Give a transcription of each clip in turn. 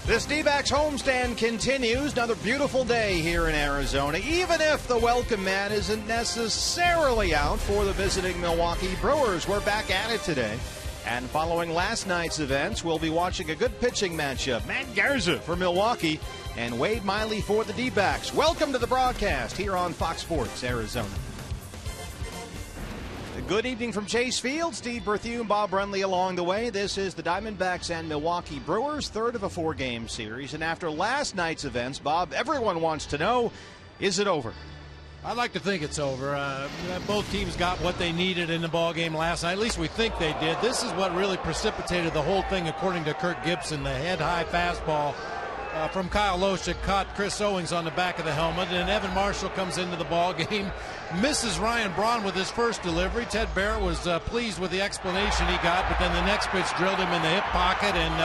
This D-backs homestand continues. Another beautiful day here in Arizona, even if the welcome mat isn't necessarily out for the visiting Milwaukee Brewers. We're back at it today. And following last night's events, we'll be watching a good pitching matchup. Matt Garza for Milwaukee and Wade Miley for the D-backs. Welcome to the broadcast here on Fox Sports Arizona. Good evening from Chase Field. Steve Berthune, Bob Brunley along the way. This is the Diamondbacks and Milwaukee Brewers, third of a four-game series. And after last night's events, Bob, everyone wants to know, is it over? I'd like to think it's over. Both teams got what they needed in the ball game last night. At least we think they did. This is what really precipitated the whole thing, according to Kirk Gibson. The head-high fastball from Kyle Loesch caught Chris Owings on the back of the helmet, and Evan Marshall comes into the ball game, misses Ryan Braun with his first delivery. Ted Barrett was pleased with the explanation he got, but then the next pitch drilled him in the hip pocket, and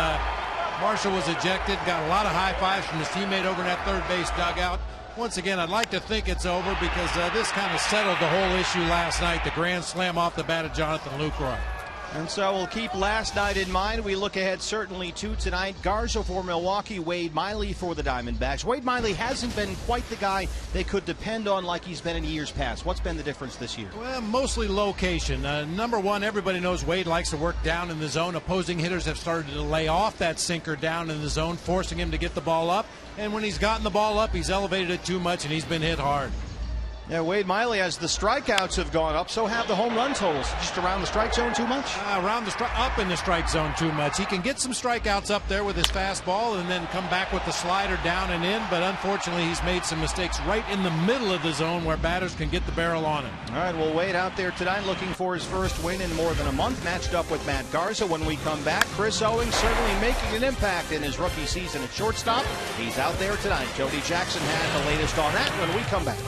Marshall was ejected. Got a lot of high fives from his teammate over in that third base dugout. Once again, I'd like to think it's over because this kind of settled the whole issue last night. The grand slam off the bat of Jonathan Lucroy. And so we'll keep last night in mind. We look ahead certainly to tonight. Garza for Milwaukee, Wade Miley for the Diamondbacks. Wade Miley hasn't been quite the guy they could depend on like he's been in years past. What's been the difference this year? Well, mostly location. Number one, everybody knows Wade likes to work down in the zone. Opposing hitters have started to lay off that sinker down in the zone, forcing him to get the ball up. And when he's gotten the ball up, he's elevated it too much, and he's been hit hard. Yeah, Wade Miley, as the strikeouts have gone up, so have the home run totals. Just around the strike zone too much? Up in the strike zone too much. He can get some strikeouts up there with his fastball and then come back with the slider down and in, but unfortunately he's made some mistakes right in the middle of the zone where batters can get the barrel on him. All right, well, Wade out there tonight looking for his first win in more than a month, matched up with Matt Garza. When we come back, Chris Owings certainly making an impact in his rookie season at shortstop. He's out there tonight. Jody Jackson had the latest on that when we come back.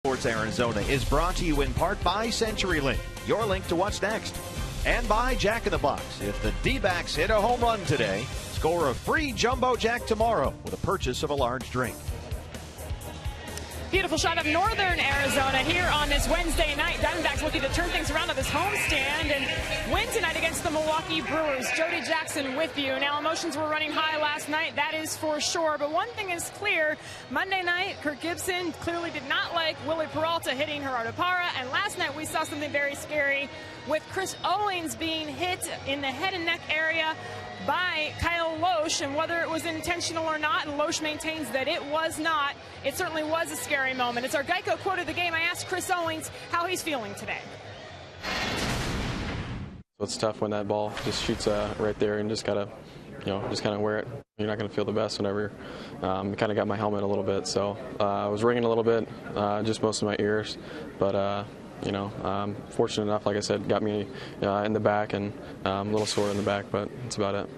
Sports Arizona is brought to you in part by CenturyLink, your link to what's next, and by Jack in the Box. If the D-backs hit a home run today, score a free Jumbo Jack tomorrow with a purchase of a large drink. Beautiful shot of northern Arizona here on this Wednesday night. Diamondbacks looking to turn things around at this homestand and win tonight against the Milwaukee Brewers. Jody Jackson with you. Now, emotions were running high last night, that is for sure. But one thing is clear. Monday night, Kirk Gibson clearly did not like Willie Peralta hitting Gerardo Parra. And last night, we saw something very scary with Chris Owings being hit in the head and neck area by Kyle Loesch, and whether it was intentional or not, and Loesch maintains that it was not, it certainly was a scary moment. It's our Geico quote of the game. I asked Chris Owings how he's feeling today. It's tough when that ball just shoots right there and just gotta, just kind of wear it. You're not going to feel the best whenever it kind of got my helmet a little bit. So I was ringing a little bit, just most of my ears, but fortunate enough, like I said, got me in the back and a little sore in the back, but that's about it.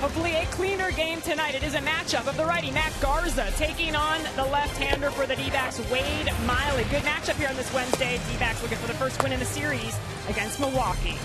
Hopefully a cleaner game tonight. It is a matchup of the righty Matt Garza taking on the left-hander for the D-backs, Wade Miley. Good matchup here on this Wednesday. D-backs looking for the first win in the series against Milwaukee.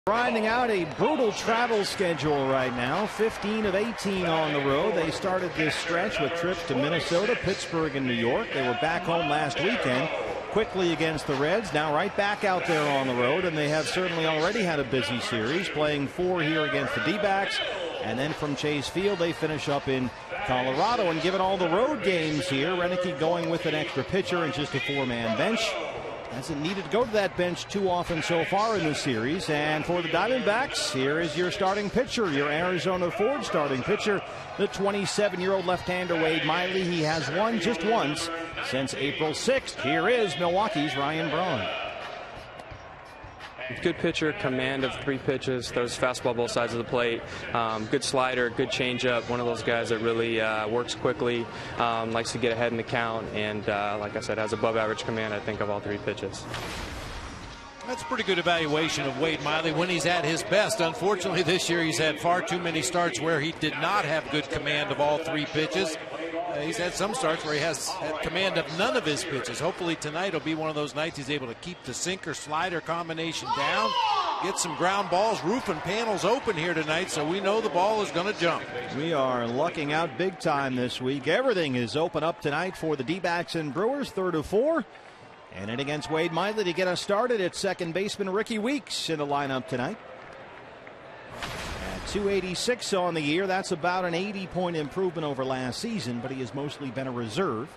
Grinding out a brutal travel schedule right now. 15 of 18 on the road. They started this stretch with trips to Minnesota, Pittsburgh, and New York. They were back home last weekend quickly against the Reds. Now right back out there on the road, and they have certainly already had a busy series, playing 4 here against the D-backs. And then from Chase Field, they finish up in Colorado. And given all the road games here, Renicky going with an extra pitcher and just a 4-man bench. Hasn't needed to go to that bench too often so far in this series. And for the Diamondbacks, here is your starting pitcher, your Arizona Ford starting pitcher, the 27-year-old left-hander Wade Miley. He has won just once since April 6th. Here is Milwaukee's Ryan Braun. Good pitcher, command of 3 pitches, throws fastball both sides of the plate, good slider, good changeup, one of those guys that really works quickly, likes to get ahead in the count, and like I said, has above average command, I think, of all 3 pitches. That's a pretty good evaluation of Wade Miley when he's at his best. Unfortunately, this year he's had far too many starts where he did not have good command of all 3 pitches. He's had some starts where he has had command of none of his pitches. Hopefully tonight will be one of those nights he's able to keep the sinker-slider combination down get some ground balls, roof and panels open here tonight, so we know the ball is going to jump. We are lucking out big time this week. Everything is open up tonight for the D-backs and Brewers, 3rd of 4. And in against Wade Miley to get us started at second baseman Ricky Weeks in the lineup tonight. At 286 on the year, that's about an 80-point improvement over last season, but he has mostly been a reserve.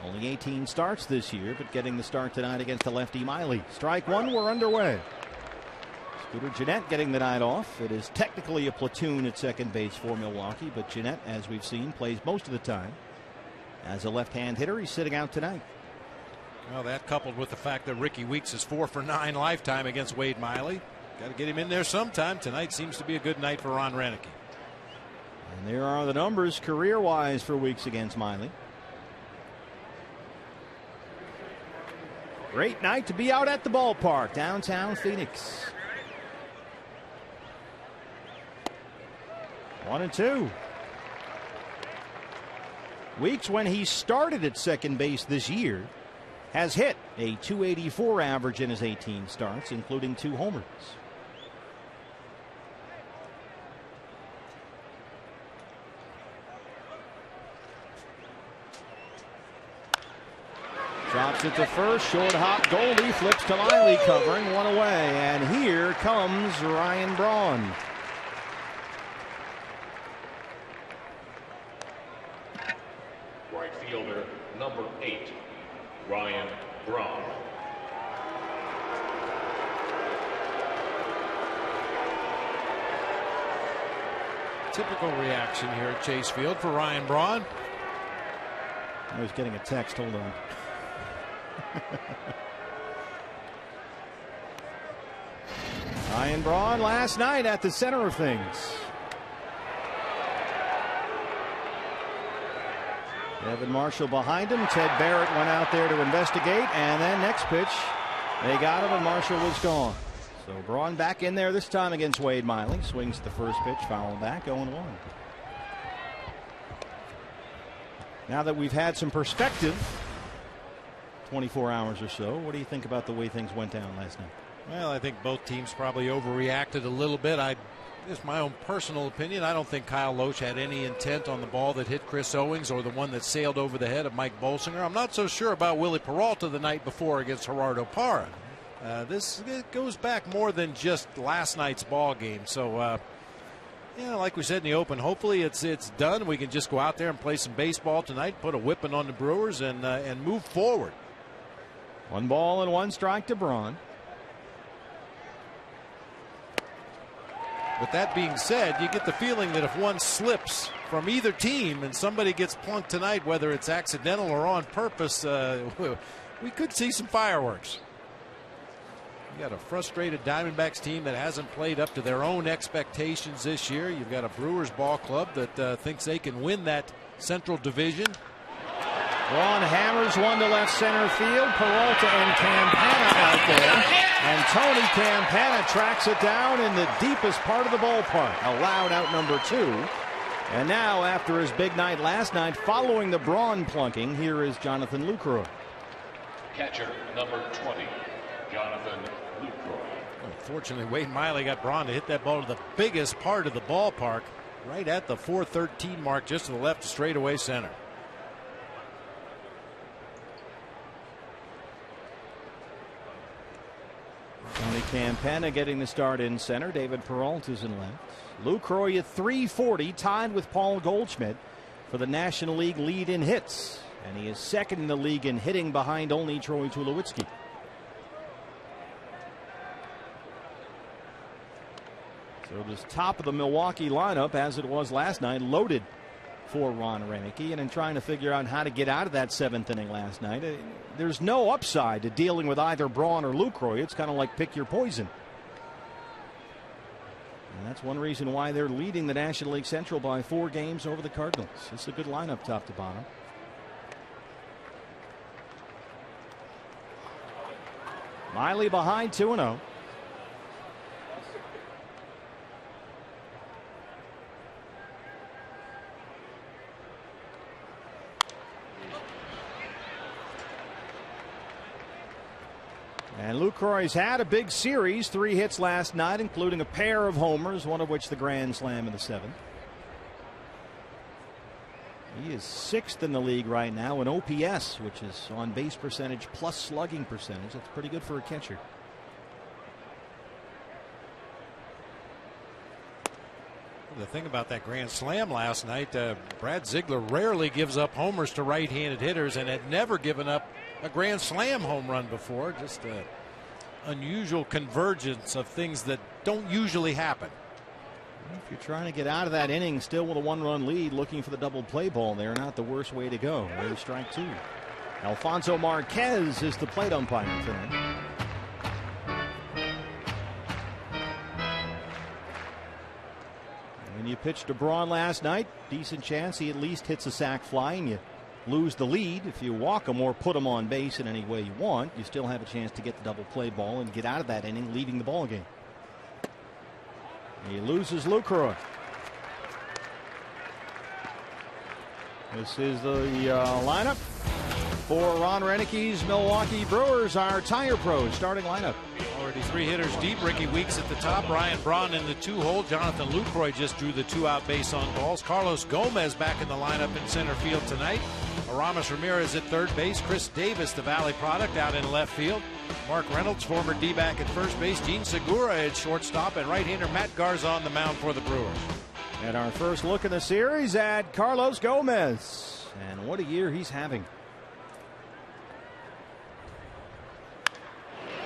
Only 18 starts this year, but getting the start tonight against the lefty Miley. Strike one, we're underway. Scooter Gennett getting the night off. It is technically a platoon at second base for Milwaukee, but Gennett, as we've seen, plays most of the time. As a left-hand hitter, he's sitting out tonight. Well, that coupled with the fact that Ricky Weeks is 4 for 9 lifetime against Wade Miley. Got to get him in there sometime. Tonight seems to be a good night for Ron Renick. And there are the numbers career-wise for Weeks against Miley. Great night to be out at the ballpark, downtown Phoenix. 1-2. Weeks, when he started at second base this year, has hit a .284 average in his 18 starts, including 2 homers. Drops it to first, short hop, Goldie flips to Miley, covering, one away, and here comes Ryan Braun. Right fielder, number 8, Ryan Braun. Typical reaction here at Chase Field for Ryan Braun. I was getting a text, hold on. Ryan Braun last night at the center of things. Devin Marshall behind him. Ted Barrett went out there to investigate, and then next pitch they got him and Marshall was gone. So Braun back in there this time against Wade Miley. Swings the first pitch, foul back, 0-1. Now that we've had some perspective, 24 hours or so, what do you think about the way things went down last night? Well, I think both teams probably overreacted a little bit. Just my own personal opinion. I don't think Kyle Loesch had any intent on the ball that hit Chris Owings or the one that sailed over the head of Mike Bolsinger. I'm not so sure about Willie Peralta the night before against Gerardo Parra. It goes back more than just last night's ball game. So, like we said in the open, hopefully it's done. We can just go out there and play some baseball tonight, put a whipping on the Brewers, and move forward. 1 ball and 1 strike to Braun. With that being said, you get the feeling that if one slips from either team and somebody gets plunked tonight, whether it's accidental or on purpose, we could see some fireworks. You got a frustrated Diamondbacks team that hasn't played up to their own expectations this year. You've got a Brewers ball club that thinks they can win that Central Division. Braun hammers one to left center field. Peralta and Campana out there. And Tony Campana tracks it down in the deepest part of the ballpark. Allowed out number 2. And now, after his big night last night, following the Braun plunking, here is Jonathan Lucroy. Catcher, number 20, Jonathan Lucroy. Unfortunately, Wade Miley got Braun to hit that ball to the biggest part of the ballpark, right at the 413 mark, just to the left, straightaway center. Tony Campana getting the start in center. David Peralta's in left. Lucroy at 340, tied with Paul Goldschmidt for the National League lead in hits. And he is second in the league in hitting behind only Troy Tulowitzki. So this top of the Milwaukee lineup, as it was last night, loaded for Ron Renick, and in trying to figure out how to get out of that 7th inning last night. There's no upside to dealing with either Braun or Lucroy. It's kind of like pick your poison. And that's one reason why they're leading the National League Central by 4 games over the Cardinals. It's a good lineup top to bottom. Miley behind 2-0. And Lucroy's had a big series, 3 hits last night, including a pair of homers, one of which the grand slam in the 7th. He is 6th in the league right now in OPS, which is on base percentage plus slugging percentage. That's pretty good for a catcher. The thing about that grand slam last night, Brad Ziegler rarely gives up homers to right-handed hitters and had never given up a grand slam home run before. Just an unusual convergence of things that don't usually happen. If you're trying to get out of that inning still with a 1-run lead, looking for the double play ball there, not the worst way to go. There's strike 2. Alfonso Marquez is the plate umpire tonight. When you pitched to Braun last night, decent chance he at least hits a sac fly and you lose the lead. If you walk him or put him on base in any way you want, you still have a chance to get the double play ball and get out of that inning leading the ball game. He loses Lucroy. This is the lineup for Ron Renicke's Milwaukee Brewers, our Tire Pros starting lineup. Already 3 hitters deep. Ricky Weeks at the top. Ryan Braun in the 2-hole. Jonathan Lucroy just drew the 2-out base on balls. Carlos Gomez back in the lineup in center field tonight. Aramis Ramirez at third base. Chris Davis, the Valley product, out in left field. Mark Reynolds, former D-back at first base. Gene Segura at shortstop. And right-hander Matt Garza on the mound for the Brewers. And our first look in the series at Carlos Gomez. And what a year he's having.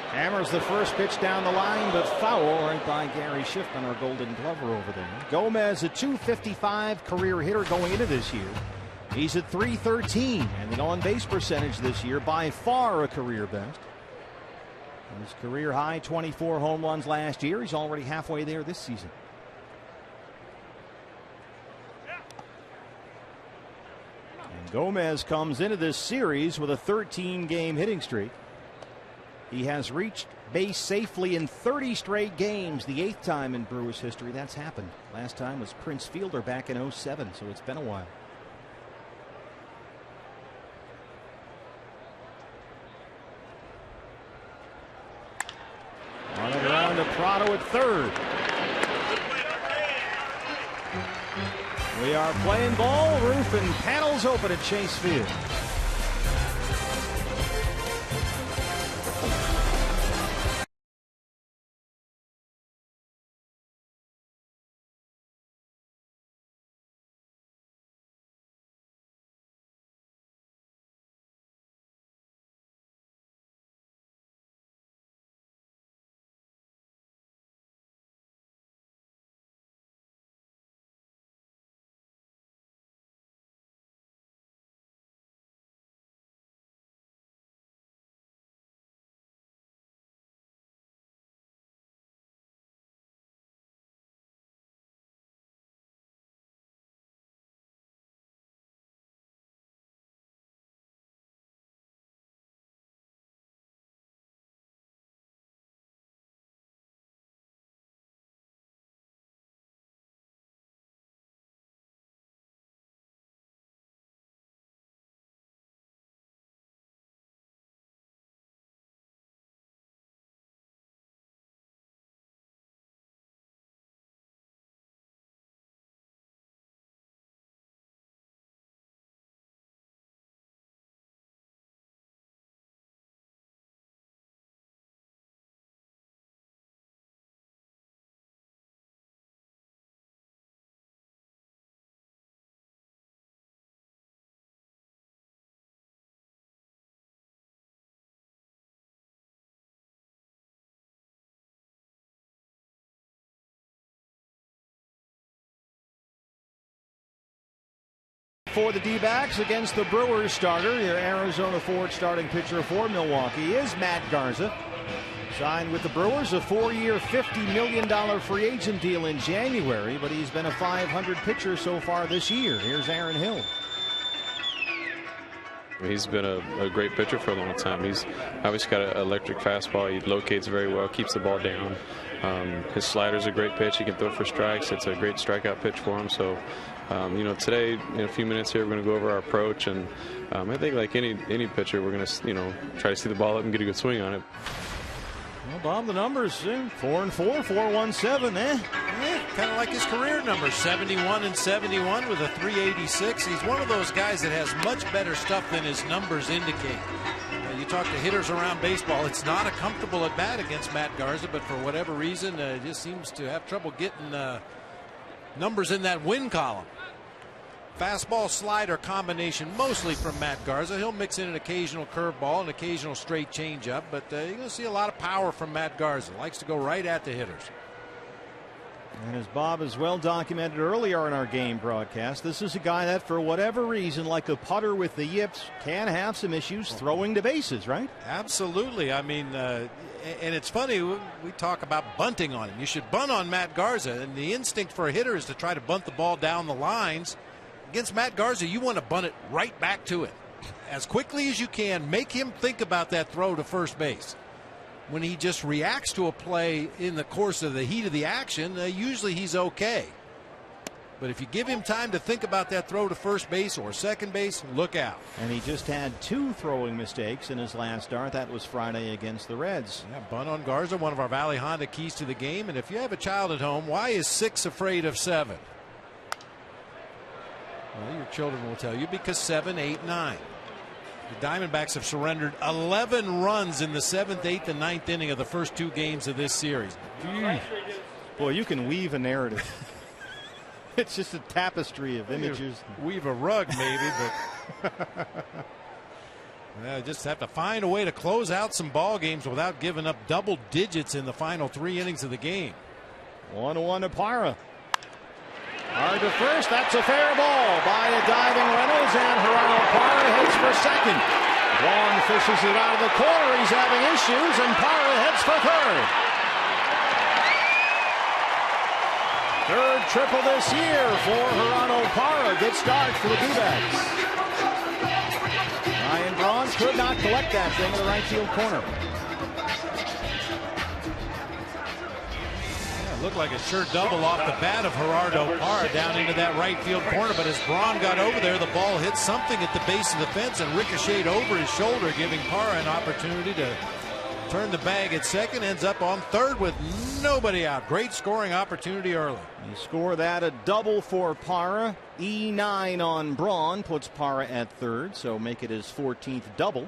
Hammers the first pitch down the line, but foul right by Gary Schiffman, our Golden Glover over there. Gomez, a .255 career hitter going into this year. He's at .313, and the on-base percentage this year by far a career best. His career high 24 home runs last year. He's already halfway there this season. And Gomez comes into this series with a 13-game hitting streak. He has reached base safely in 30 straight games, the 8th time in Brewers history that's happened. Last time was Prince Fielder back in '07, so it's been a while. On the ground to Prado at third. We are playing ball. Roof and panels open at Chase Field. For the D-backs against the Brewers starter, your Arizona forward starting pitcher for Milwaukee is Matt Garza. Signed with the Brewers, a 4-year, $50 million free agent deal in January, but he's been a .500 pitcher so far this year. Here's Aaron Hill. He's been a great pitcher for a long time. He's obviously got an electric fastball. He locates very well, keeps the ball down. His slider's a great pitch. He can throw for strikes. It's a great strikeout pitch for him. So, today in a few minutes here, we're going to go over our approach. And I think like any pitcher, we're going to, try to see the ball up and get a good swing on it. Well, Bob, the numbers 4 and 4, 4-1-7. Kind of like his career numbers, 71 and 71 with a 386. He's one of those guys that has much better stuff than his numbers indicate. You talk to hitters around baseball, it's not a comfortable at bat against Matt Garza, but for whatever reason, just seems to have trouble getting numbers in that win column. Fastball slider combination mostly from Matt Garza. He'll mix in an occasional curveball, an occasional straight changeup, but you're going to see a lot of power from Matt Garza. Likes to go right at the hitters. And as Bob has well documented earlier in our game broadcast, this is a guy that, for whatever reason, like a putter with the yips, can have some issues throwing to bases, right? Absolutely. I mean, and it's funny, we talk about bunting on him. You should bunt on Matt Garza, and the instinct for a hitter is to try to bunt the ball down the lines. Against Matt Garza, you want to bunt it right back to it as quickly as you can. Make him think about that throw to first base. When he just reacts to a play in the course of the heat of the action, usually he's okay. But if you give him time to think about that throw to first base or second base, look out. And he just had 2 throwing mistakes in his last start. That was Friday against the Reds. Yeah, bunt on Garza, one of our Valley Honda keys to the game. And if you have a child at home, why is 6 afraid of 7? Well, your children will tell you because 7, 8, 9. The Diamondbacks have surrendered 11 runs in the 7th, 8th, and 9th inning of the first 2 games of this series. Boy, you can weave a narrative. It's just a tapestry of images. Weave a rug, maybe, but just have to find a way to close out some ball games without giving up double digits in the final 3 innings of the game. 1-1 to Parra. Hard to first. That's a fair ball by a diving Reynolds, and Gerardo Parra heads for second. Vaughn fishes it out of the corner. He's having issues, and Parra heads for third. Third triple this year for Gerardo Parra. Good start for the D-backs. Ryan Braun could not collect that thing in the right field corner. Looked like a sure double off the bat of Gerardo Parra down into that right field corner, but as Braun got over there, the ball hit something at the base of the fence and ricocheted over his shoulder, giving Parra an opportunity to turn the bag at second. Ends up on third with nobody out. Great scoring opportunity early. You score that, a double for Parra. E9 on Braun puts Parra at third, so make it his 14th double.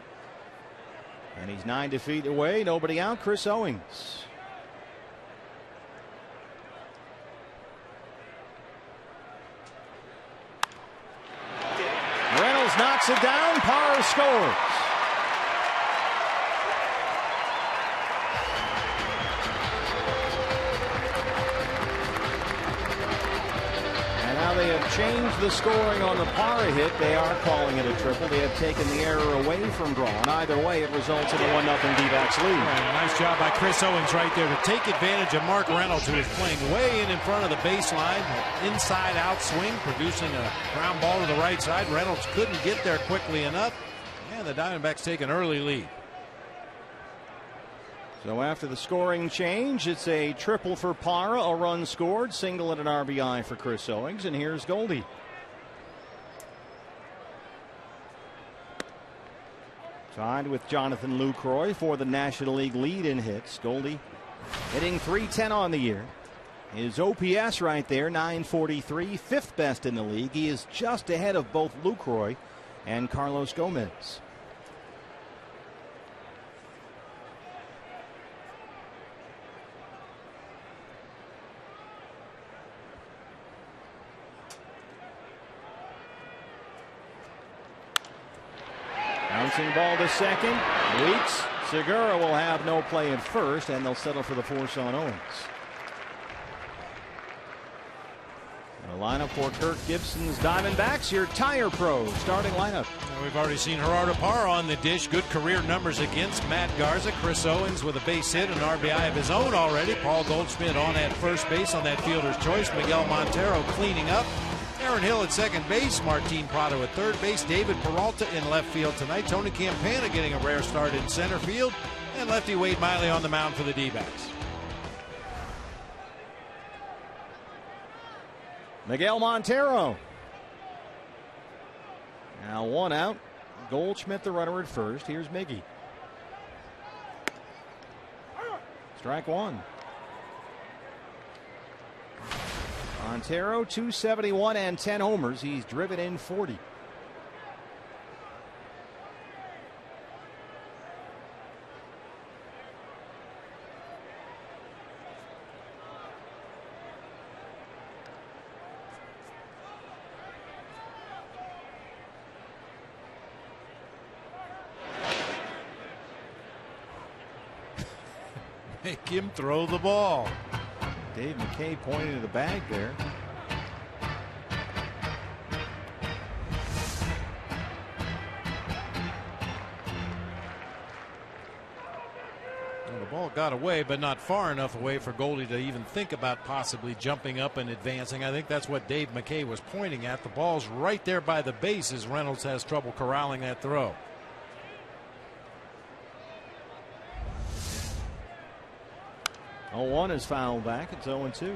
And he's 9 feet away, nobody out. Chris Owings. Reynolds knocks it down. Parra scores. And now they have changed the scoring on the Parra hit. They are calling it a triple. They have taken the error away from Braun. Either way, it results in a 1-0 D-backs lead. Nice job by Chris Owings right there to take advantage of Mark Reynolds, who is playing way in front of the baseline. Inside out swing, producing a ground ball to the right side. Reynolds couldn't get there quickly enough, and the Diamondbacks take an early lead. So after the scoring change, it's a triple for Parra, a run scored, single and an RBI for Chris Owings, and here's Goldie. Tied with Jonathan Lucroy for the National League lead in hits. Goldie hitting .310 on the year. His OPS right there, 943, 5th best in the league. He is just ahead of both Lucroy and Carlos Gomez. Bouncing ball to second. Weeks. Segura will have no play at first, and they'll settle for the force on Owens. The lineup for Kirk Gibson's Diamondbacks, your Tire Pro starting lineup. We've already seen Gerardo Parra on the dish. Good career numbers against Matt Garza. Chris Owens with a base hit, an RBI of his own already. Paul Goldschmidt on at first base on that fielder's choice. Miguel Montero cleaning up. Aaron Hill at second base. Martin Prado at third base. David Peralta in left field tonight. Tony Campana getting a rare start in center field. And lefty Wade Miley on the mound for the D-backs. Miguel Montero. Now 1 out. Goldschmidt the runner at first. Here's Miggy. Strike one. Montero, 271 and 10 homers. He's driven in 40. Make him throw the ball. Dave McKay pointing to the bag there. Well, the ball got away, but not far enough away for Goldie to even think about possibly jumping up and advancing. I think that's what Dave McKay was pointing at. The ball's right there by the bases. Reynolds has trouble corralling that throw. 0-1 is fouled back. It's 0-2.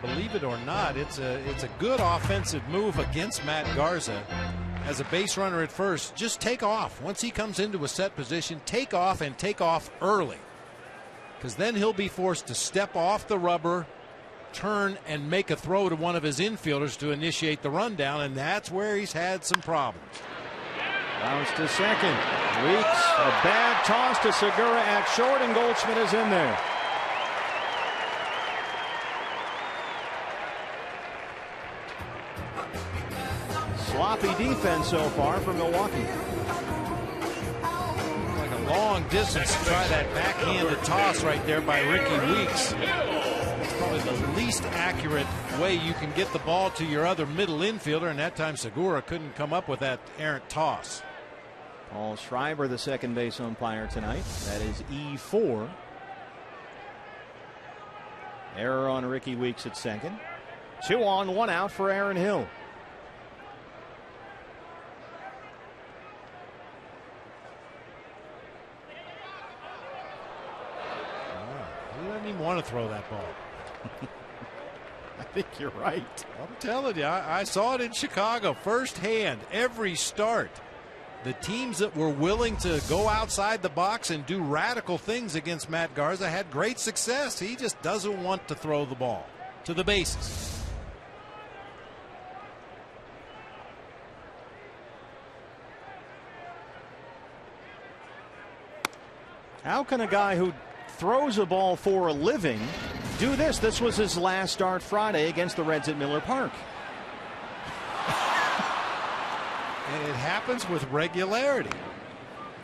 Believe it or not, it's a good offensive move against Matt Garza. As a base runner at first, just take off. Once he comes into a set position, take off and take off early. Because then he'll be forced to step off the rubber, turn and make a throw to one of his infielders to initiate the rundown, and that's where he's had some problems. Bounce to second. Weeks, a bad toss to Segura at short, and Goldschmidt is in there. Sloppy defense so far from Milwaukee. Like a long distance to try that backhanded toss right there by Ricky Weeks. It's probably the least accurate way you can get the ball to your other middle infielder, and that time Segura couldn't come up with that errant toss. Paul Schreiber, the second base umpire tonight. That is E4. Error on Ricky Weeks at second. 2 on, 1 out for Aaron Hill. He doesn't even want to throw that ball. I think you're right. I'm telling you, I saw it in Chicago firsthand. Every start, the teams that were willing to go outside the box and do radical things against Matt Garza had great success. He just doesn't want to throw the ball to the bases. How can a guy who throws a ball for a living do this? This was his last start Friday against the Reds at Miller Park. And it happens with regularity.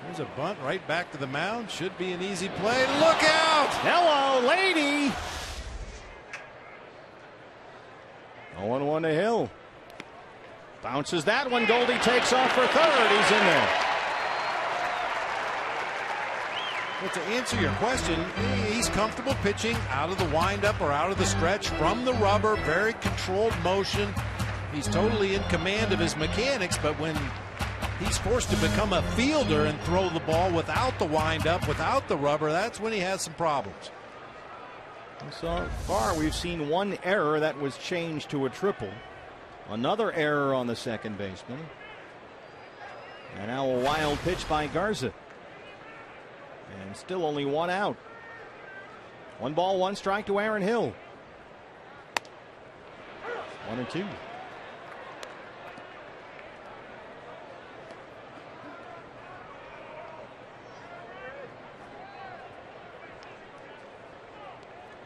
There's a bunt right back to the mound. Should be an easy play. Look out! Hello, lady. 0-1 to Hill. Bounces that one. Goldie takes off for third. He's in there. Well, to answer your question, he's comfortable pitching out of the windup or out of the stretch from the rubber. Very controlled motion. He's totally in command of his mechanics, but when he's forced to become a fielder and throw the ball without the windup, without the rubber, that's when he has some problems. So far, we've seen one error that was changed to a triple. Another error on the second baseman. And now a wild pitch by Garza. And still only 1 out. 1 ball, 1 strike to Aaron Hill. 1-2.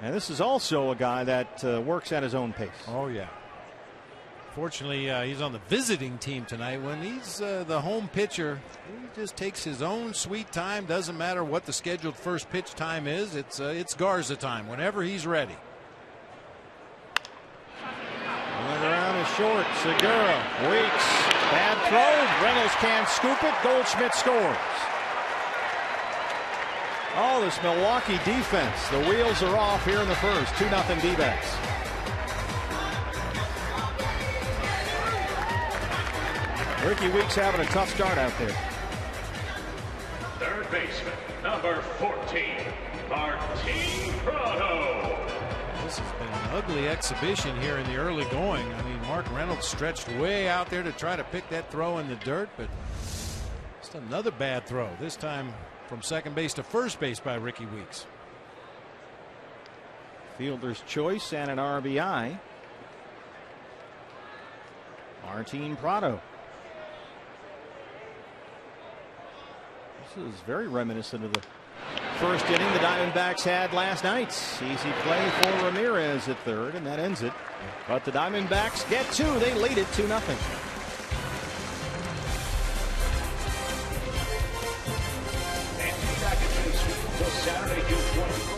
And this is also a guy that works at his own pace. Oh, yeah. Fortunately, he's on the visiting team tonight. When he's the home pitcher, he just takes his own sweet time. Doesn't matter what the scheduled first pitch time is. It's Garza time whenever he's ready. Going around is short. Segura, Weeks, bad throw. Reynolds can't scoop it. Goldschmidt scores. Oh, this Milwaukee defense. The wheels are off here in the first. 2-0 D-backs. Ricky Weeks having a tough start out there. Third baseman, number 14, Martin Prado. This has been an ugly exhibition here in the early going. I mean, Mark Reynolds stretched way out there to try to pick that throw in the dirt, but just another bad throw, this time from second base to first base by Ricky Weeks. Fielder's choice and an RBI. Martin Prado. This is very reminiscent of the first inning the Diamondbacks had last night. Easy play for Ramirez at third, and that ends it. But the Diamondbacks get two. They lead it 2-0. Saturday, June 21st.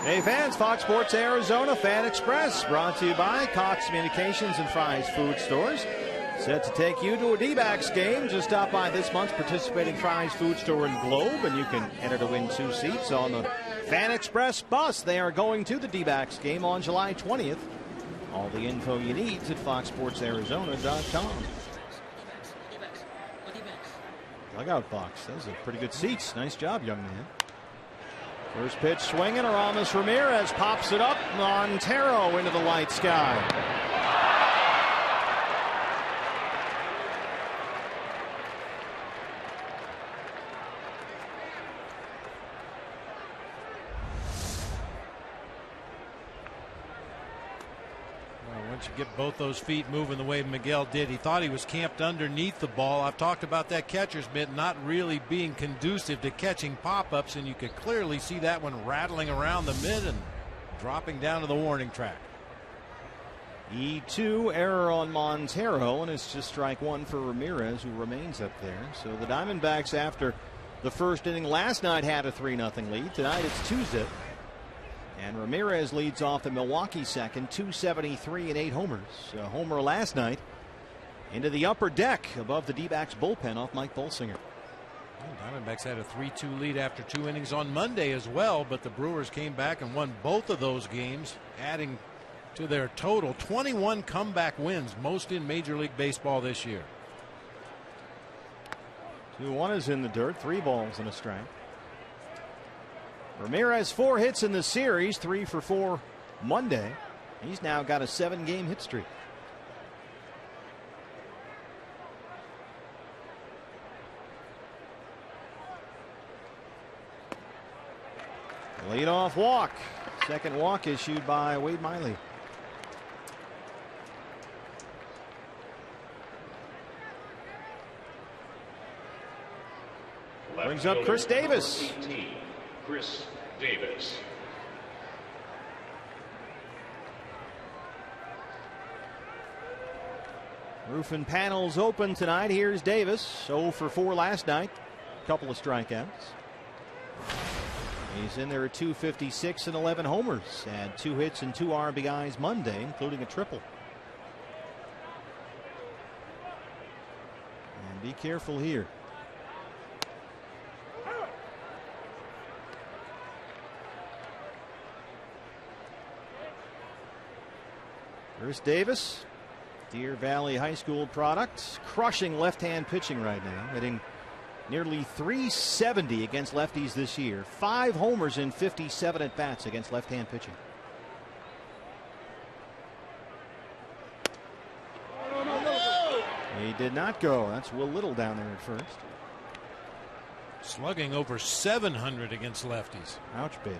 Hey fans, Fox Sports Arizona Fan Express brought to you by Cox Communications and Fry's Food Stores. Set to take you to a D-backs game. Just stop by this month's participating Fry's Food Store in Globe, and you can enter to win 2 seats on the Fan Express bus. They are going to the D-backs game on July 20th. All the info you need is at foxsportsarizona.com. Look out, Fox. Those are pretty good seats. Nice job, young man. First pitch swinging. Aramis Ramirez pops it up. Montero into the light sky. Once you get both those feet moving the way Miguel did, he thought he was camped underneath the ball. I've talked about that catcher's mitt not really being conducive to catching pop-ups, and you could clearly see that one rattling around the mitt and dropping down to the warning track. 2 error on Montero, and it's just strike one for Ramirez, who remains up there. So the Diamondbacks, after the first inning last night, had a 3-0 lead. Tonight it's 2-0. And Ramirez leads off the Milwaukee second, 273 and 8 homers. A homer last night into the upper deck above the D-backs bullpen off Mike Bolsinger. Diamondbacks had a 3-2 lead after 2 innings on Monday as well, but the Brewers came back and won both of those games, adding to their total 21 comeback wins, most in Major League Baseball this year. 2-1 is in the dirt, 3 balls and a strike. Ramirez 4 hits in the series, 3 for 4 Monday. He's now got a 7-game hit streak. Leadoff walk. Second walk issued by Wade Miley. Brings up Chris Davis. Chris Davis. Roof and panels open tonight. Here's Davis. 0 for 4 last night. Couple of strikeouts. He's in there at 256 and 11 homers. Had 2 hits and 2 RBIs Monday, including a triple. And be careful here. Chris Davis, Deer Valley High School product, crushing left-hand pitching right now, hitting nearly 370 against lefties this year. 5 homers in 57 at-bats against left-hand pitching. He did not go. That's Will Little down there at first. Slugging over 700 against lefties. Ouch, babe.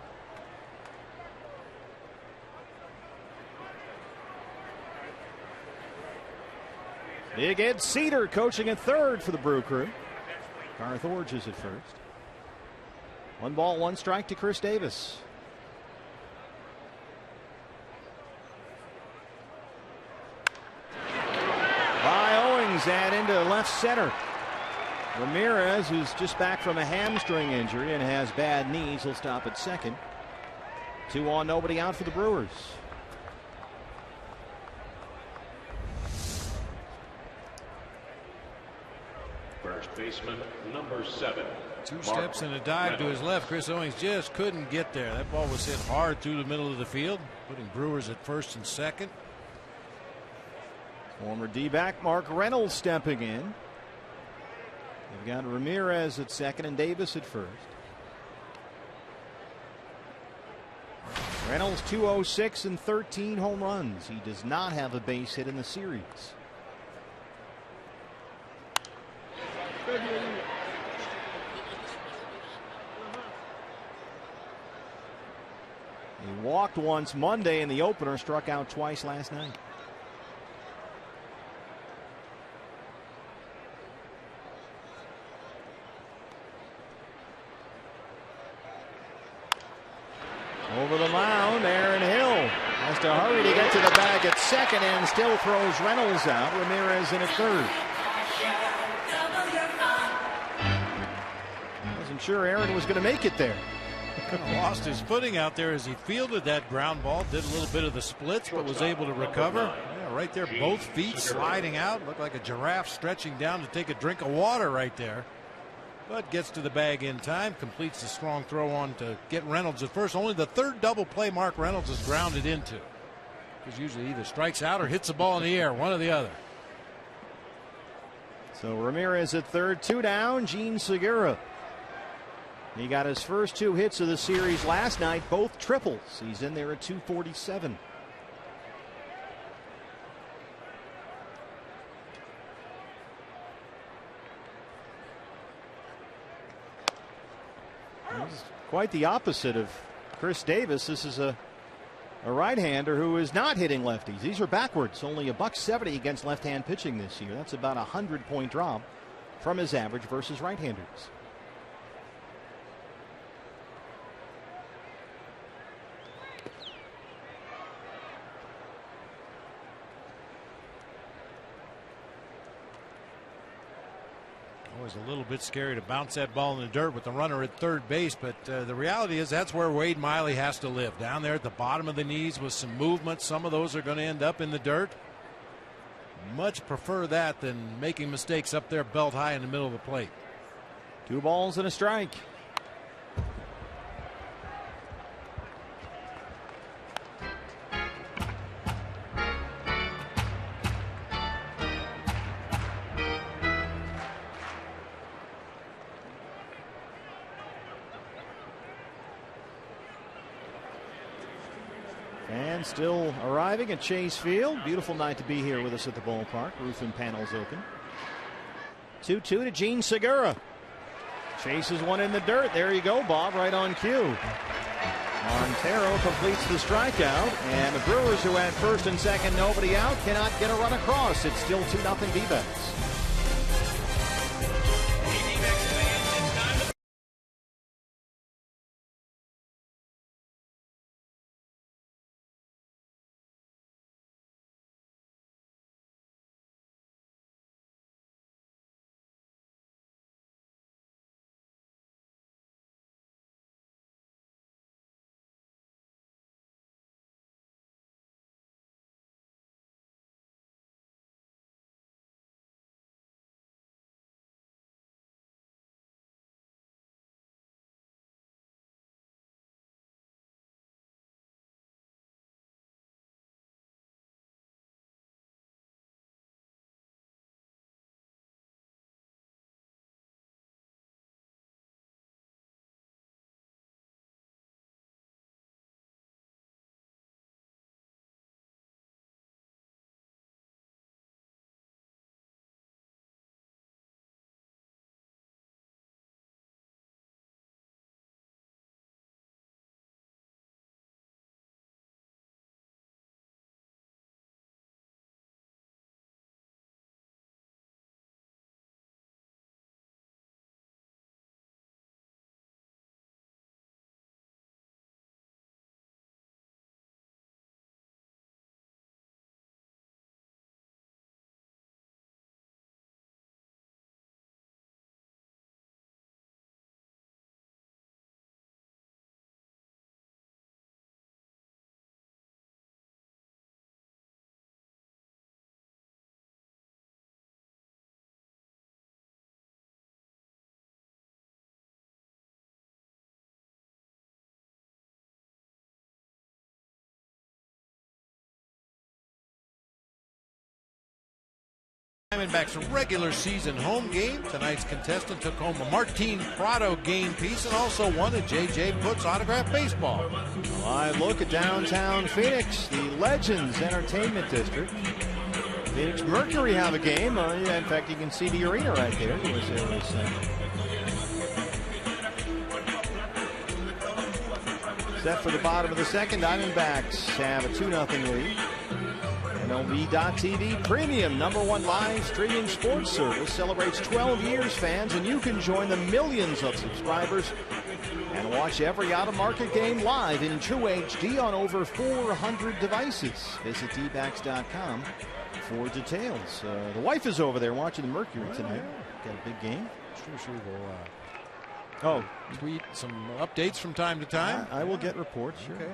Big Ed Cedar coaching at third for the Brew Crew. Garth Orge is at first. 1 ball, 1 strike to Chris Davis. By Owings and into left center. Ramirez, who's just back from a hamstring injury and has bad knees, he'll stop at second. 2 on, nobody out for the Brewers. First baseman, number 7. 2 steps and a dive to his left. Chris Owings just couldn't get there. That ball was hit hard through the middle of the field, putting Brewers at first and second. Former D-back Mark Reynolds stepping in. They've got Ramirez at second and Davis at first. Reynolds 206 and 13 home runs. He does not have a base hit in the series. He walked once Monday in the opener, struck out twice last night. Over the mound, Aaron Hill has to hurry to get to the bag at second and still throws Reynolds out. Ramirez in at third. Wasn't sure Aaron was going to make it there. Lost his footing out there as he fielded that ground ball. Did a little bit of the splits, but was able to recover. Yeah, right there, both feet sliding out. Looked like a giraffe stretching down to take a drink of water right there. But gets to the bag in time, completes the strong throw on to get Reynolds at first. Only the 3rd double play Mark Reynolds is grounded into. Because usually either strikes out or hits the ball in the air, one or the other. So Ramirez at third, 2 down. Gene Segura. He got his first 2 hits of the series last night, both triples. He's in there at 247. Quite the opposite of Chris Davis. This is a right-hander who is not hitting lefties. These are backwards. Only $170 against left-hand pitching this year. That's about a 100-point drop from his average versus right-handers. Always a little bit scary to bounce that ball in the dirt with the runner at third base, but the reality is that's where Wade Miley has to live. Down there at the bottom of the knees with some movement. Some of those are going to end up in the dirt. Much prefer that than making mistakes up there belt high in the middle of the plate. 2 balls and a strike. And still arriving at Chase Field. Beautiful night to be here with us at the ballpark. Roof and panels open. 2-2 to Gene Segura. Chases one in the dirt. There you go, Bob, right on cue. Montero completes the strikeout, and the Brewers, who had first and second, nobody out, cannot get a run across. It's still 2-0 D-backs. Diamondbacks regular season home game. Tonight's contestant took home a Martin Prado game piece and also won a J.J. Putz autographed baseball. Live look at downtown Phoenix, the Legends Entertainment District. Phoenix Mercury have a game. Yeah, in fact, you can see the arena right there. Set for the bottom of the second. Diamondbacks have a 2-0 lead. MLB.TV Premium, #1 live streaming sports service, celebrates 12 years, fans, and you can join the millions of subscribers and watch every out-of-market game live in true HD on over 400 devices. Visit dbacks.com for details. The wife is over there watching the Mercury tonight. Got a big game. Sure she will tweet some updates from time to time. I will get reports. Sure. Okay.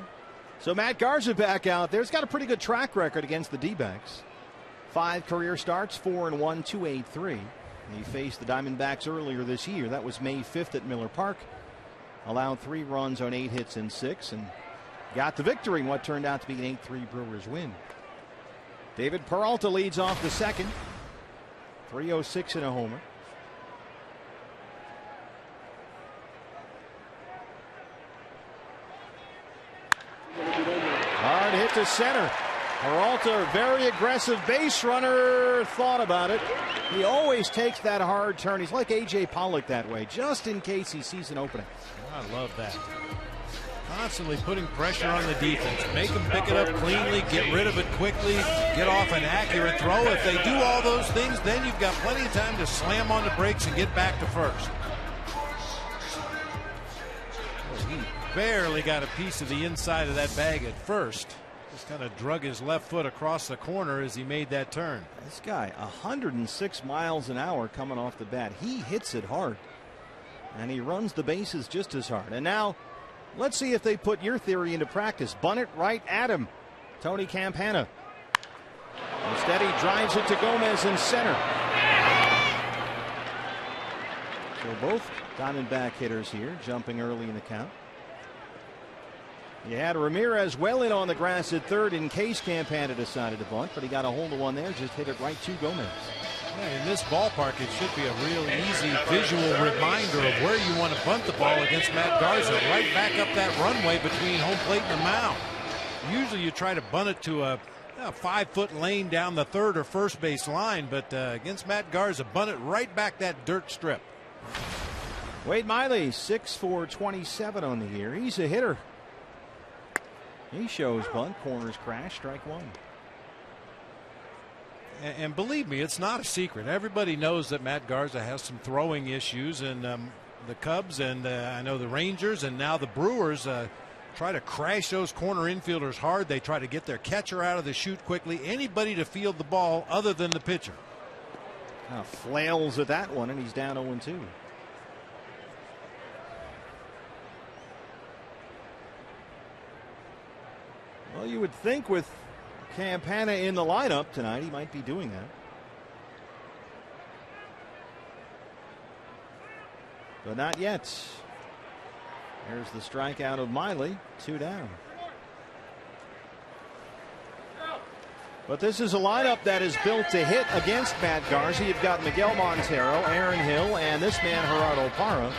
So Matt Garza back out there. He's got a pretty good track record against the D-backs. 5 career starts, 4-1, 2.83. He faced the Diamondbacks earlier this year. That was May 5th at Miller Park. Allowed 3 runs on 8 hits and 6, and got the victory in what turned out to be an 8-3 Brewers win. David Peralta leads off the second. 306 and a homer. Hard hit to center. Peralta, very aggressive base runner, thought about it. He always takes that hard turn. He's like A.J. Pollock that way, just in case he sees an opening. I love that. Constantly putting pressure on the defense. Make them pick it up cleanly, get rid of it quickly, get off an accurate throw. If they do all those things, then you've got plenty of time to slam on the brakes and get back to first. He barely got a piece of the inside of that bag at first. Just kind of drug his left foot across the corner as he made that turn. This guy, 106 miles an hour coming off the bat. He hits it hard. And he runs the bases just as hard. And now, let's see if they put your theory into practice. Bunt it right at him. Tony Campana. Instead, he drives it to Gomez in center. So both Diamondback hitters here jumping early in the count. You had Ramirez well in on the grass at third in case Campana decided to bunt, but he got a hold of one there, just hit it right to Gomez. Yeah, in this ballpark, it should be a real easy visual reminder of where you want to bunt the ball against Matt Garza, right back up that runway between home plate and the mound. Usually you try to bunt it to a 5-foot lane down the third or first base line, but against Matt Garza, bunt it right back that dirt strip. Wade Miley, 6 for 27 on the year. He's a hitter. He shows bunt, corners crash, strike one. And believe me, it's not a secret. Everybody knows that Matt Garza has some throwing issues, and the Cubs and I know the Rangers and now the Brewers try to crash those corner infielders hard. They try to get their catcher out of the chute quickly. Anybody to field the ball other than the pitcher. Flails at that one, and he's down 0-2. Well, you would think with Campana in the lineup tonight, he might be doing that. But not yet. There's the strikeout of Miley, 2 down. But this is a lineup that is built to hit against Matt Garza. You've got Miguel Montero, Aaron Hill, and this man Gerardo Parra.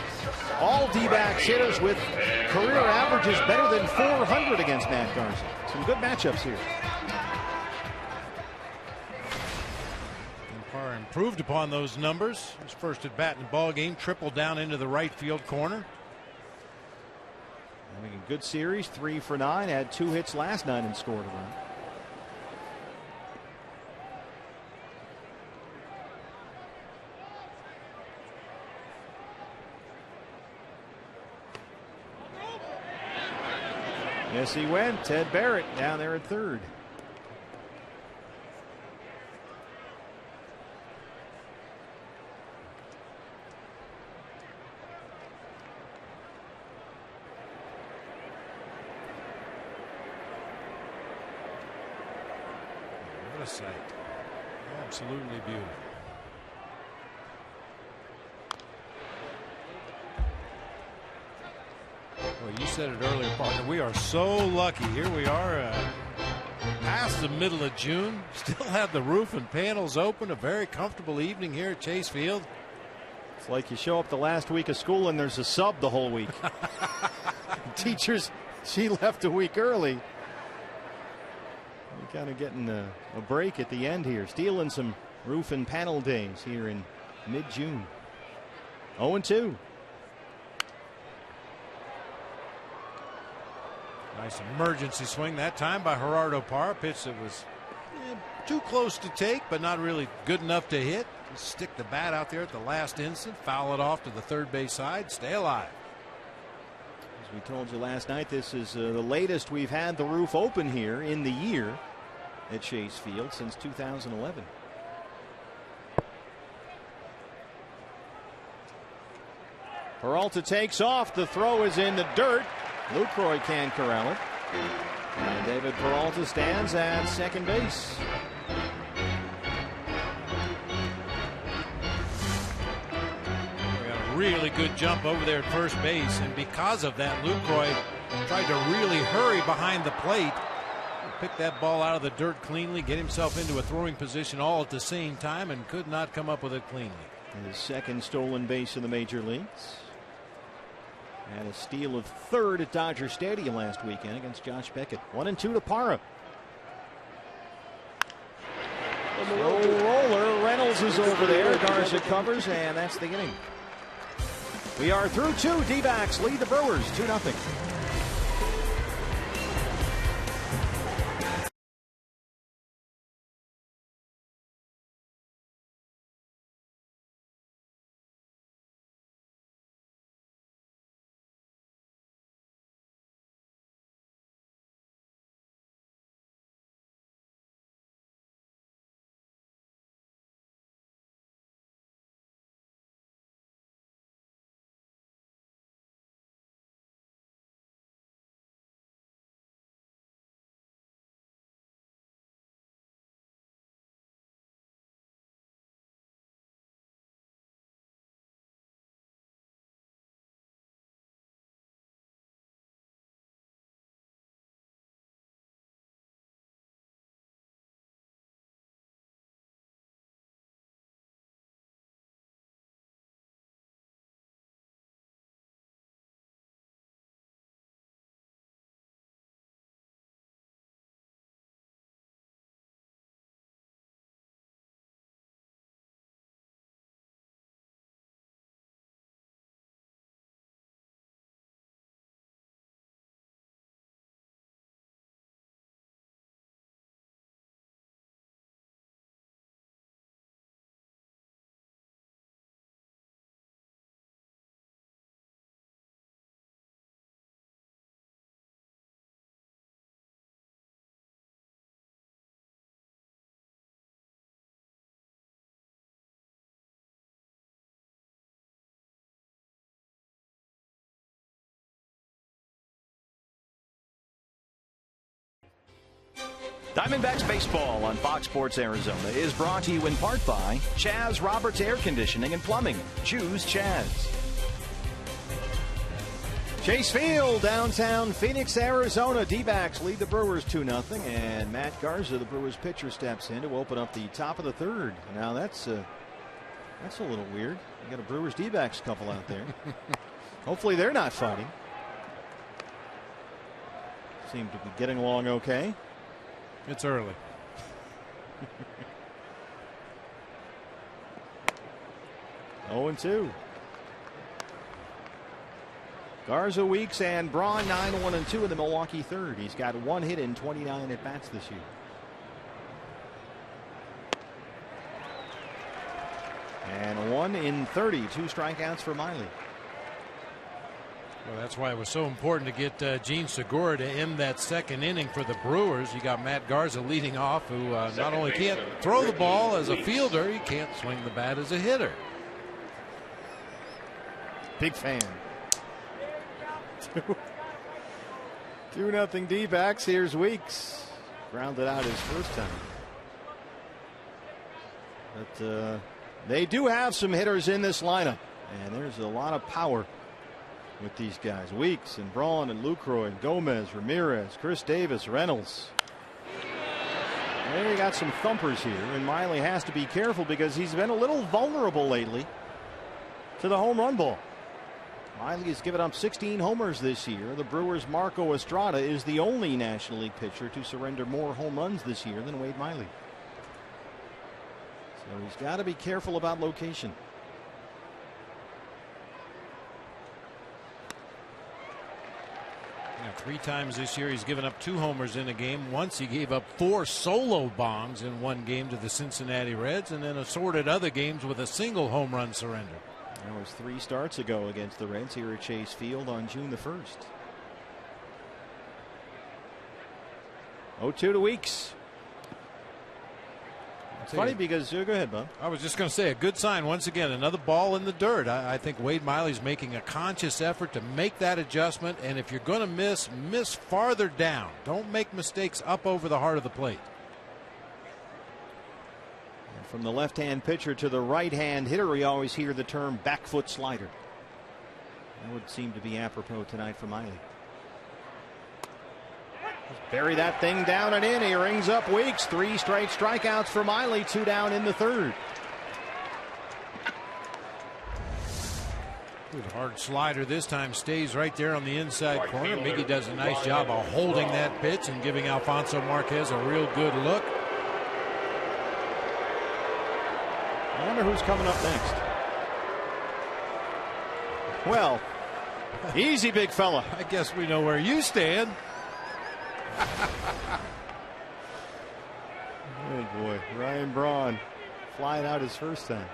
All D-backs hitters with career averages better than 400 against Matt Garza. Some good matchups here. And Parra improved upon those numbers. His first at bat in the ball game, tripled down into the right field corner. Having a good series, 3 for 9, had 2 hits last night and scored a run. Yes, he went. Ted Barrett down there at third. What a sight. Absolutely beautiful. Well, you said it earlier, partner. We are so lucky. Here we are, Past the middle of June, still have the roof and panels open. A very comfortable evening here at Chase Field. It's like you show up the last week of school and there's a sub the whole week. Teachers, she left a week early. You're kind of getting a break at the end here. Stealing some roof and panel days here in mid-June. 0-2. Nice emergency swing that time by Gerardo Parra. Pitch that was too close to take, but not really good enough to hit. Just stick the bat out there at the last instant, foul it off to the third base side, stay alive. As we told you last night, this is the latest we've had the roof open here in the year at Chase Field since 2011. Peralta takes off. The throw is in the dirt. Lucroy can't corral it. And David Peralta stands at second base. We got a really good jump over there at first base, and because of that, Lucroy tried to really hurry behind the plate, pick that ball out of the dirt cleanly, get himself into a throwing position all at the same time, and could not come up with it cleanly. His second stolen base in the major leagues. And a steal of third at Dodger Stadium last weekend against Josh Beckett. 1-2 to Parra. Slow roller. Reynolds is over there. Garza covers, and that's the inning. We are through two. D-backs lead the Brewers 2-0. Diamondbacks baseball on Fox Sports Arizona is brought to you in part by Chaz Roberts Air Conditioning and Plumbing. Choose Chaz. Chase Field, downtown Phoenix, Arizona. D-backs lead the Brewers 2-0, and Matt Garza, the Brewers pitcher, steps in to open up the top of the third. Now that's a little weird. You got a Brewers D-backs couple out there. Hopefully they're not fighting. Seem to be getting along okay. It's early. 0-2. Garza, Weeks, and Braun 9-1-2 in the Milwaukee third. He's got one hit in 29 at bats this year. And 1 in 30, 2 strikeouts for Miley. Well, that's why it was so important to get Gene Segura to end that second inning for the Brewers. You got Matt Garza leading off, who not only can't throw the ball as a fielder, he can't swing the bat as a hitter. Big fan. 2-0 D-backs. Here's Weeks. Grounded out his first time. But they do have some hitters in this lineup, and there's a lot of power with these guys. Weeks and Braun and Lucroy and Gomez, Ramirez, Chris Davis, Reynolds. They got some thumpers here, and Miley has to be careful because he's been a little vulnerable lately to the home run ball. Miley has given up 16 homers this year. The Brewers' Marco Estrada is the only National League pitcher to surrender more home runs this year than Wade Miley. So he's got to be careful about location. Yeah, 3 times this year he's given up 2 homers in a game. Once he gave up 4 solo bombs in one game to the Cincinnati Reds, and then assorted other games with a single home run surrender. That was 3 starts ago against the Reds here at Chase Field on June the 1st. 0-2 to Weeks. It's funny because go ahead, Bob. I was just going to say, a good sign once again, another ball in the dirt. I think Wade Miley's making a conscious effort to make that adjustment, and if you're going to miss farther down. Don't make mistakes up over the heart of the plate. And from the left-hand pitcher to the right-hand hitter, we always hear the term back foot slider. That would seem to be apropos tonight for Miley. Bury that thing down and in. He rings up Weeks. 3 straight strikeouts for Miley. 2 down in the 3rd. Good hard slider this time, stays right there on the inside corner. Miggy does a nice job of holding that pitch and giving Alfonso Marquez a real good look. I wonder who's coming up next. Well, easy, big fella. I guess we know where you stand. Oh boy, Ryan Braun flying out his first time.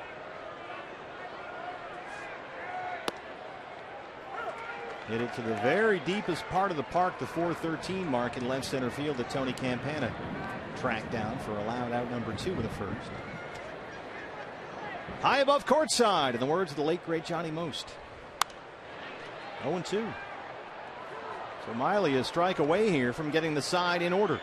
Hit it to the very deepest part of the park, the 413 mark in left center field that Tony Campana tracked down for allowed out number 2 in the 1st. High above courtside, in the words of the late great Johnny Most. 0-2. So Miley a strike away here from getting the side in order.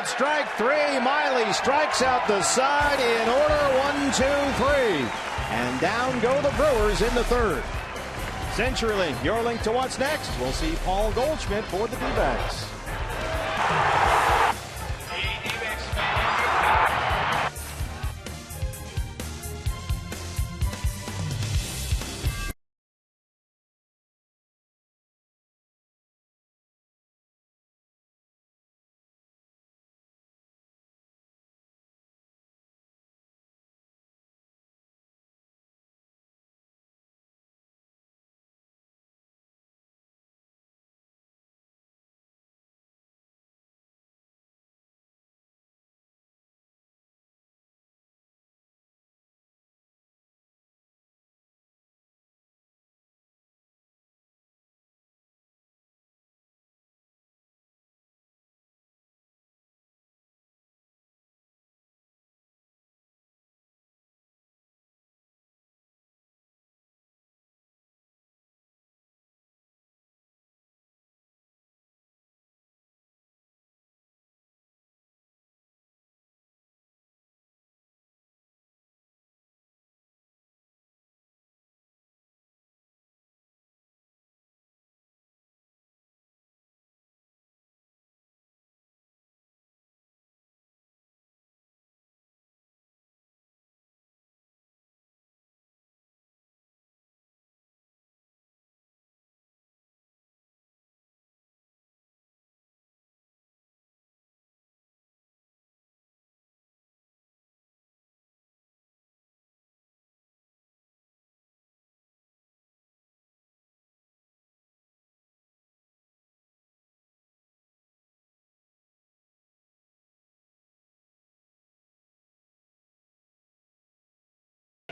Strike 3. Miley strikes out the side in order. 1, 2, 3. And down go the Brewers in the 3rd. CenturyLink, your link to what's next. We'll see Paul Goldschmidt for the D-backs.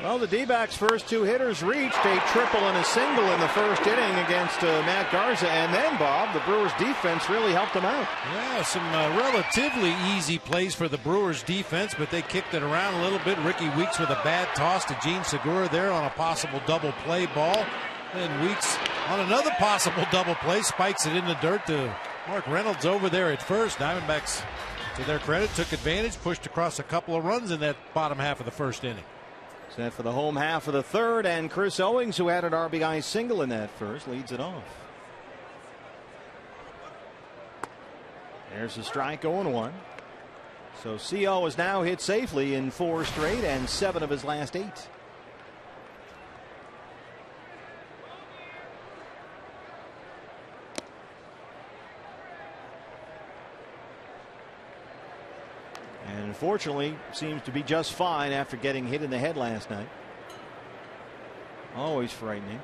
Well, the D-backs' first two hitters reached a triple and a single in the first inning against Matt Garza. And then, Bob, the Brewers' defense really helped them out. Yeah, some relatively easy plays for the Brewers' defense, but they kicked it around a little bit. Ricky Weeks with a bad toss to Gene Segura there on a possible double play ball. And Weeks on another possible double play spikes it in the dirt to Mark Reynolds over there at first. Diamondbacks, to their credit, took advantage, pushed across a couple of runs in that bottom half of the first inning. Set for the home half of the third, and Chris Owings, who had an RBI single in that first, leads it off. There's a strike, 0-1. So CO has now hit safely in 4 straight and 7 of his last 8. And unfortunately seems to be just fine after getting hit in the head last night. Always frightening.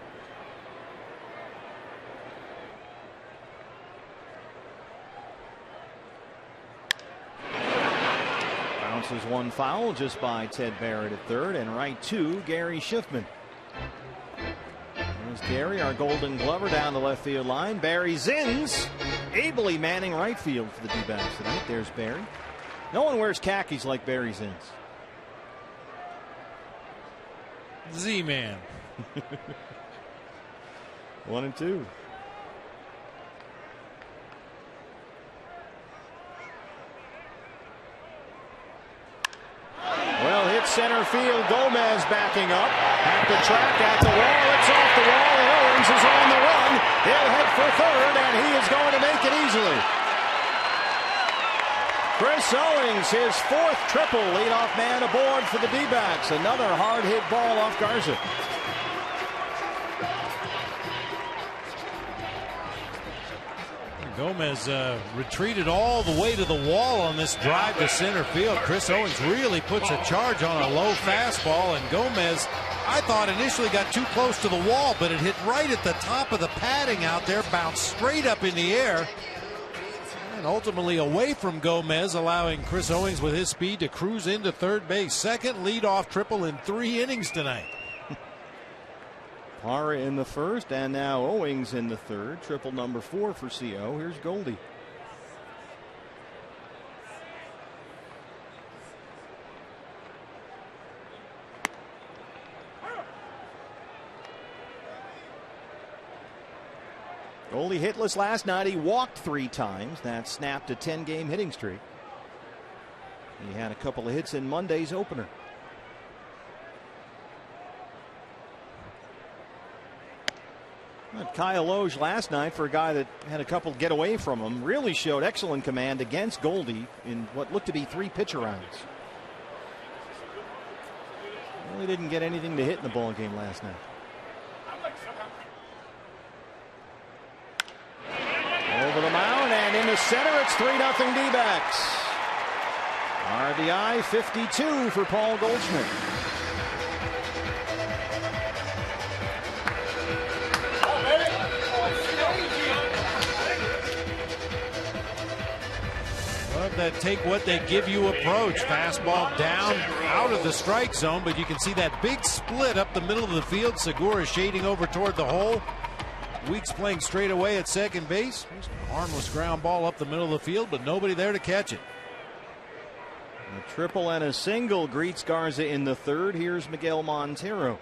Bounces one foul just by Ted Barrett at third, and right to Gary Schiffman. There's Gary, our Golden Glover, down the left field line. Barry Zins ably manning right field for the D-backs tonight. There's Barry. No one wears khakis like Barry Zins. Z-Man. 1 and 2. Well, hit center field. Gomez backing up at the track, at the wall. It's off the wall, and Owens is on the run. He'll head for third, and he is going to make it easily. Chris Owings, his 4th triple, leadoff man aboard for the D-backs. Another hard hit ball off Garza. Gomez retreated all the way to the wall on this drive to center field. Chris Owings really puts a charge on a low fastball, and Gomez, I thought, initially got too close to the wall, but it hit right at the top of the padding out there, bounced straight up in the air, and ultimately away from Gomez, allowing Chris Owings with his speed to cruise into third base. Second leadoff triple in 3 innings tonight. Parra in the first, and now Owings in the third. Triple number 4 for CO. Here's Goldie. Goldie hitless last night. He walked 3 times. That snapped a 10-game hitting streak. He had a couple of hits in Monday's opener. Kyle Loge last night, for a guy that had a couple get away from him, really showed excellent command against Goldie in what looked to be 3 pitcher rounds. Really didn't get anything to hit in the ball game last night. Over the mound and in the center, it's 3-0 D-backs. RBI 52 for Paul Goldschmidt. Love that take what they give you approach. Fastball down out of the strike zone, but you can see that big split up the middle of the field. Segura shading over toward the hole. Weeks playing straight away at second base. A harmless ground ball up the middle of the field, but nobody there to catch it. A triple and a single greets Garza in the third. Here's Miguel Montero.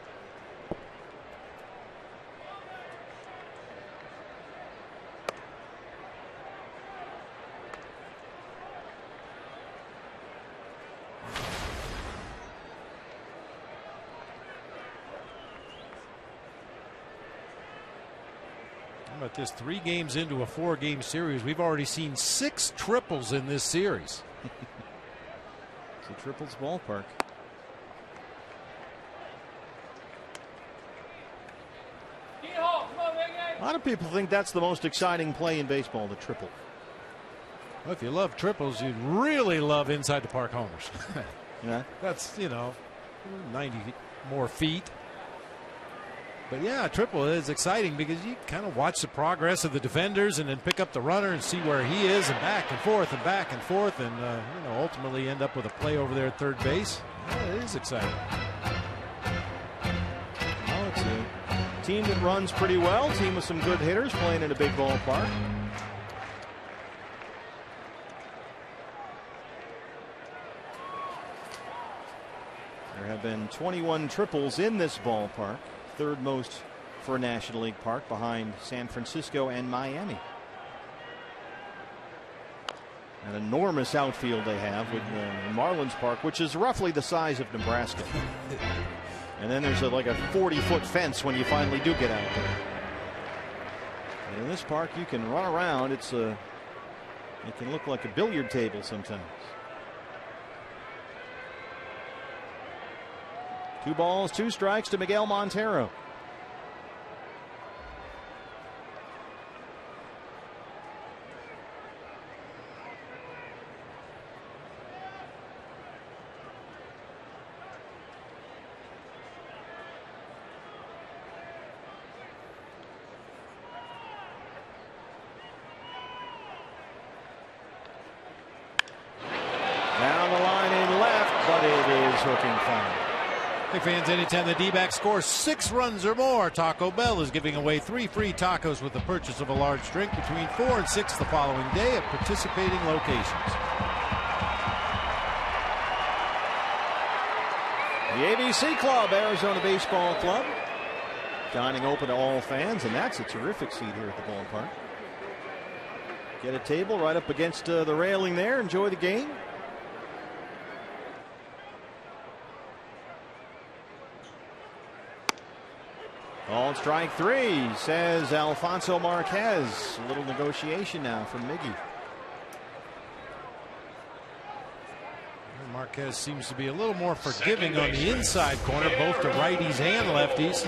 But this 3 games into a 4-game series, we've already seen 6 triples in this series. It's a triples ballpark. A lot of people think that's the most exciting play in baseball, the triple. Well, if you love triples, you'd really love inside the park homers. Yeah. That's, 90 more feet. But yeah, triple is exciting because you kind of watch the progress of the defenders and then pick up the runner and see where he is, and back and forth and back and forth, and ultimately end up with a play over there at third base. Yeah, it is exciting. Team that runs pretty well. Team with some good hitters playing in a big ballpark. There have been 21 triples in this ballpark. Third most for a National League park behind San Francisco and Miami. An enormous outfield they have with the Marlins Park, which is roughly the size of Nebraska. And then there's like a 40-foot fence when you finally do get out there. And in this park, you can run around. It can look like a billiard table sometimes. 2 balls, 2 strikes to Miguel Montero. Down the line in left, but it is hooking foul. Hey fans, anytime the D-backs score 6 runs or more, Taco Bell is giving away 3 free tacos with the purchase of a large drink between 4 and 6 the following day at participating locations. The ABC Club, Arizona Baseball Club, dining open to all fans, and that's a terrific seat here at the ballpark. Get a table right up against the railing there. Enjoy the game. Ball strike 3, says Alfonso Marquez. A little negotiation now from Miggy. Marquez seems to be a little more forgiving on the inside corner, both to righties and lefties.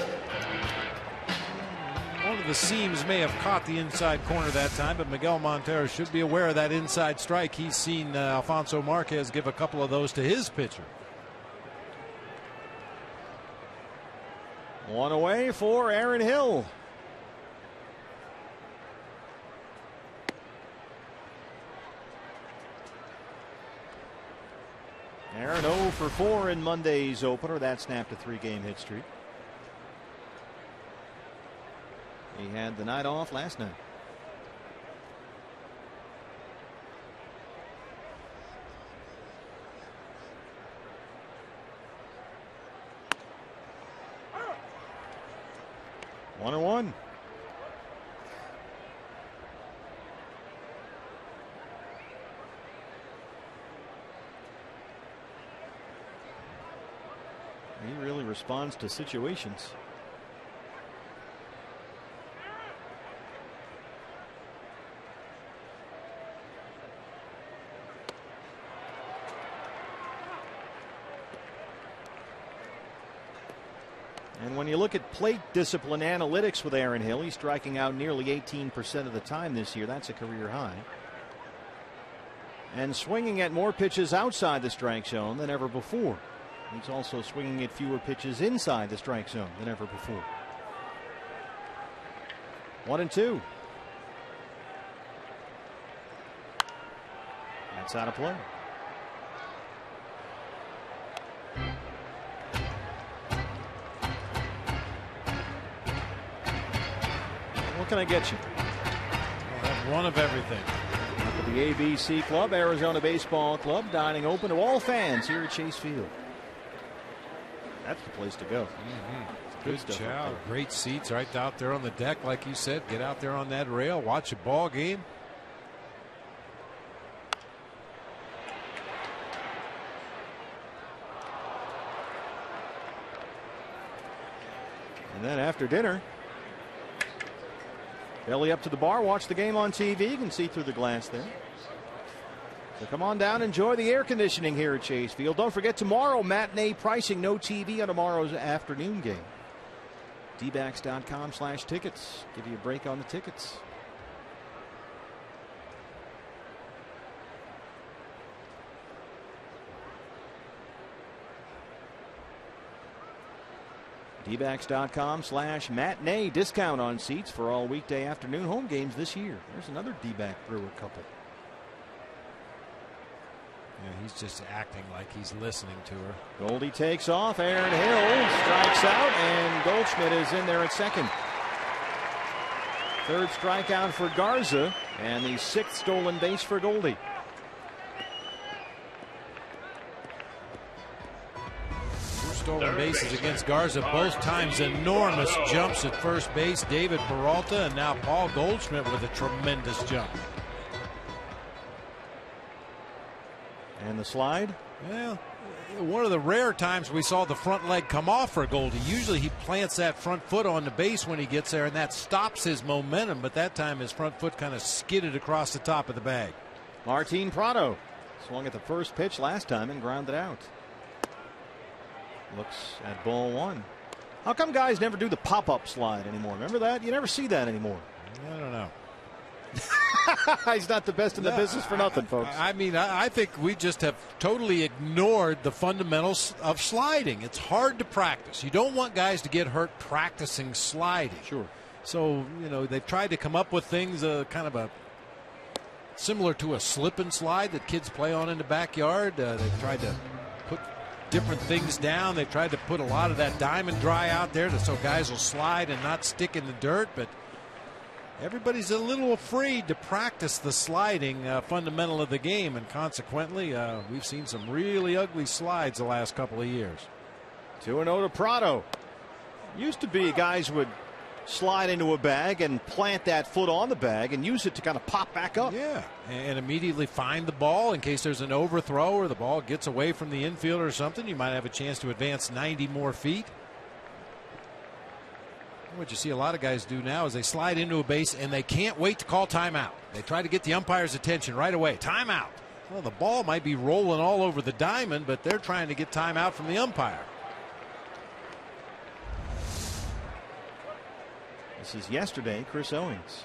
One of the seams may have caught the inside corner that time, but Miguel Montero should be aware of that inside strike. He's seen Alfonso Marquez give a couple of those to his pitcher. 1 away for Aaron Hill. Aaron 0 for 4 in Monday's opener. That snapped a 3-game hit streak. He had the night off last night. One and one. He really responds to situations. And when you look at plate discipline analytics with Aaron Hill, he's striking out nearly 18% of the time this year. That's a career high. And swinging at more pitches outside the strike zone than ever before. He's also swinging at fewer pitches inside the strike zone than ever before. 1-2. That's out of play. What can I get you? I'll have one of everything. Up at the ABC Club, Arizona Baseball Club, dining open to all fans here at Chase Field. That's the place to go. Good job. Great seats right out there on the deck, like you said. Get out there on that rail, watch a ball game. And then after dinner, belly up to the bar, watch the game on TV. You can see through the glass there. So come on down, enjoy the air conditioning here at Chase Field. Don't forget tomorrow, matinee pricing, no TV on tomorrow's afternoon game. dbacks.com/tickets. Give you a break on the tickets. dbacks.com/matinee. Discount on seats for all weekday afternoon home games this year. There's another D-back Brewer couple. Yeah, he's just acting like he's listening to her. Goldie takes off. Aaron Hill strikes out, and Goldschmidt is in there at second. Third strikeout for Garza, and the 6th stolen base for Goldie. Stolen bases against Garza, both times enormous jumps at first base. David Peralta and now Paul Goldschmidt with a tremendous jump. And the slide? Well, one of the rare times we saw the front leg come off for Goldie. Usually he plants that front foot on the base when he gets there, and that stops his momentum, but that time his front foot kind of skidded across the top of the bag. Martin Prado swung at the first pitch last time and grounded out. Looks at ball one. How come guys never do the pop-up slide anymore? Remember that? You never see that anymore. I don't know. He's not the best in the business for nothing, folks. I mean, I think we just have totally ignored the fundamentals of sliding. It's hard to practice. You don't want guys to get hurt practicing sliding. Sure. So, you know, they've tried to come up with things kind of similar to a slip and slide that kids play on in the backyard. They've tried to put different things down. They tried to put a lot of that diamond dry out there so guys will slide and not stick in the dirt, but everybody's a little afraid to practice the sliding fundamental of the game, and consequently we've seen some really ugly slides the last couple of years. 2-0 to Prado. Used to be guys would slide into a bag and plant that foot on the bag and use it to kind of pop back up. Yeah, and immediately find the ball in case there's an overthrow or the ball gets away from the infielder or something. You might have a chance to advance 90 more feet. What you see a lot of guys do now is they slide into a base and they can't wait to call timeout. They try to get the umpire's attention right away. Timeout. Well, the ball might be rolling all over the diamond, but they're trying to get timeout from the umpire. This is yesterday, Chris Owings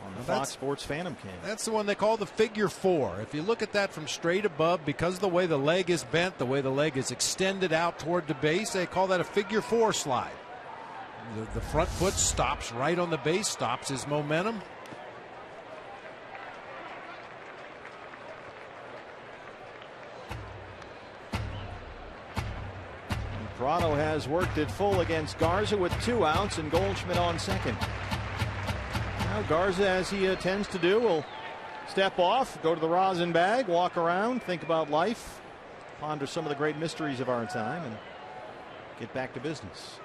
on the Fox Sports Phantom Cam. That's the one they call the figure four. If you look at that from straight above, because of the way the leg is bent, the way the leg is extended out toward the base, they call that a figure four slide. The front foot stops right on the base, stops his momentum. Prado has worked it full against Garza with 2 outs and Goldschmidt on second. Now Garza, as he tends to do, will step off, go to the rosin bag, walk around, think about life, ponder some of the great mysteries of our time, and get back to business.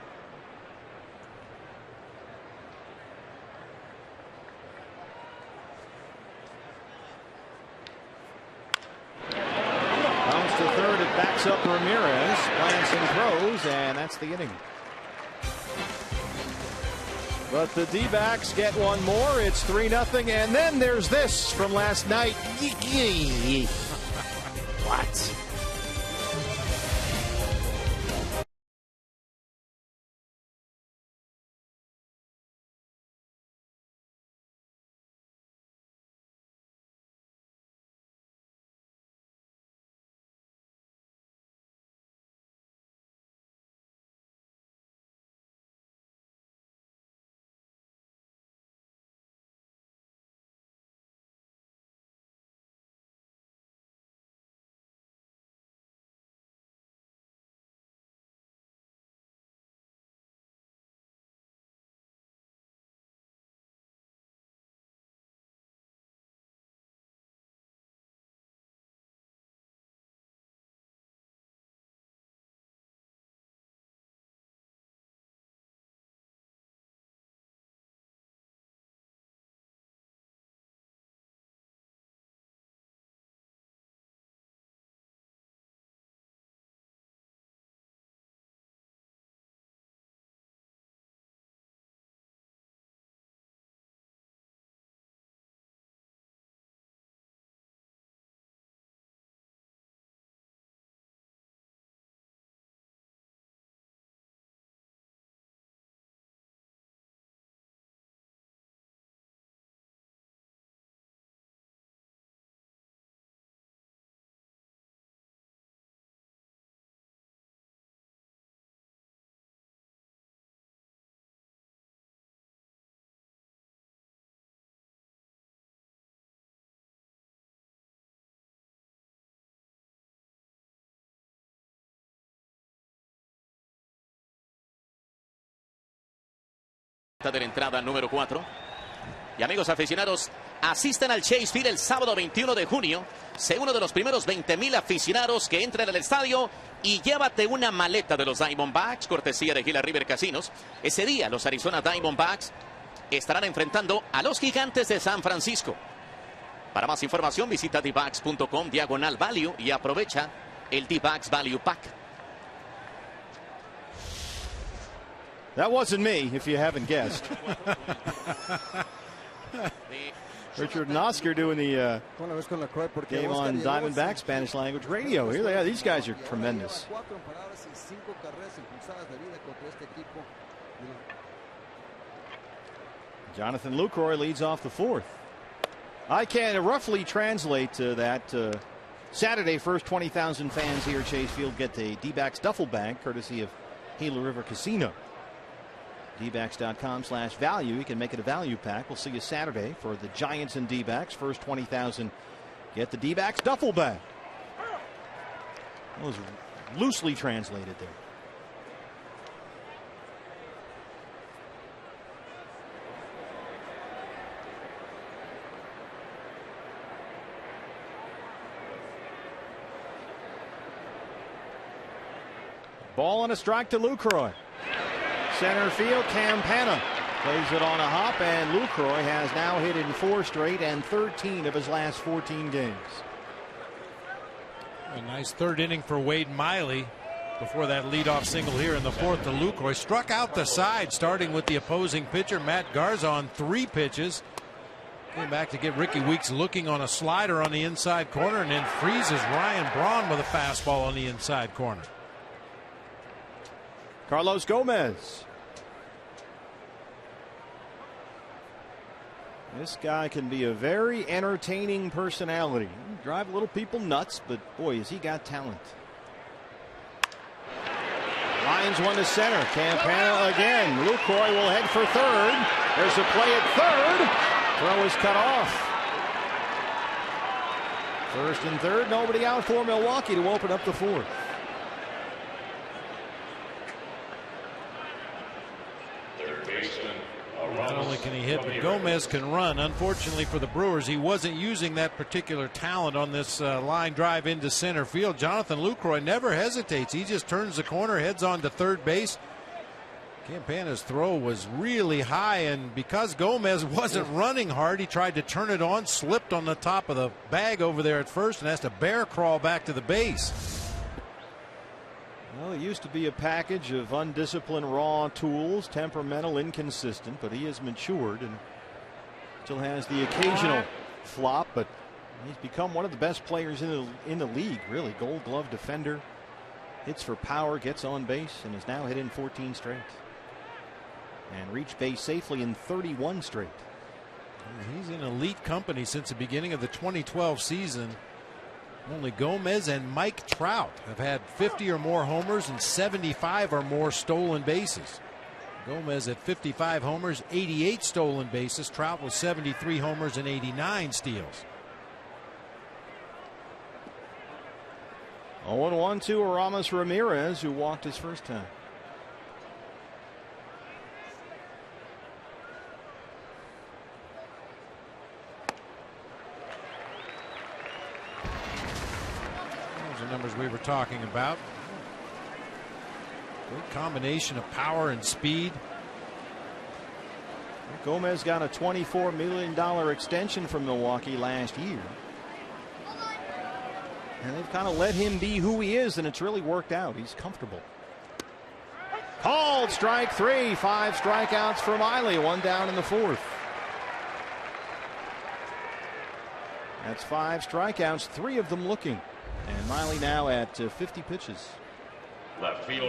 To third, it backs up Ramirez, plants and throws, and that's the inning. But the D-backs get one more. It's 3-0, and then there's this from last night. What? De la entrada número 4. Y amigos aficionados, asisten al Chase Field el sábado 21 de junio. Sé uno de los primeros 20,000 aficionados que entren al estadio y llévate una maleta de los Diamondbacks, cortesía de Gila River Casinos. Ese día los Arizona Diamondbacks estarán enfrentando a los Gigantes de San Francisco. Para más información visita dbacks.com/value y aprovecha el D-Backs Value Pack. That wasn't me, if you haven't guessed. Richard and Oscar doing the game on Diamondback Spanish language radio. Here they are. These guys are tremendous. Jonathan Lucroy leads off the 4th. I can roughly translate that. Saturday, first 20,000 fans here at Chase Field get a D-Backs duffel bag, courtesy of Gila River Casino. dbacks.com/value. You can make it a value pack. We'll see you Saturday for the Giants and D-Backs. First 20,000 get the D-Backs duffel bag. That was loosely translated there. Ball and a strike to Lucroy. Center field, Campana plays it on a hop, and Lucroy has now hit in 4 straight and 13 of his last 14 games. A nice 3rd inning for Wade Miley before that leadoff single here in the 4th to Lucroy. Struck out the side, starting with the opposing pitcher, Matt Garza, on 3 pitches. Came back to get Ricky Weeks looking on a slider on the inside corner, and then freezes Ryan Braun with a fastball on the inside corner. Carlos Gomez. This guy can be a very entertaining personality. Drive little people nuts, but boy, has he got talent. Lines one to center. Campana again. Lucroy will head for 3rd. There's a play at 3rd. Throw is cut off. 1st and 3rd. Nobody out for Milwaukee to open up the 4th. Not only can he hit, but Gomez can run. Unfortunately for the Brewers, he wasn't using that particular talent on this line drive into center field. Jonathan Lucroy never hesitates. He just turns the corner, heads on to 3rd base. Campana's throw was really high, and because Gomez wasn't running hard, he tried to turn it on, slipped on the top of the bag over there at first, and has to bear crawl back to the base. Well, he used to be a package of undisciplined raw tools, temperamental, inconsistent, but he has matured and still has the occasional flop, but he's become one of the best players in the league, really. Gold Glove defender, hits for power, gets on base, and has now hit in 14 straight. And reached base safely in 31 straight. He's in elite company since the beginning of the 2012 season. Only Gomez and Mike Trout have had 50 or more homers and 75 or more stolen bases. Gomez at 55 homers, 88 stolen bases. Trout with 73 homers and 89 steals. 0-1 to Aramis Ramirez, who walked his first time. Numbers we were talking about. Great combination of power and speed. Gomez got a $24 million extension from Milwaukee last year, and they've kind of let him be who he is, and it's really worked out. He's comfortable. Called strike 3. 5 strikeouts for Miley, 1 down in the 4th. That's 5 strikeouts, 3 of them looking. And Miley now at 50 pitches.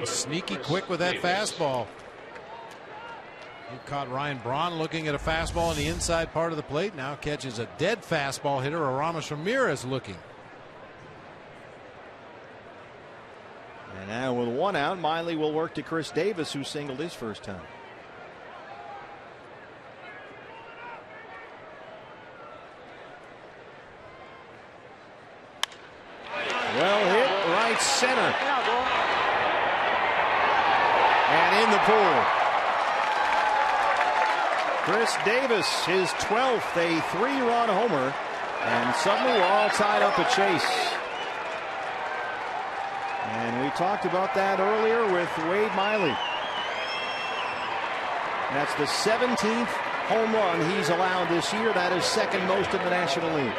Sneaky quick with that fastball. He caught Ryan Braun looking at a fastball on the inside part of the plate. Now catches a dead fastball hitter, Aramis Ramirez, looking. And now with 1 out, Miley will work to Chris Davis, who singled his first time. Well hit, right center. And in the pool. Chris Davis, his 12th, a 3-run homer. And suddenly we're all tied up at Chase. And we talked about that earlier with Wade Miley. That's the 17th home run he's allowed this year. That is second most in the National League.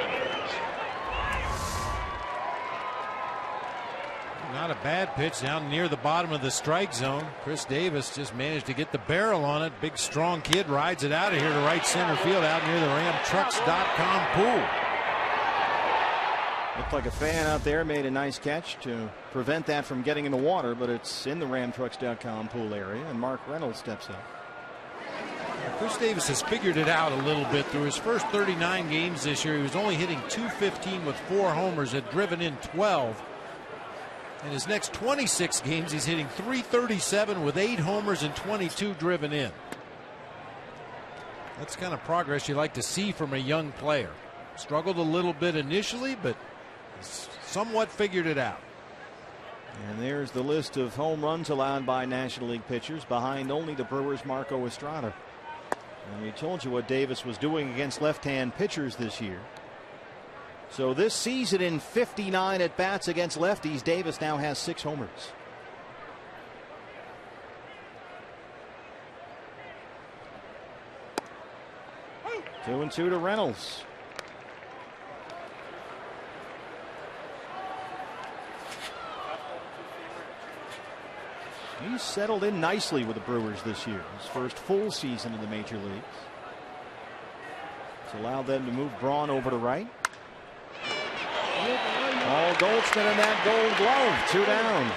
Not a bad pitch down near the bottom of the strike zone. Chris Davis just managed to get the barrel on it. Big, strong kid rides it out of here to right center field out near the RamTrucks.com pool. Looked like a fan out there made a nice catch to prevent that from getting in the water, but it's in the RamTrucks.com pool area, and Mark Reynolds steps up. Chris Davis has figured it out a little bit through his first 39 games this year. He was only hitting .215 with 4 homers, had driven in 12. In his next 26 games, he's hitting .337 with 8 homers and 22 driven in. That's kind of progress you like to see from a young player. Struggled a little bit initially, but somewhat figured it out. And there's the list of home runs allowed by National League pitchers, behind only the Brewers' Marco Estrada. And we told you what Davis was doing against left-hand pitchers this year. So this season, in 59 at-bats against lefties, Davis now has 6 homers. Two and two to Reynolds. He's settled in nicely with the Brewers this year. His first full season in the major leagues. It's allowed them to move Braun over to right. Paul Goldschmidt in that Gold Glove. 2 down.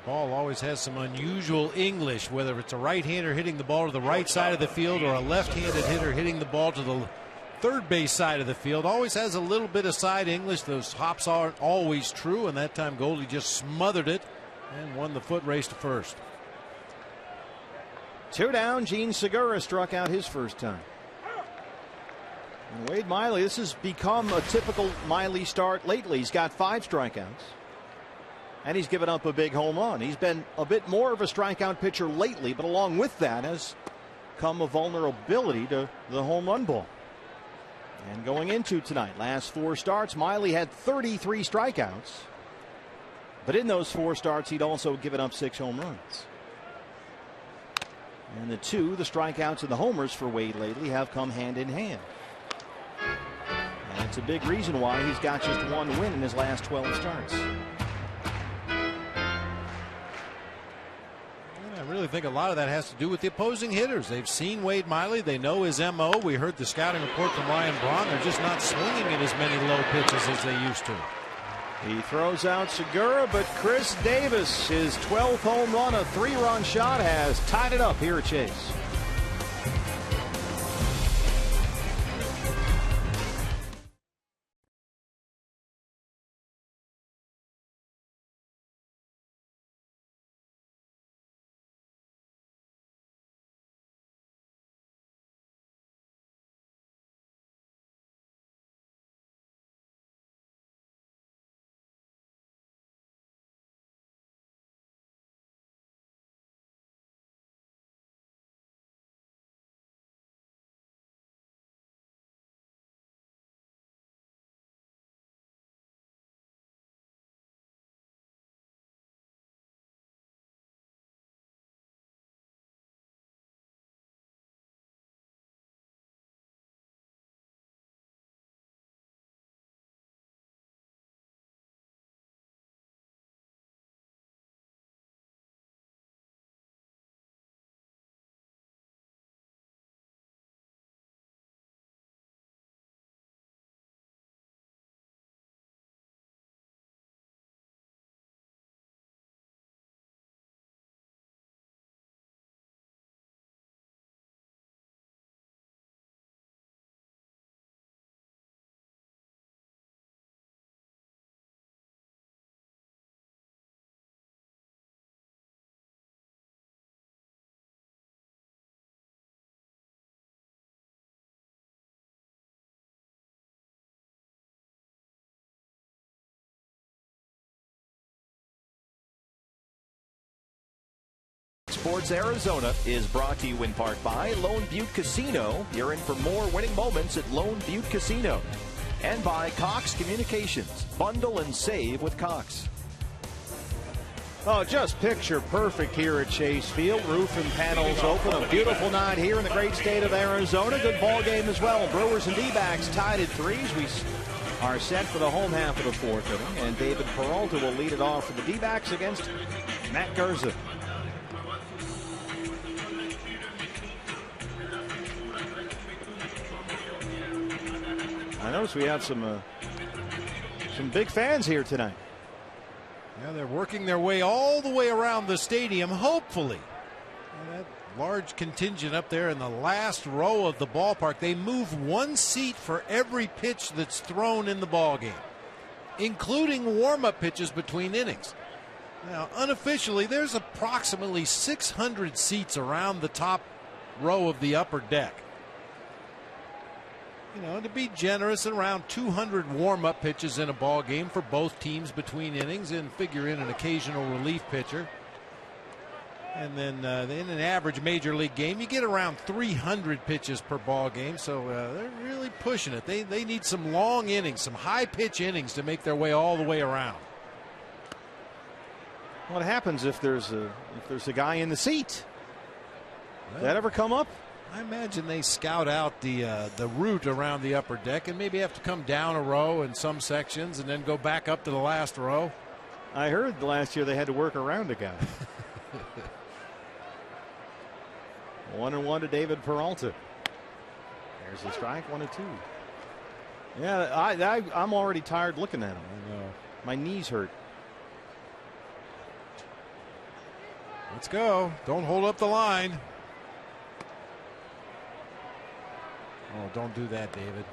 Ball always has some unusual English, whether it's a right-hander hitting the ball to the right side of the field or a left-handed hitter hitting the ball to the third base side of the field. Always has a little bit of side English. Those hops aren't always true, and that time Goldie just smothered it and won the foot race to first. 2 down. Gene Segura struck out his first time. And Wade Miley, this has become a typical Miley start lately. He's got 5 strikeouts. And he's given up a big home run. He's been a bit more of a strikeout pitcher lately, but along with that has come a vulnerability to the home run ball. And going into tonight, last 4 starts, Miley had 33 strikeouts. But in those 4 starts, he'd also given up 6 home runs. And the strikeouts and the homers for Wade lately have come hand in hand. And it's a big reason why he's got just 1 win in his last 12 starts. I really think a lot of that has to do with the opposing hitters. They've seen Wade Miley. They know his MO. We heard the scouting report from Ryan Braun. They're just not swinging at as many low pitches as they used to. He throws out Segura, but Chris Davis, his 12th home run, a 3-run shot, has tied it up here at Chase. Sports Arizona is brought to you in part by Lone Butte Casino. You're in for more winning moments at Lone Butte Casino. And by Cox Communications. Bundle and save with Cox. Oh, just picture perfect here at Chase Field. Roof and panels open. A beautiful night here in the great state of Arizona. Good ball game as well. Brewers and D-backs tied at 3s. We are set for the home half of the 4th inning. And David Peralta will lead it off for the D-backs against Matt Garza. I notice we have some big fans here tonight. Yeah, they're working their way all the way around the stadium, hopefully. And that large contingent up there in the last row of the ballpark, they move 1 seat for every pitch that's thrown in the ballgame, including warm-up pitches between innings. Now, unofficially, there's approximately 600 seats around the top row of the upper deck. You know, to be generous, around 200 warm-up pitches in a ball game for both teams between innings, and figure in an occasional relief pitcher. And then in an average major league game, you get around 300 pitches per ball game. So they're really pushing it. They need some long innings, some high pitch innings to make their way all the way around. What happens if there's a guy in the seat? Well, that ever come up? I imagine they scout out the route around the upper deck and maybe have to come down a row in some sections and then go back up to the last row. I heard last year they had to work around a guy. 1-1 to David Peralta. There's the strike, 1-2. Yeah, I'm already tired looking at him. I know. My knees hurt. Let's go. Don't hold up the line. Oh, don't do that, David.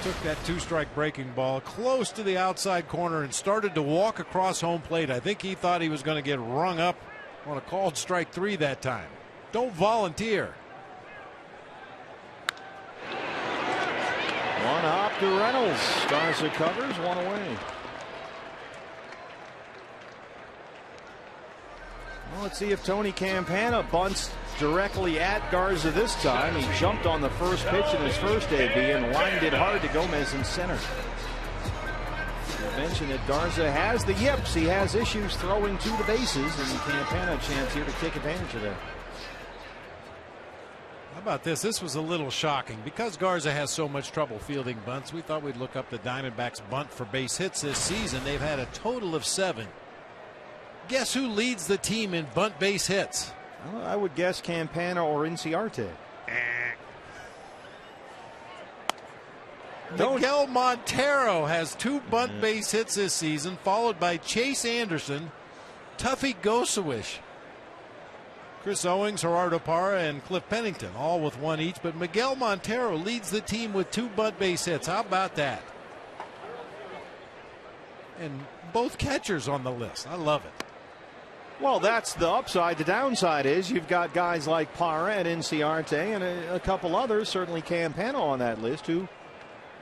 Took that 2-strike breaking ball close to the outside corner and started to walk across home plate. I think he thought he was going to get rung up on a called strike 3 that time. Don't volunteer. 1 hop to Reynolds. Garza covers, 1 away. Well, let's see if Tony Campana bunts directly at Garza this time. He jumped on the first pitch in his first AB and lined it hard to Gomez in center. I mentioned that Garza has the yips. He has issues throwing to the bases, and Campana a chance here to take advantage of that. How about this? This was a little shocking. Because Garza has so much trouble fielding bunts, we thought we'd look up the Diamondbacks bunt for base hits this season. They've had a total of 7. Guess who leads the team in bunt base hits? Well, I would guess Campana or Inciarte. Miguel Montero has 2 bunt base hits this season, followed by Chase Anderson, Tuffy Gosewish, Chris Owings, Gerardo Parra, and Cliff Pennington, all with 1 each. But Miguel Montero leads the team with 2 bunt base hits. How about that? And both catchers on the list. I love it. Well, that's the upside. The downside is you've got guys like Parra and Inciarte and a couple others, certainly Campana on that list, who,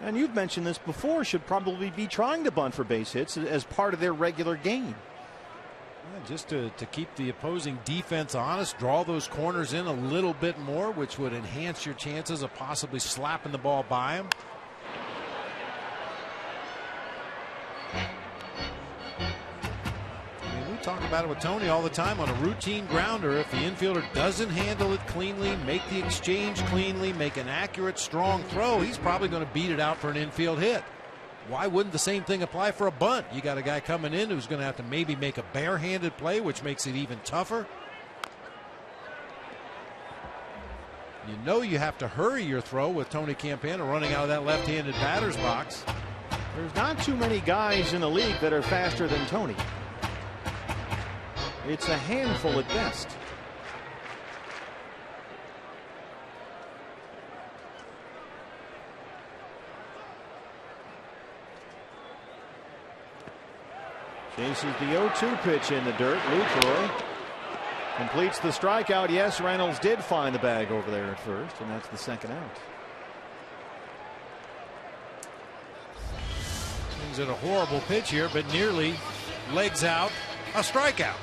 and you've mentioned this before, should probably be trying to bunt for base hits as part of their regular game. Yeah, just to keep the opposing defense honest, draw those corners in a little bit more, which would enhance your chances of possibly slapping the ball by them. Talk about it with Tony all the time. On a routine grounder, if the infielder doesn't handle it cleanly, make the exchange cleanly, make an accurate, strong throw, he's probably going to beat it out for an infield hit. Why wouldn't the same thing apply for a bunt? You got a guy coming in who's going to have to maybe make a barehanded play, which makes it even tougher. You know you have to hurry your throw with Tony Campana running out of that left-handed batter's box. There's not too many guys in the league that are faster than Tony. It's a handful at best. Chases the 0-2 pitch in the dirt. Lucroy completes the strikeout. Yes, Reynolds did find the bag over there at first, and that's the second out. Swings at a horrible pitch here, but nearly legs out. A strikeout.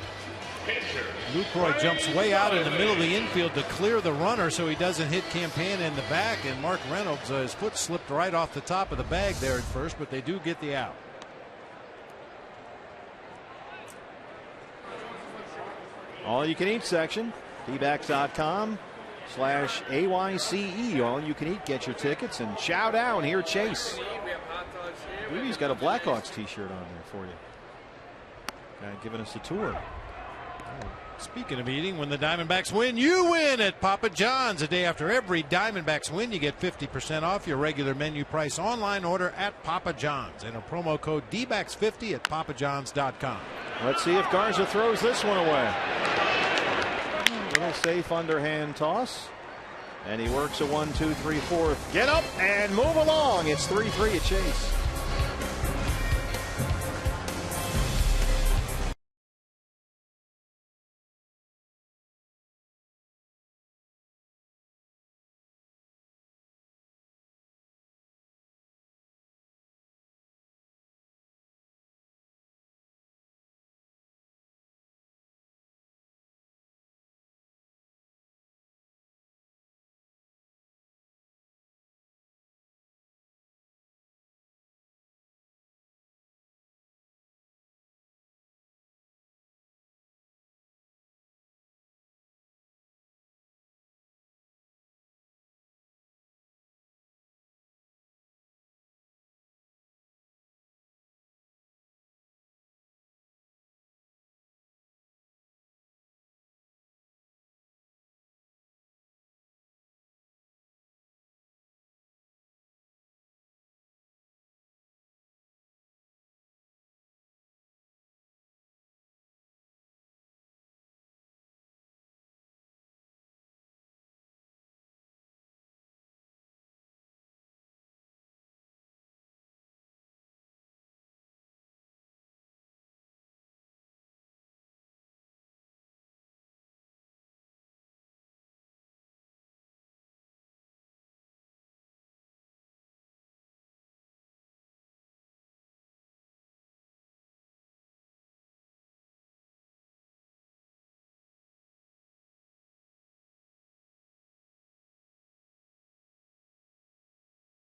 Lucroy jumps way out in the middle of the infield to clear the runner so he doesn't hit Campana in the back, and Mark Reynolds, his foot slipped right off the top of the bag there at first, but they do get the out. All you can eat section, dbacks.com/AYCE. All you can eat, get your tickets and chow down. Here, Chase. I believe he's got a Blackhawks t-shirt on there for you. Guy giving us a tour. Speaking of eating, when the Diamondbacks win, you win at Papa John's. A day after every Diamondbacks win, you get 50% off your regular menu price online order at Papa John's. Enter promo code DBACKS50 at papajohns.com. Let's see if Garza throws this one away. Little safe underhand toss. And he works a 1-2-3-4. Get up and move along. It's 3-3 at Chase.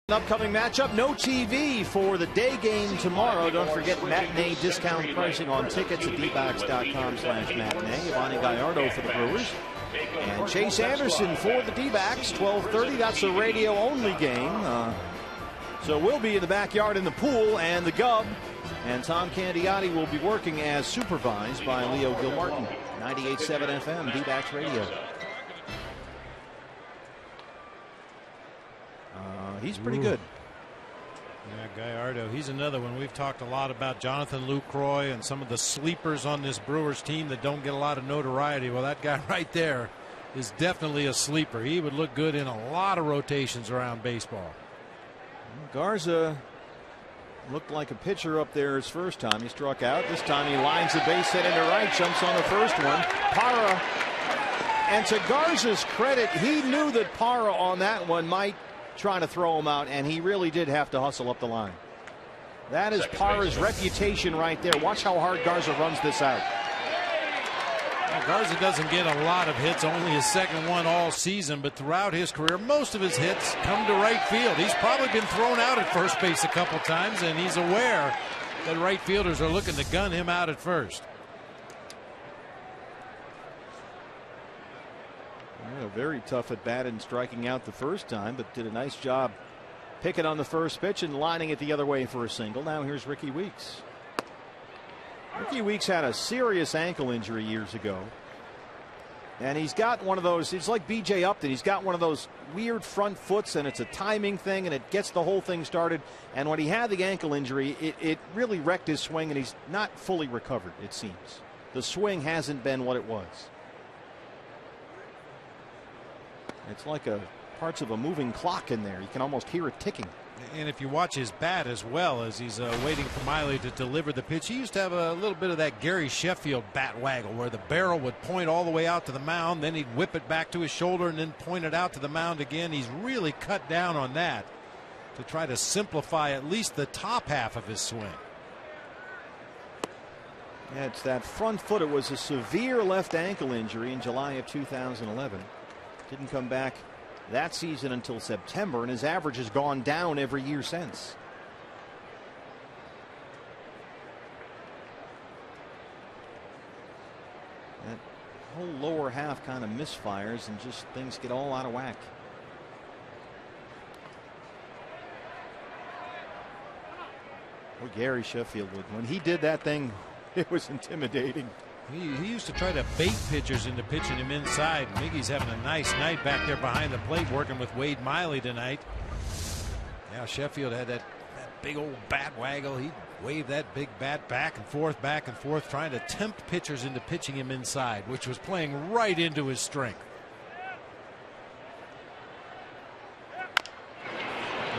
Upcoming matchup, no TV for the day game tomorrow. Don't forget matinee discount pricing on tickets at dbacks.com/matinee. Yvonne Gallardo for the Brewers. And Chase Anderson for the D-backs, 12:30. That's a radio-only game. So we'll be in the backyard in the pool, and the Gub and Tom Candiotti will be working as supervised by Leo Gilmartin. 98.7 FM, D-backs radio. He's pretty good. Yeah, Gallardo, he's another one. We've talked a lot about Jonathan Lucroy and some of the sleepers on this Brewers team that don't get a lot of notoriety. Well, that guy right there is definitely a sleeper. He would look good in a lot of rotations around baseball. Garza looked like a pitcher up there his first time. He struck out. This time he lines the base hit into right, jumps on the first one. Parra, and to Garza's credit, he knew that Parra on that one might trying to throw him out, and he really did have to hustle up the line. That is Parra's reputation right there. Watch how hard Garza runs this out. Well, Garza doesn't get a lot of hits, only his second one all season, but throughout his career, most of his hits come to right field. He's probably been thrown out at first base a couple times, and he's aware that right fielders are looking to gun him out at first. Very tough at bat and striking out the first time, but did a nice job picking on the first pitch and lining it the other way for a single. Now here's Ricky Weeks. Ricky Weeks had a serious ankle injury years ago, and he's got one of those. It's like B.J. Upton. He's got one of those weird front foots, and it's a timing thing, and it gets the whole thing started. And when he had the ankle injury, it really wrecked his swing, and he's not fully recovered, it seems. The swing hasn't been what it was. It's like parts of a moving clock in there. You can almost hear it ticking. And if you watch his bat as well as he's waiting for Miley to deliver the pitch, he used to have a little bit of that Gary Sheffield bat waggle where the barrel would point all the way out to the mound, then he'd whip it back to his shoulder and then point it out to the mound again. He's really cut down on that to try to simplify at least the top half of his swing. Yeah, it's that front foot. It was a severe left ankle injury in July of 2011. Didn't come back that season until September, and his average has gone down every year since. That whole lower half kind of misfires and just things get all out of whack. Or Gary Sheffield, when he did that thing, it was intimidating. He used to try to bait pitchers into pitching him inside. Miggy's having a nice night back there behind the plate working with Wade Miley tonight. Now Sheffield had that big old bat waggle. He waved that big bat back and forth, trying to tempt pitchers into pitching him inside, which was playing right into his strength.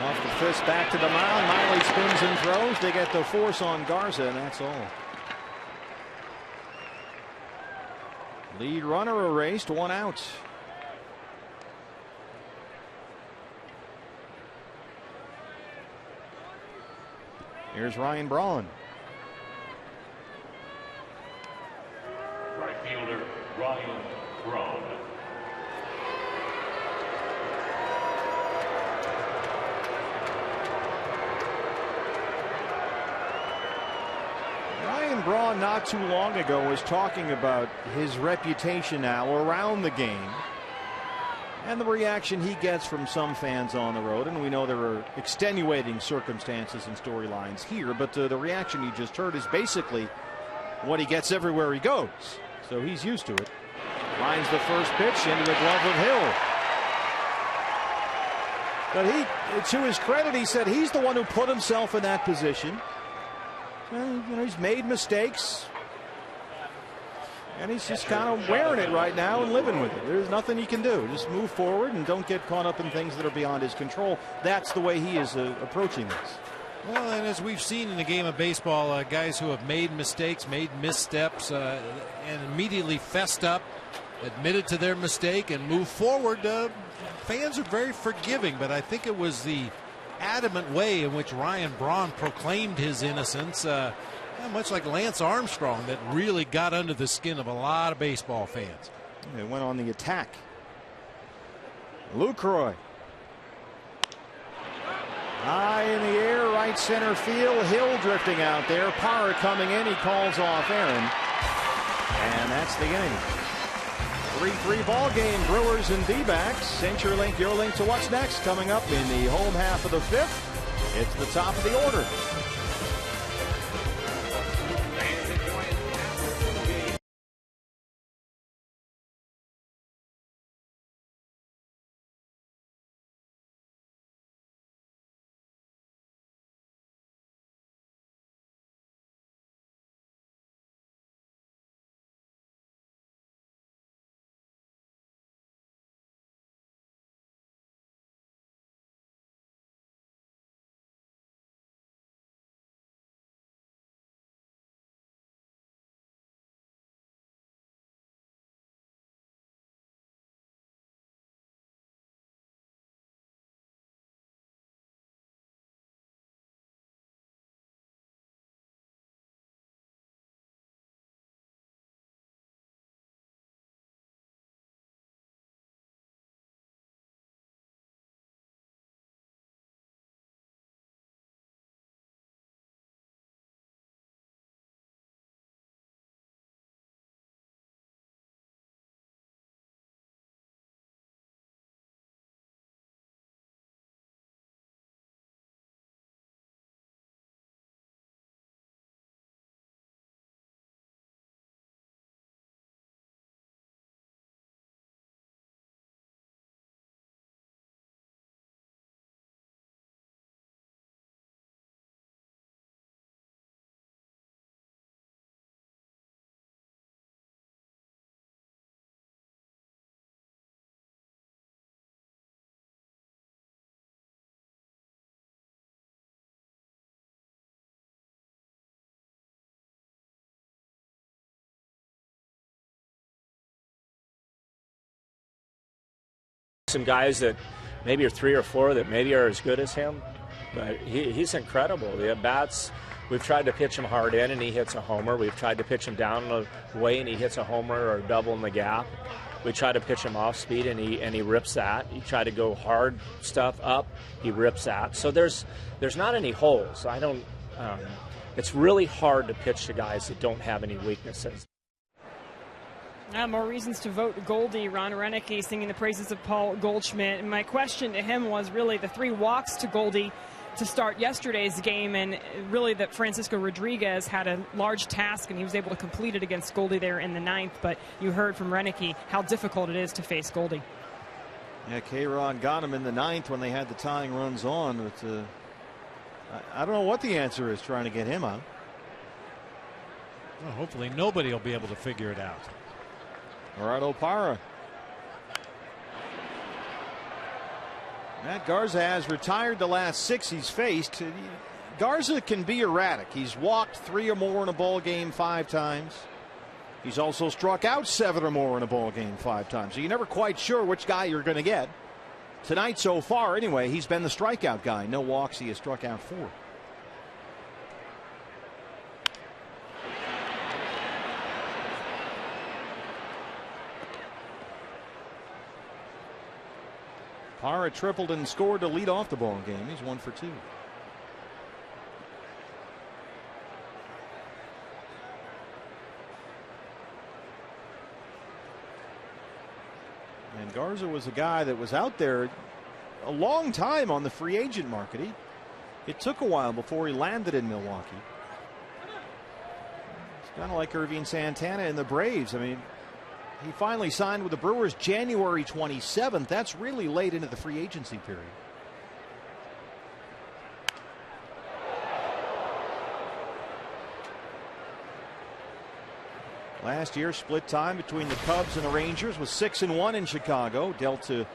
Off the fist, back to the mound. Miley spins and throws. They get the force on Garza, and that's all. Lead runner erased, 1 out. Here's Ryan Braun. Right fielder, Ryan Braun. Ryan Braun not too long ago was talking about his reputation now around the game and the reaction he gets from some fans on the road. And we know there are extenuating circumstances and storylines here, but the reaction you just heard is basically what he gets everywhere he goes. So he's used to it. Lines the first pitch into the glove of Hill. But he, to his credit, he said he's the one who put himself in that position. He's made mistakes, and he's just kind of wearing it right now and living with it. There's nothing he can do. Just move forward and don't get caught up in things that are beyond his control. That's the way he is approaching this. Well, and as we've seen in the game of baseball, guys who have made mistakes, made missteps, and immediately fessed up, admitted to their mistake, and moved forward, fans are very forgiving. But I think it was the adamant way in which Ryan Braun proclaimed his innocence, much like Lance Armstrong, that really got under the skin of a lot of baseball fans. It went on the attack. Lucroy. High in the air, right center field. Hill drifting out there. Parra coming in. He calls off Aaron. And that's the inning. 3-3 ball game. Brewers and D-backs. CenturyLink, your link to what's next coming up in the home half of the fifth. It's the top of the order. Some guys that maybe are 3 or 4 that maybe are as good as him, but he's incredible. The at-bats, We've tried to pitch him hard in, and he hits a homer. We've tried to pitch him down the way, and he hits a homer or a double in the gap. We try to pitch him off speed, and he rips that. You try to go hard stuff up, he rips that. So there's not any holes. It's really hard to pitch to guys that don't have any weaknesses. More reasons to vote Goldie. Ron Renicky singing the praises of Paul Goldschmidt. And my question to him was really the 3 walks to Goldie to start yesterday's game, and really that Francisco Rodriguez had a large task and he was able to complete it against Goldie there in the 9th. But you heard from Renicky how difficult it is to face Goldie. Yeah, K-Rod got him in the 9th when they had the tying runs on. But I don't know what the answer is trying to get him out. Well, hopefully nobody will be able to figure it out. All right, Opara. Matt Garza has retired the last 6 he's faced. Garza can be erratic. He's walked 3 or more in a ball game 5 times. He's also struck out 7 or more in a ball game 5 times. So you're never quite sure which guy you're going to get. Tonight so far, anyway, he's been the strikeout guy. No walks. He has struck out 4. Parra tripled and scored to lead off the ball game. He's 1 for 2. And Garza was a guy that was out there a long time on the free agent market. It took a while before he landed in Milwaukee. It's kind of like Irving Santana and the Braves. I mean, he finally signed with the Brewers January 27th. That's really late into the free agency period. Last year, split time between the Cubs and the Rangers was 6-1 in Chicago, dealt to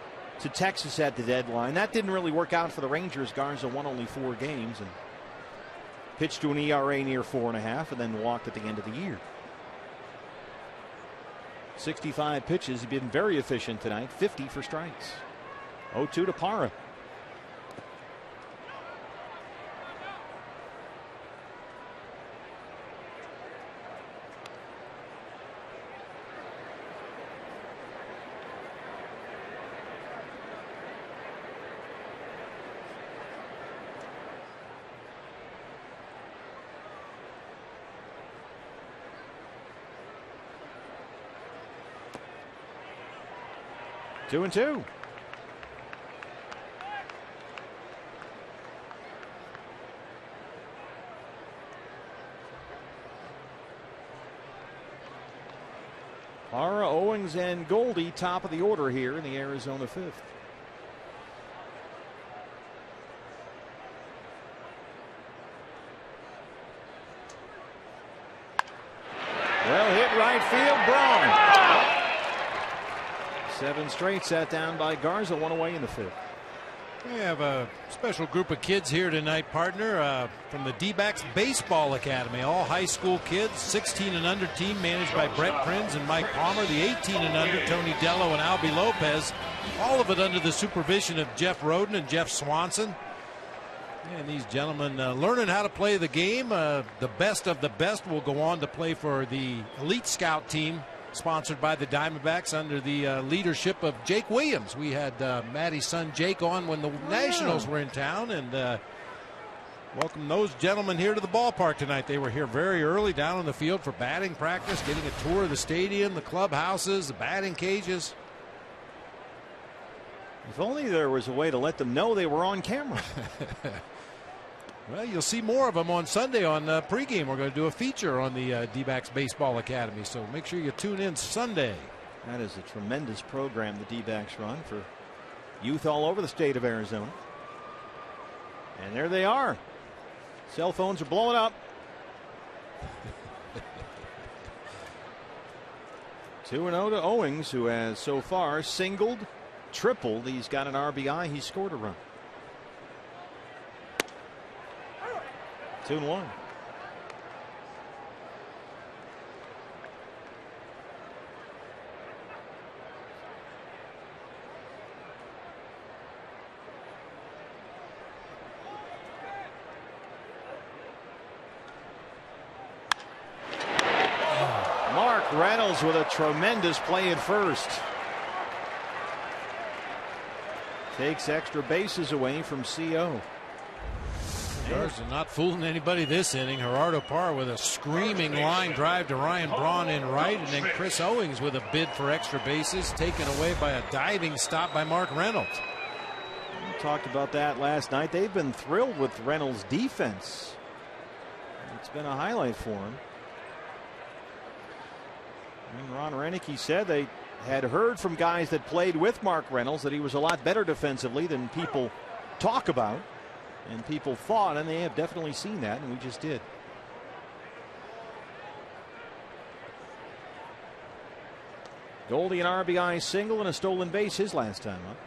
Texas at the deadline. That didn't really work out for the Rangers. Garza won only 4 games and pitched to an ERA near 4.5 and then walked at the end of the year. 65 pitches. He's been very efficient tonight. 50 for strikes. 0-2 to Parra. Two and two. Parra, Owings, and Goldie top of the order here in the Arizona 5th. Well hit right field, Braun. 7 straight sat down by Garza, 1 away in the 5th. We have a special group of kids here tonight, partner, from the D-backs Baseball Academy. All high school kids, 16 and under team managed by Brett Prinz and Mike Palmer. The 18 and under, Tony Dello and Albie Lopez. All of it under the supervision of Jeff Roden and Jeff Swanson. And these gentlemen learning how to play the game. The best of the best will go on to play for the Elite Scout team, sponsored by the Diamondbacks under the leadership of Jake Williams. We had Maddie's son Jake on when the Nationals were in town, and welcome those gentlemen here to the ballpark tonight. They were here very early down on the field for batting practice, getting a tour of the stadium, the clubhouses, the batting cages. If only there was a way to let them know they were on camera. Well, you'll see more of them on Sunday on pregame. We're going to do a feature on the D-backs Baseball Academy, so make sure you tune in Sunday. That is a tremendous program the D-backs run for youth all over the state of Arizona. And there they are. Cell phones are blowing up. 2-0 to Owings, who has so far singled, tripled. He's got an RBI. He scored a run. 2-1. Reynolds with a tremendous play at first. Takes extra bases away from CO. Garza not fooling anybody this inning. Gerardo Parra with a screaming line drive to Ryan Braun in right, and then Chris Owings with a bid for extra bases taken away by a diving stop by Mark Reynolds. We talked about that last night. They've been thrilled with Reynolds' defense. It's been a highlight for him. And Ron Renicky said they had heard from guys that played with Mark Reynolds that he was a lot better defensively than people talk about and people thought, and they have definitely seen that, and we just did. Goldie an RBI single and a stolen base his last time up.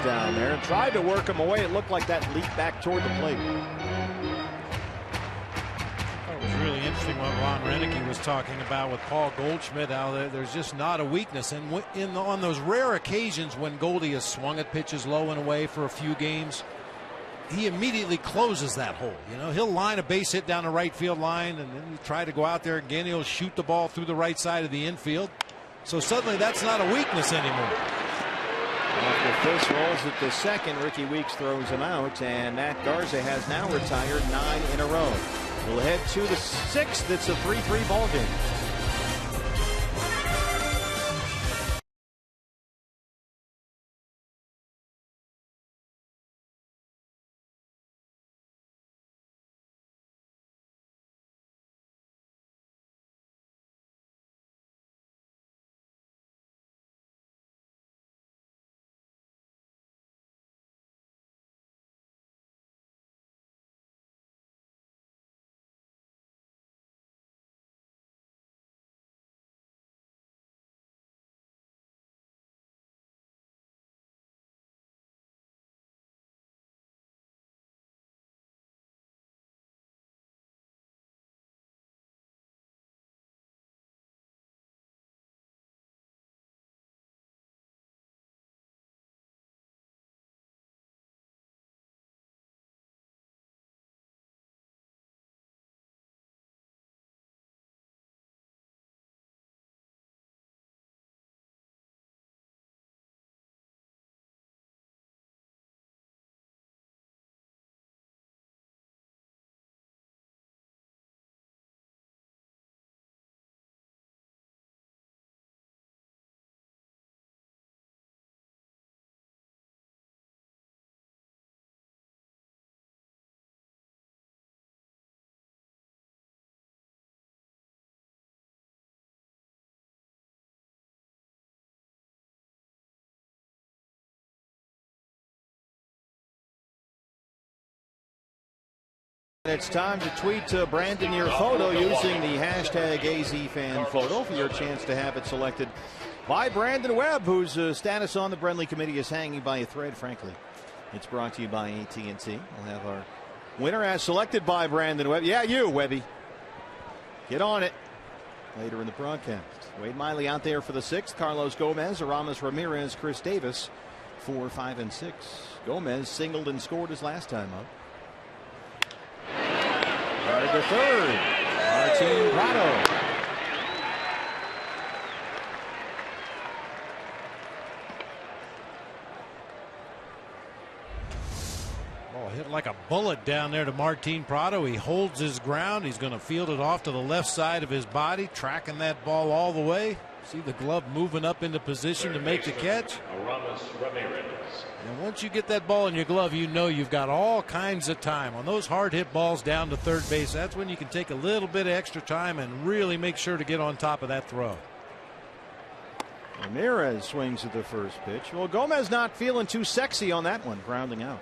Down there and tried to work him away. It looked like that leaped back toward the plate. It was really interesting what Ron Renicky was talking about with Paul Goldschmidt. How there's just not a weakness, and on those rare occasions when Goldie has swung at pitches low and away for a few games, he immediately closes that hole. You know, he'll line a base hit down the right field line, and then try to go out there again. He'll shoot the ball through the right side of the infield. So suddenly that's not a weakness anymore. After Fisk rolls at the second, Ricky Weeks throws him out, and Matt Garza has now retired 9 in a row. We'll head to the 6th. It's a 3-3 ball game. It's time to tweet to Brandon your photo using the hashtag AZFanPhoto for your chance to have it selected by Brandon Webb, whose status on the Brenly Committee is hanging by a thread, frankly. It's brought to you by AT&T. We'll have our winner as selected by Brandon Webb. Yeah, you, Webby. Get on it later in the broadcast. Wade Miley out there for the 6th. Carlos Gomez, Aramis Ramirez, Chris Davis 4, 5, and 6. Gomez singled and scored his last time up. Started to third. Martin Prado. Ball hit like a bullet down there to Martin Prado. He holds his ground. He's going to field it off to the left side of his body, tracking that ball all the way. See the glove moving up into position to make the catch. And once you get that ball in your glove, you know you've got all kinds of time. On those hard hit balls down to third base, that's when you can take a little bit of extra time and really make sure to get on top of that throw. Ramirez swings at the first pitch. Well, Gomez not feeling too sexy on that one, grounding out.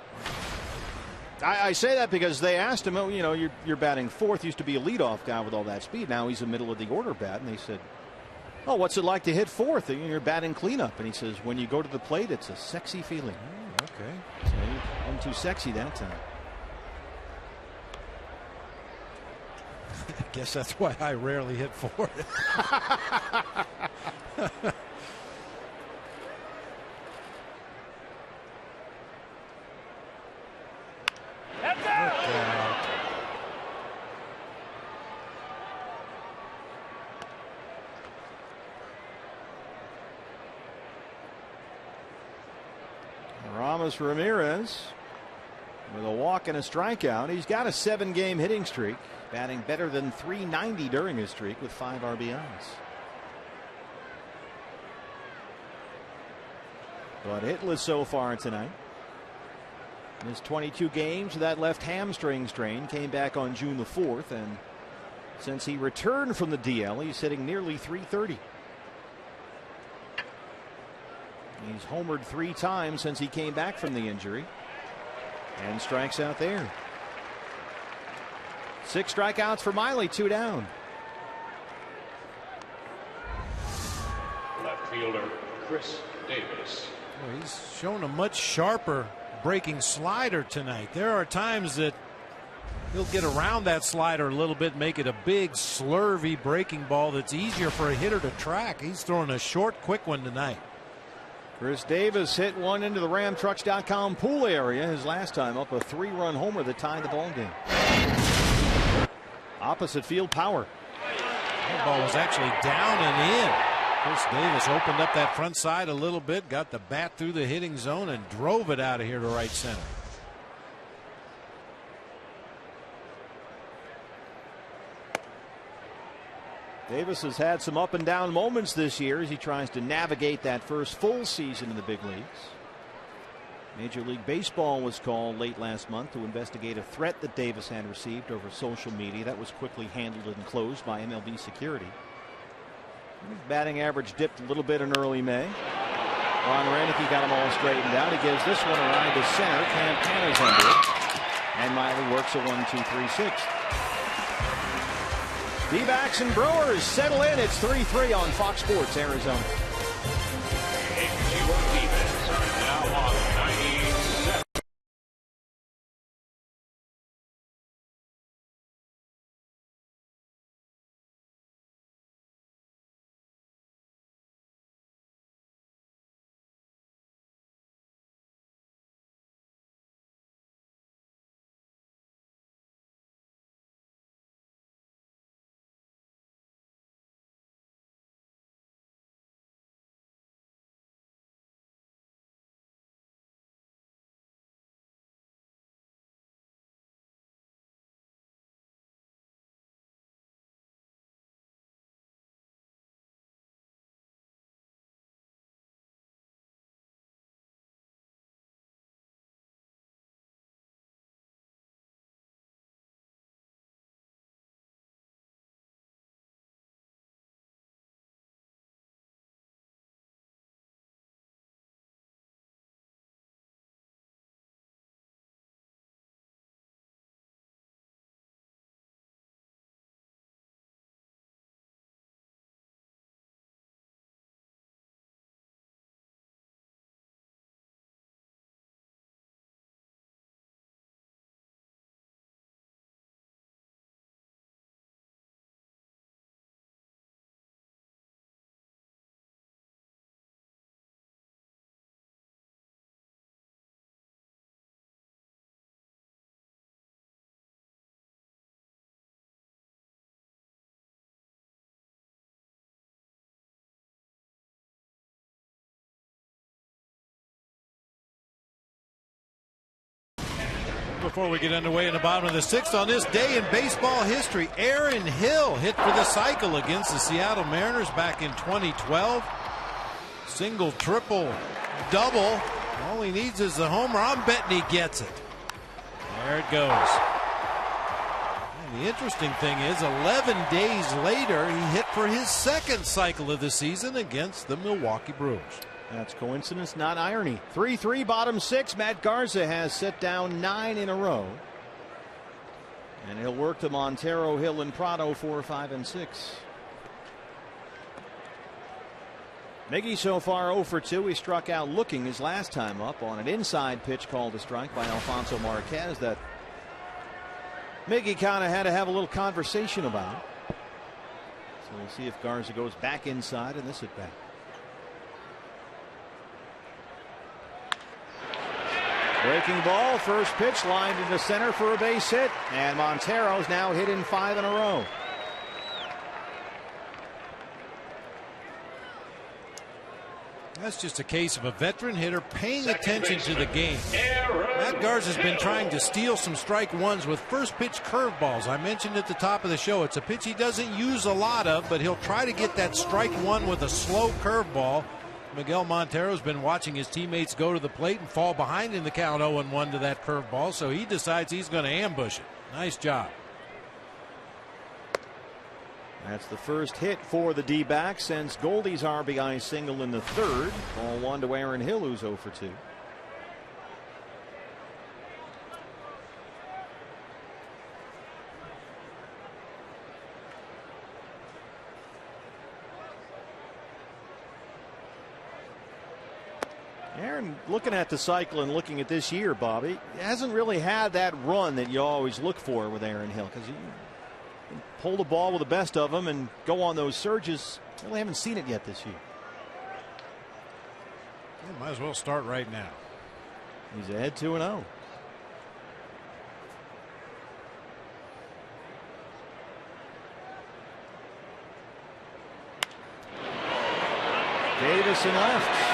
I say that because they asked him, you know, you're batting fourth, used to be a leadoff guy with all that speed. Now he's a middle of the order bat, and they said, Oh, what's it like to hit fourth? You're batting cleanup. And he says, when you go to the plate, it's a sexy feeling. Okay. So you wasn't too sexy that time. I guess that's why I rarely hit fourth. Ramos Ramirez with a walk and a strikeout. He's got a 7-game hitting streak, batting better than .390 during his streak with 5 RBIs. But hitless so far tonight. In his 22 games, that left hamstring strain came back on June the 4th, and since he returned from the DL, he's hitting nearly .330. He's homered 3 times since he came back from the injury, and strikes out there. 6 strikeouts for Miley, 2 down. Left fielder Chris Davis. Well, he's shown a much sharper breaking slider tonight. There are times that he'll get around that slider a little bit, make it a big slurvy breaking ball that's easier for a hitter to track. He's throwing a short, quick one tonight. Chris Davis hit one into the RamTrucks.com pool area his last time up, a 3-run homer that tied the ball game. Opposite field power. That ball was actually down and in. Chris Davis opened up that front side a little bit, got the bat through the hitting zone, and drove it out of here to right center. Davis has had some up and down moments this year as he tries to navigate that first full season in the big leagues. Major League Baseball was called late last month to investigate a threat that Davis had received over social media. That was quickly handled and closed by MLB security. His batting average dipped a little bit in early May. Ron Renicky got them all straightened out. He gives this one a ride to center. Campana's under it. And Miley works a 1-2-3-6. D-backs and Brewers settle in. It's 3-3 on Fox Sports Arizona. Demons are now on 97. Before we get underway in the bottom of the 6th, on this day in baseball history, Aaron Hill hit for the cycle against the Seattle Mariners back in 2012. Single, triple, double. All he needs is a homer. I'm betting he gets it. There it goes. And the interesting thing is, 11 days later, he hit for his 2nd cycle of the season against the Milwaukee Brewers. That's coincidence, not irony. 3-3 bottom 6. Matt Garza has set down 9 in a row. And he'll work to Montero, Hill, and Prado 4, 5, and 6. Miggy so far 0 for 2. He struck out looking his last time up on an inside pitch called a strike by Alfonso Marquez that Miggy kind of had to have a little conversation about. So we'll see if Garza goes back inside in this at bat. Breaking ball, first pitch lined into center for a base hit, and Montero's now hit in 5 in a row. That's just a case of a veteran hitter paying attention to the game. Matt Garza's been trying to steal some strike ones with first pitch curveballs. I mentioned at the top of the show, it's a pitch he doesn't use a lot of, but he'll try to get that strike one with a slow curveball. Miguel Montero's been watching his teammates go to the plate and fall behind in the count 0-1 to that curveball, so he decides he's going to ambush it. Nice job. That's the first hit for the D-backs since Goldie's RBI single in the third. Ball 1 to Aaron Hill, who's 0 for 2. Aaron, looking at the cycle and looking at this year, Bobby, hasn't really had that run that you always look for with Aaron Hill, because he pull the ball with the best of them and go on those surges. Really haven't seen it yet this year. Yeah, might as well start right now. He's ahead 2-0. Davison left.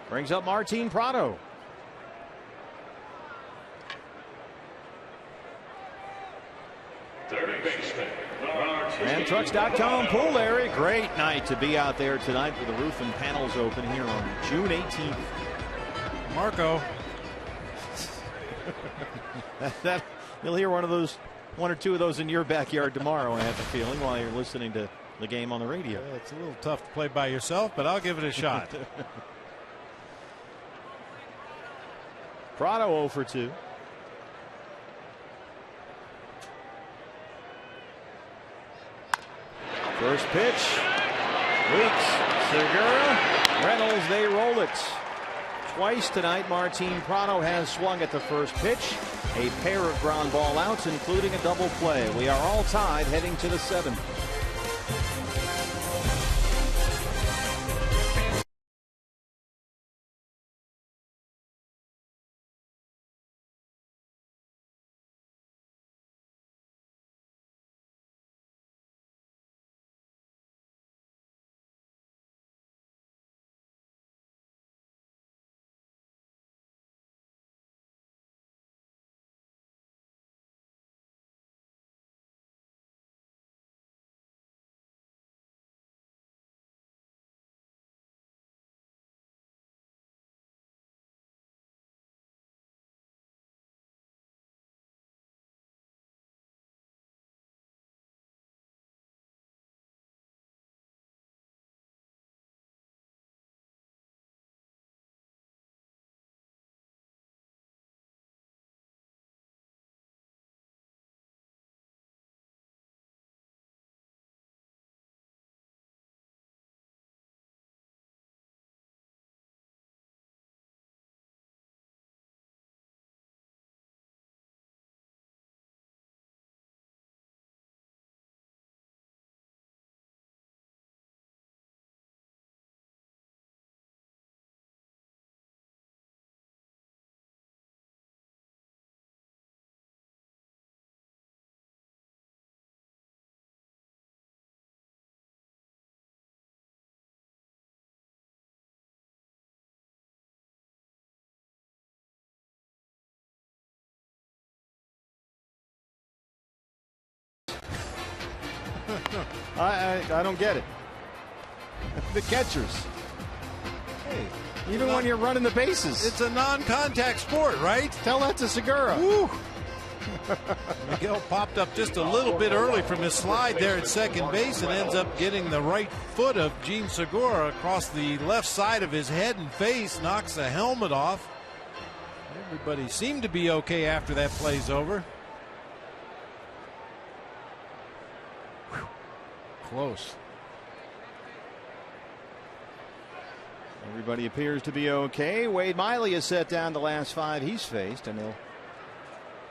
Brings up Martin Prado. RamTrucks.com pool area. Great night to be out there tonight with the roof and panels open here on June 18th. Marco. You'll hear one or two of those in your backyard tomorrow, I have a feeling, while you're listening to the game on the radio. Yeah, it's a little tough to play by yourself, but I'll give it a shot. Prado 0 for 2. First pitch. Weeks. Segura. Reynolds, they roll it. Twice tonight, Martin Prado has swung at the first pitch. A pair of ground ball outs, including a double play. We are all tied heading to the 7th. I don't get it. The catchers. Hey, even when you're running the bases. It's a non-contact sport, right? Tell that to Segura. Woo. Miguel popped up just a little bit early from his slide there at second base and ends up getting the right foot of Gene Segura across the left side of his head and face, knocks the helmet off. Everybody seemed to be okay after that play's over. close. Everybody appears to be okay. Wade Miley has set down the last 5 he's faced, and he'll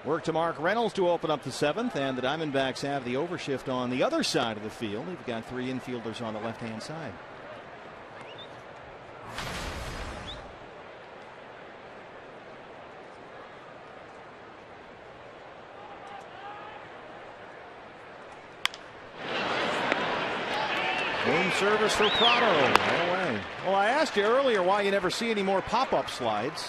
work to Mark Reynolds to open up the 7th. And the Diamondbacks have the overshift on the other side of the field. They've got 3 infielders on the left-hand side. Home service for Prado. No way. Well, I asked you earlier why you never see any more pop-up slides.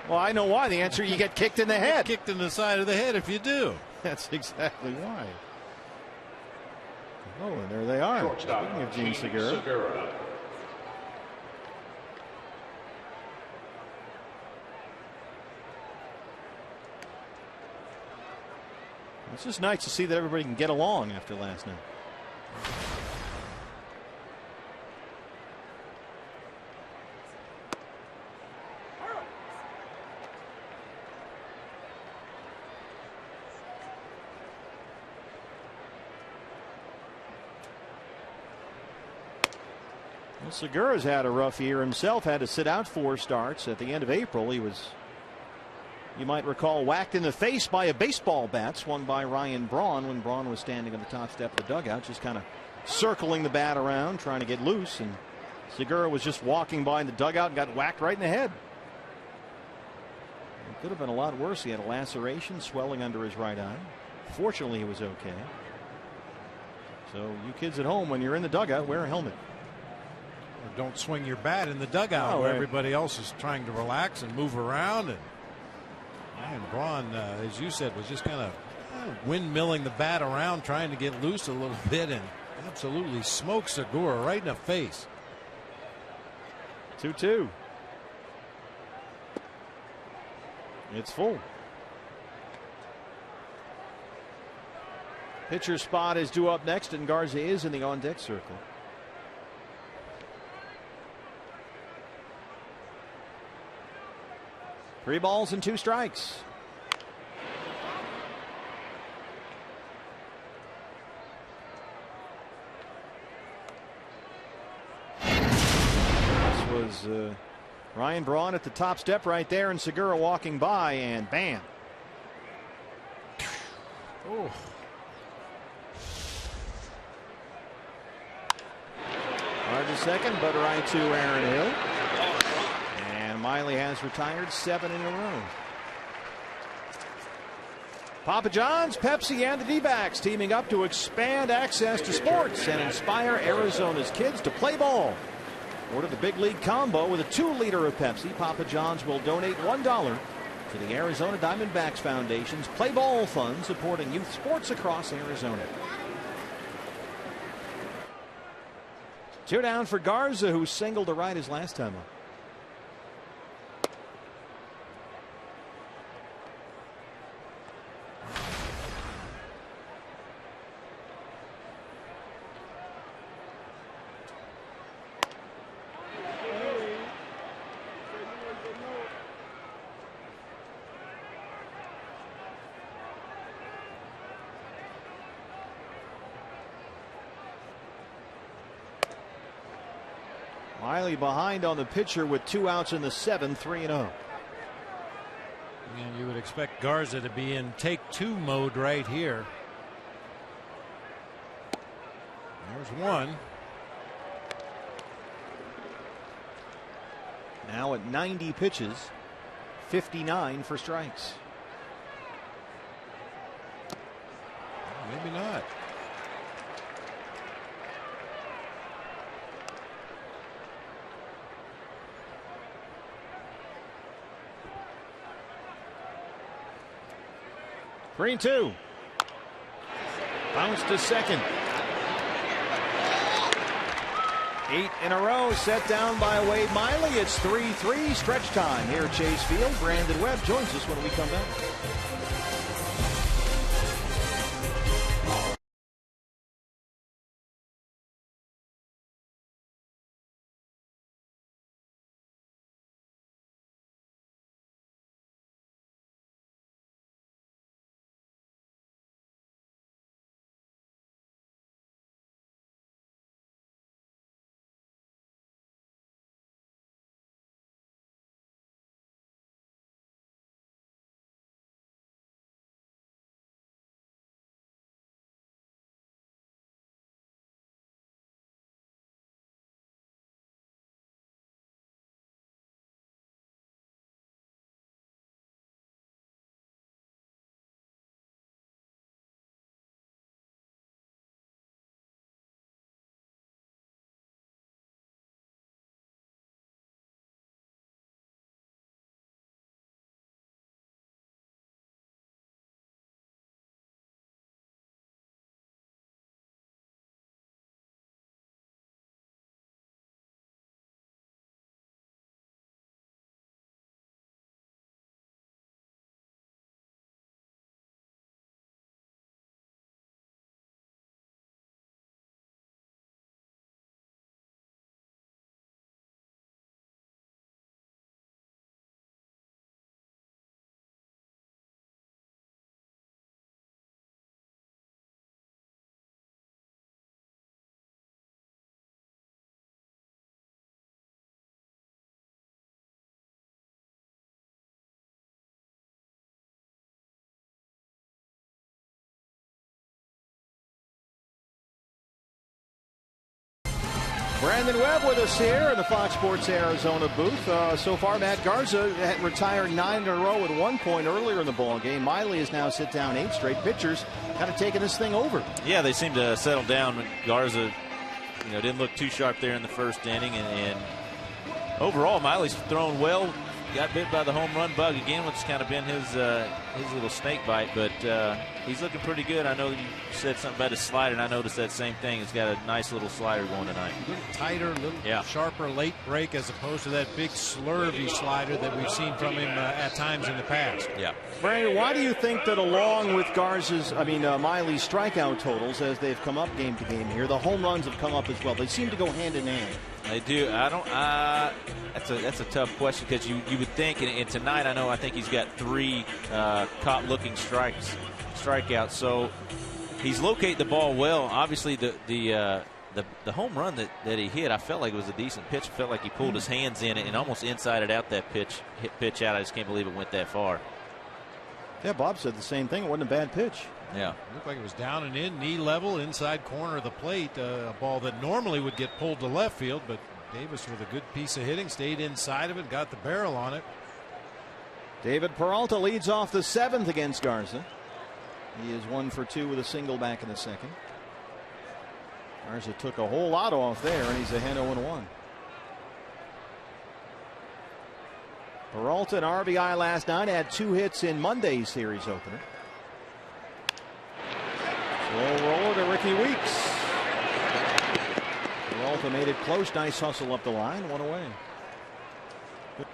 Well, I know why. The answer, you get kicked in the head. Kicked in the side of the head if you do. That's exactly why. Oh, and there they are. Speaking of Gene Segura. It's just nice to see that everybody can get along after last night. Well, Segura's had a rough year himself, had to sit out 4 starts. At the end of April, he was, you might recall, whacked in the face by a baseball bat swung by Ryan Braun when Braun was standing on the top step of the dugout, just kind of circling the bat around, trying to get loose. And Segura was just walking by in the dugout and got whacked right in the head. It could have been a lot worse. He had a laceration, swelling under his right eye. Fortunately, he was okay. So, you kids at home, when you're in the dugout, wear a helmet. Don't swing your bat in the dugout where everybody else is trying to relax and move around. And Braun, as you said, was just kind of windmilling the bat around, trying to get loose a little bit, and absolutely smoked Segura right in the face. 2-2. It's full. Pitcher spot is due up next, and Garza is in the on-deck circle. Three balls and 2 strikes. This was Ryan Braun at the top step right there, and Segura walking by, and bam. Oh. Hard to second, but right to Aaron Hill. Miley has retired 7 in a row. Papa John's, Pepsi, and the D-backs teaming up to expand access to sports and inspire Arizona's kids to play ball. Order the Big League Combo with a 2-liter of Pepsi. Papa John's will donate $1 to the Arizona Diamondbacks Foundation's Play Ball Fund, supporting youth sports across Arizona. 2 down for Garza, who singled to right his last time up. Miley behind on the pitcher with 2 outs in the 7th, 3-0. And you would expect Garza to be in take-2 mode right here. There's 1. Now at 90 pitches, 59 for strikes. Maybe not. 3-2. Bounce to second. 8 in a row set down by Wade Miley. It's 3-3 stretch time here at Chase Field. Brandon Webb joins us when we come back. Brandon Webb with us here in the Fox Sports Arizona booth. So far, Matt Garza had retired 9 in a row at one point earlier in the ball game. Miley has now sit down 8 straight. Pitchers kind of taking this thing over. Yeah, they seem to settle down. Garza, didn't look too sharp there in the first inning, and overall, Miley's thrown well. Got bit by the home run bug again, which has kind of been his little snake bite, but he's looking pretty good. I know you said something about his slider, and I noticed that same thing. He's got a nice little slider going tonight. A little tighter, a little sharper late break as opposed to that big slurvy slider that we've seen from him at times in the past. Yeah. Brandon, why do you think that along with Miley's strikeout totals as they've come up game to game here, the home runs have come up as well? They seem to go hand in hand. They do. That's a tough question because you would think, and tonight I think he's got 3 caught-looking strikeouts. So he's located the ball well. Obviously, the home run that he hit, I felt like it was a decent pitch. I felt like he pulled his hands in it and almost insided out that pitch out. I just can't believe it went that far. Yeah, Bob said the same thing. It wasn't a bad pitch. Yeah. Looked like it was down and in, knee level, inside corner of the plate. A ball that normally would get pulled to left field, but Davis with a good piece of hitting stayed inside of it, got the barrel on it. David Peralta leads off the 7th against Garza. He is 1 for 2 with a single back in the 2nd. Garza took a whole lot off there, and he's ahead 0-1. Peralta, an RBI last night, had 2 hits in Monday's series opener. Slow roller to Ricky Weeks. Peralta made it close. Nice hustle up the line. 1 away. Good.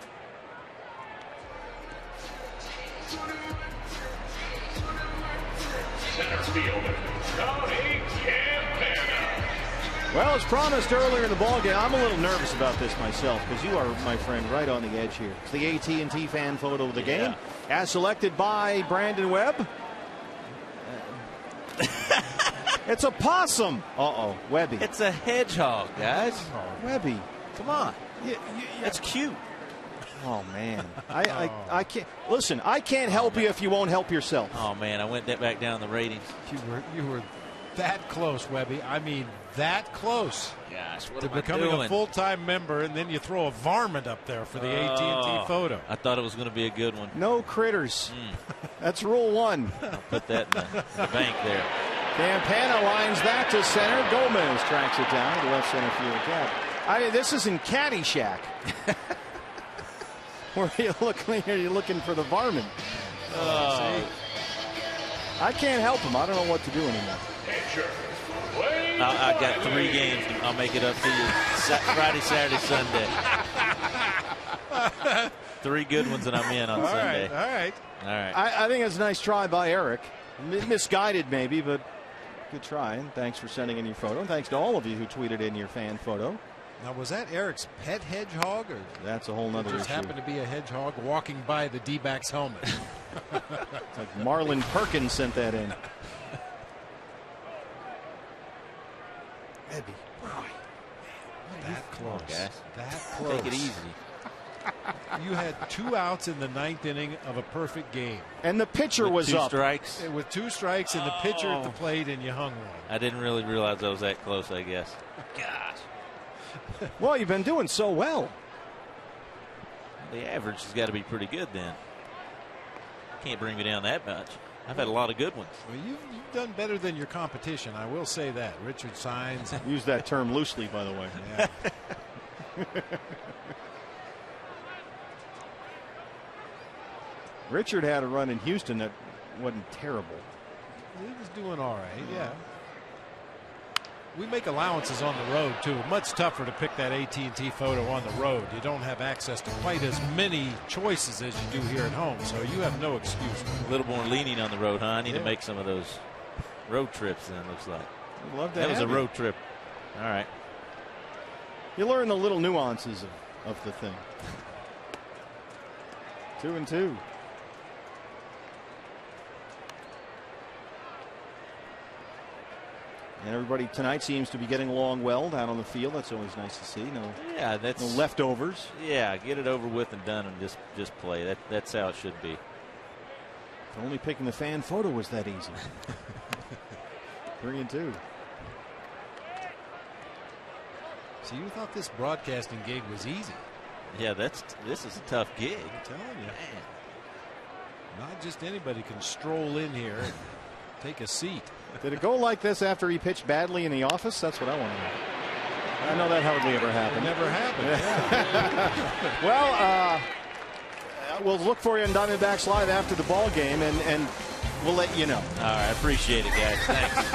Center fielder, Tony Campana. Well, as promised earlier in the ballgame, I'm a little nervous about this myself because you are, my friend, right on the edge here. It's the AT fan photo of the game, as selected by Brandon Webb. It's a possum. Webby. It's a hedgehog, guys. Webby, come on. That's cute. Oh man, I can't listen. I can't help you if you won't help yourself. Oh man, I went back down the ratings. You were that close, Webby. I mean, that close. Gosh, what to am I becoming doing? a full-time member, and then you throw a varmint up there for the AT&T photo. I thought it was going to be a good one. No critters. That's rule 1. I'll put that in the bank there. Campana lines that to center. Gomez tracks it down to the left center field gap. This is in Caddyshack. Where you're looking for the varmint. I can't help him. I don't know what to do anymore. I got 3 games. I'll make it up to you. Friday, Saturday, Sunday. 3 good ones, and I'm in on Sunday. All right. I think it's a nice try by Eric. Misguided maybe, but good try. And thanks for sending in your photo. And thanks to all of you who tweeted in your fan photo. Now, was that Eric's pet hedgehog, or that's a whole nother issue? Just happened to be a hedgehog walking by the D-backs helmet. It's like Marlon Perkins sent that in. Webby, that close. Guys. That close. Take it easy. You had 2 outs in the 9th inning of a perfect game. And the pitcher with was 2 up. strikes. With 2 strikes and the pitcher at the plate, and you hung one. I didn't really realize I was that close, I guess. Gosh. Well, you've been doing so well. The average has got to be pretty good then. Can't bring me down that much. I've had a lot of good ones. Well, you've done better than your competition. I will say that. Richard Signs. Use that term loosely, by the way. Yeah. Richard had a run in Houston that wasn't terrible. He was doing all right, yeah. We make allowances on the road, too. Much tougher to pick that AT&T photo on the road. You don't have access to quite as many choices as you do here at home, so you have no excuse. A little more leaning on the road, huh? I need to make some of those road trips then, looks like. I'd love to that have was a you. road trip. All right. You learn the little nuances of the thing. 2-2. And everybody tonight seems to be getting along well down on the field. That's always nice to see. No leftovers. Yeah, get it over with and done, and just play. That's how it should be. If only picking the fan photo was that easy. 3-2. So you thought this broadcasting gig was easy? Yeah, this is a tough gig. I'm telling you. Man. Not just anybody can stroll in here and take a seat. Did it go like this after he pitched badly in the office? That's what I want to know. I know that hardly ever happened. It never happened. Yeah. Well, we'll look for you in Diamondbacks Live after the ball game, and we'll let you know. All right, I appreciate it, guys. Thanks.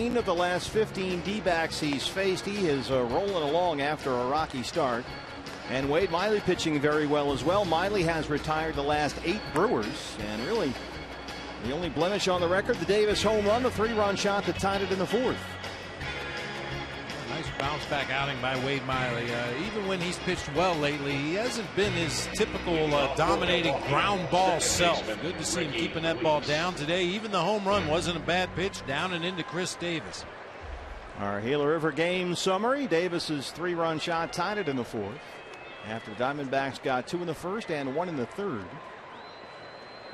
Of the last 15 D-backs he's faced, he is rolling along after a rocky start. And Wade Miley pitching very well as well. Miley has retired the last 8 Brewers, and really the only blemish on the record, the Davis home run, the 3-run shot that tied it in the 4th. Nice bounce back outing by Wade Miley. Even when he's pitched well lately, he hasn't been his typical dominating ground ball self. Good to see him keeping that ball down today. Even the home run wasn't a bad pitch, down and into Chris Davis. Our Gila River game summary: Davis's 3-run shot tied it in the 4th. After the Diamondbacks got 2 in the 1st and 1 in the 3rd.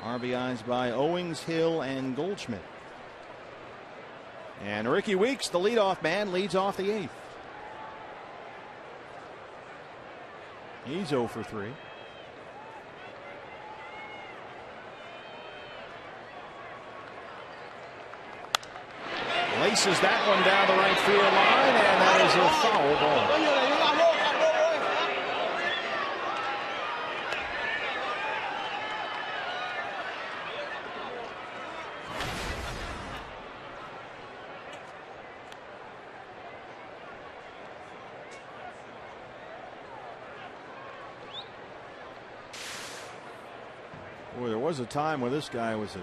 RBIs by Owings, Hill, and Goldschmidt. And Ricky Weeks, the leadoff man, leads off the 8th. He's 0 for 3. Laces that one down the right field line, and that is a foul ball. Boy, there was a time when this guy was a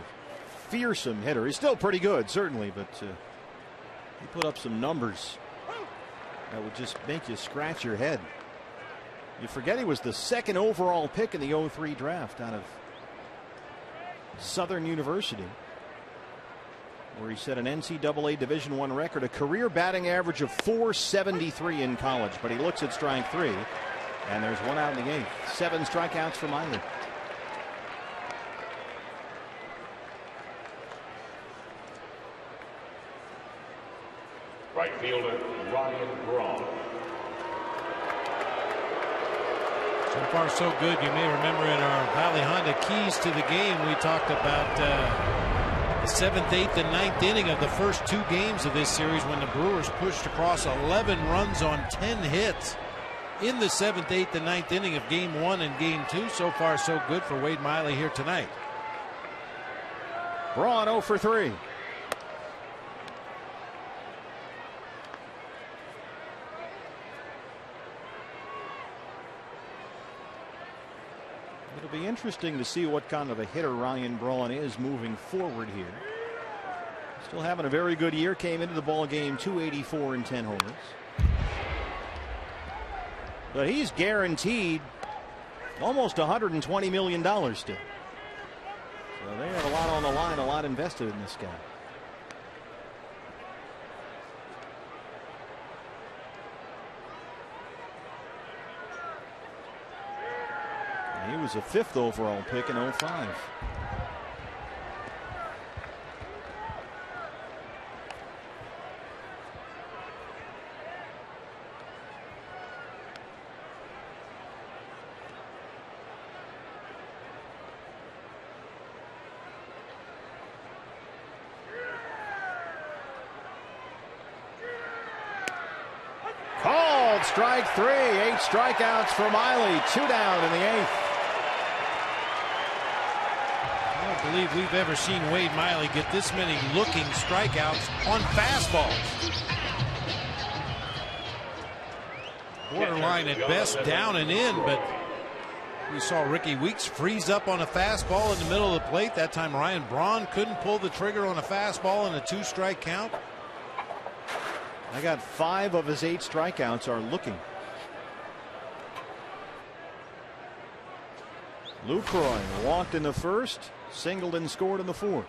fearsome hitter. He's still pretty good, certainly, but he put up some numbers that would just make you scratch your head. You forget he was the 2nd overall pick in the 03 draft out of Southern University, where he set an NCAA Division I record, a career batting average of .473 in college. But he looks at strike 3, and there's 1 out in the 8th. 7 strikeouts for Miley. Right fielder Ryan Braun. So far so good. You may remember in our Valley Honda keys to the game, we talked about the 7th, 8th, and 9th inning of the first 2 games of this series, when the Brewers pushed across 11 runs on 10 hits in the 7th, 8th, and 9th inning of game 1 and game 2. So far so good for Wade Miley here tonight. Braun 0 for 3. It'll be interesting to see what kind of a hitter Ryan Braun is moving forward here. Still having a very good year. Came into the ball game 284 and 10 homers. But he's guaranteed Almost $120 million still. So they have a lot on the line, a lot invested in this guy. He was a 5th overall pick in 05. Called strike 3. 8 strikeouts for Miley. 2 down in the 8th. I don't believe we've ever seen Wade Miley get this many looking strikeouts on fastballs. Borderline at best down and in, but we saw Ricky Weeks freeze up on a fastball in the middle of the plate. That time Ryan Braun couldn't pull the trigger on a fastball in a 2-strike count. I got 5 of his 8 strikeouts are looking. Lucroy walked in the 1st, singled and scored in the 4th.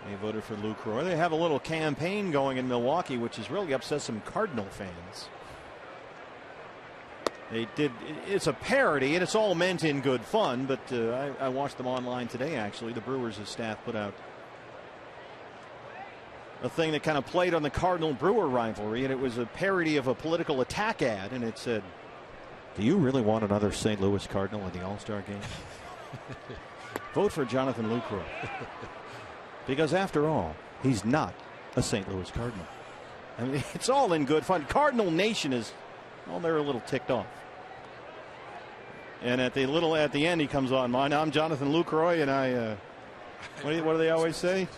They voted for Lucroy. They have a little campaign going in Milwaukee, which has really upset some Cardinal fans. They did. It's a parody, and it's all meant in good fun. But I watched them online today. Actually, the Brewers' staff put out a thing that kind of played on the Cardinal-Brewer rivalry, and it was a parody of a political attack ad, and it said, "Do you really want another St. Louis Cardinal in the All-Star game? Vote for Jonathan Lucroy." Because after all, he's not a St. Louis Cardinal. I mean, it's all in good fun. Cardinal Nation is, well, they're a little ticked off. And at the end, he comes on. I'm Jonathan Lucroy, and I. What do they always say?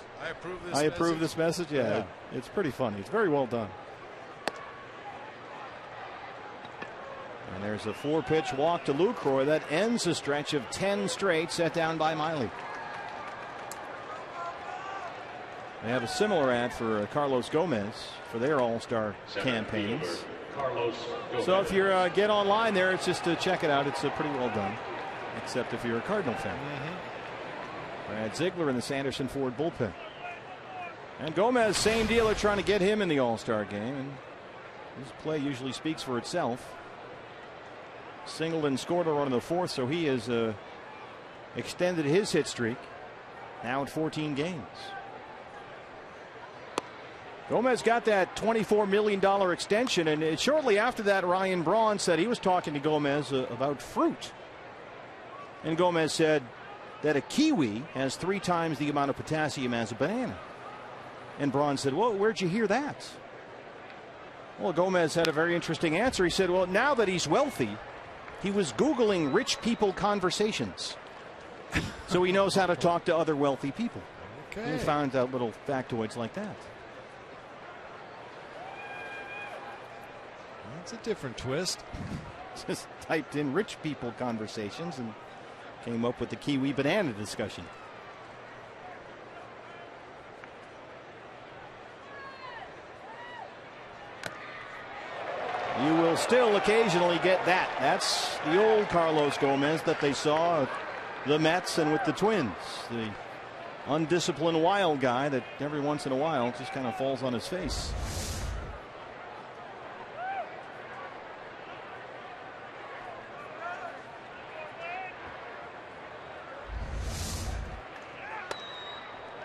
I approve this message. Yeah, it's pretty funny. It's very well done. And there's a 4-pitch walk to Lucroy that ends a stretch of 10 straight set down by Miley. They have a similar ad for Carlos Gomez for their All-Star campaigns. So if you're get online there, it's just to check it out. It's pretty well done, except if you're a Cardinal fan. Brad Ziegler in the Sanderson Ford bullpen. And Gomez, same deal. They're trying to get him in the All-Star game, and his play usually speaks for itself. Singled and scored a run in the 4th, so he has extended his hit streak, now at 14 games. Gomez got that $24 million extension, and shortly after that, Ryan Braun said he was talking to Gomez about fruit. And Gomez said that a kiwi has 3 times the amount of potassium as a banana. And Braun said, "Well, where'd you hear that?" Well, Gomez had a very interesting answer. He said, well, now that he's wealthy, he was Googling rich people conversations. So he knows how to talk to other wealthy people. Okay. He found out little factoids like that. That's a different twist. Just typed in rich people conversations and came up with the kiwi banana discussion. You will still occasionally get that. That's the old Carlos Gomez that they saw at the Mets and with the Twins. The undisciplined wild guy that every once in a while just kind of falls on his face.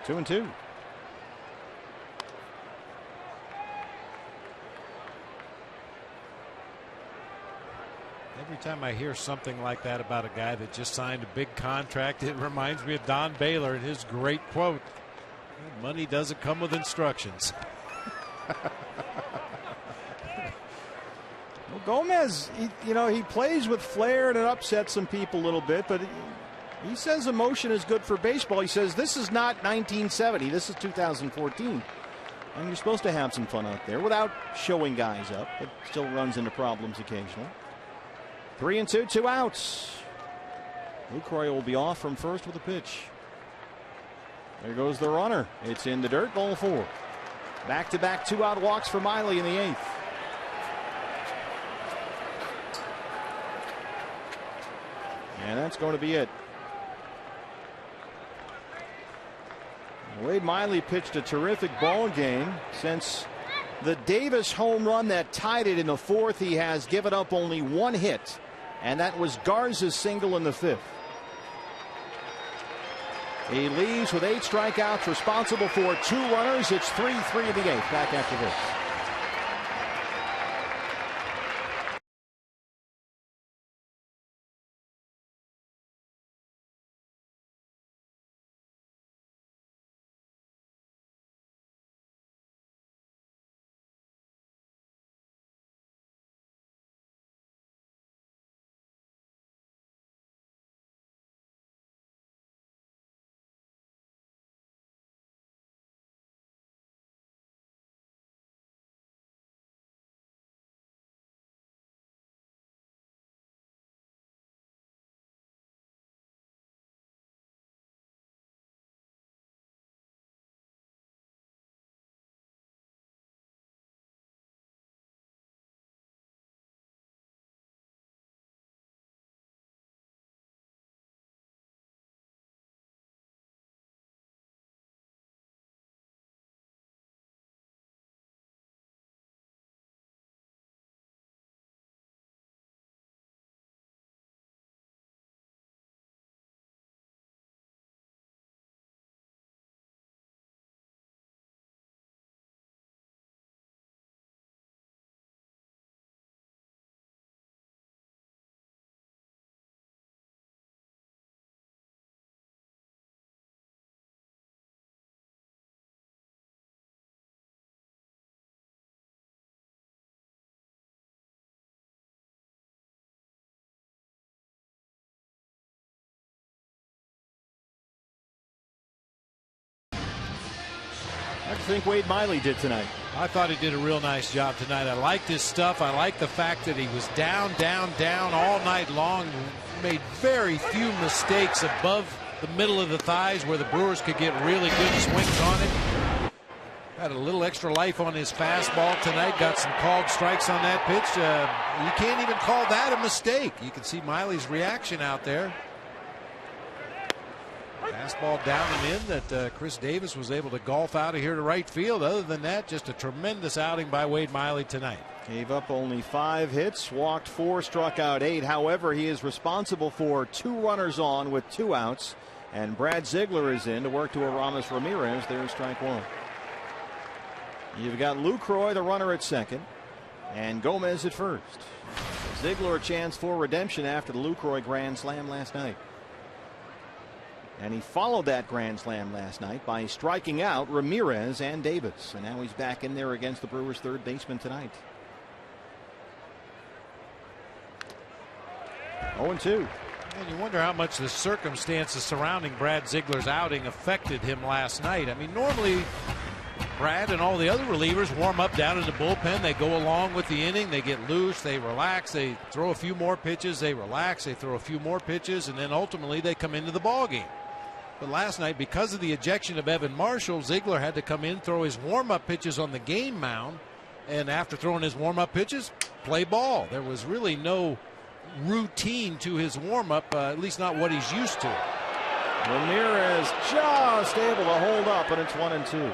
Two and two. Every time I hear something like that about a guy that just signed a big contract, it reminds me of Don Baylor and his great quote, "Money doesn't come with instructions." Well, Gomez, he plays with flair and it upsets some people a little bit, but he says emotion is good for baseball. He says this is not 1970, this is 2014. And you're supposed to have some fun out there without showing guys up, but still runs into problems occasionally. 3-2, 2 outs. Lucroy will be off from first with a pitch. There goes the runner. It's in the dirt, ball 4. Back-to-back 2-out walks for Miley in the 8th. And that's going to be it. Wade Miley pitched a terrific ball game. Since the Davis home run that tied it in the 4th, he has given up only 1 hit, and that was Garza's single in the 5th. He leaves with 8 strikeouts, responsible for 2 runners. It's 3-3 in the 8th. Back after this. What do you think Wade Miley did tonight? I thought he did a real nice job tonight. I liked his stuff. I like the fact that he was down all night long. Made very few mistakes above the middle of the thighs where the Brewers could get really good swings on it. Had a little extra life on his fastball tonight. Got some called strikes on that pitch. You can't even call that a mistake. You can see Miley's reaction out there. Fastball down and in that Chris Davis was able to golf out of here to right field. Other than that, just a tremendous outing by Wade Miley tonight. Gave up only 5 hits, walked 4, struck out 8. However, he is responsible for 2 runners on with 2 outs. And Brad Ziegler is in to work to Aramis Ramirez. There's strike 1. You've got Lucroy, the runner, at second, and Gomez at first. Ziegler a chance for redemption after the Lucroy grand slam last night. And he followed that grand slam last night by striking out Ramirez and Davis. And now he's back in there against the Brewers' third baseman tonight. 0-2. And you wonder how much the circumstances surrounding Brad Ziegler's outing affected him last night. I mean, normally Brad and all the other relievers warm up down in the bullpen. They go along with the inning. They get loose. They relax. They throw a few more pitches. They relax. They throw a few more pitches. And then ultimately they come into the ballgame. But last night, because of the ejection of Evan Marshall, Ziegler had to come in, throw his warm-up pitches on the game mound, and after throwing his warm-up pitches, play ball. There was really no routine to his warm-up, at least not what he's used to. Ramirez just able to hold up, and it's 1-2.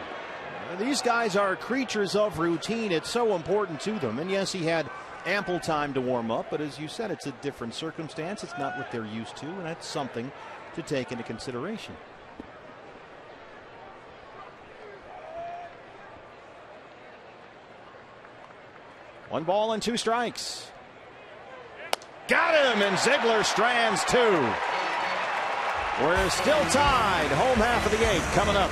These guys are creatures of routine. It's so important to them. And yes, he had ample time to warm up, but as you said, it's a different circumstance. It's not what they're used to, and that's something to take into consideration. One ball and 2 strikes. Got him, and Ziegler strands 2. We're still tied. Home half of the 8th coming up.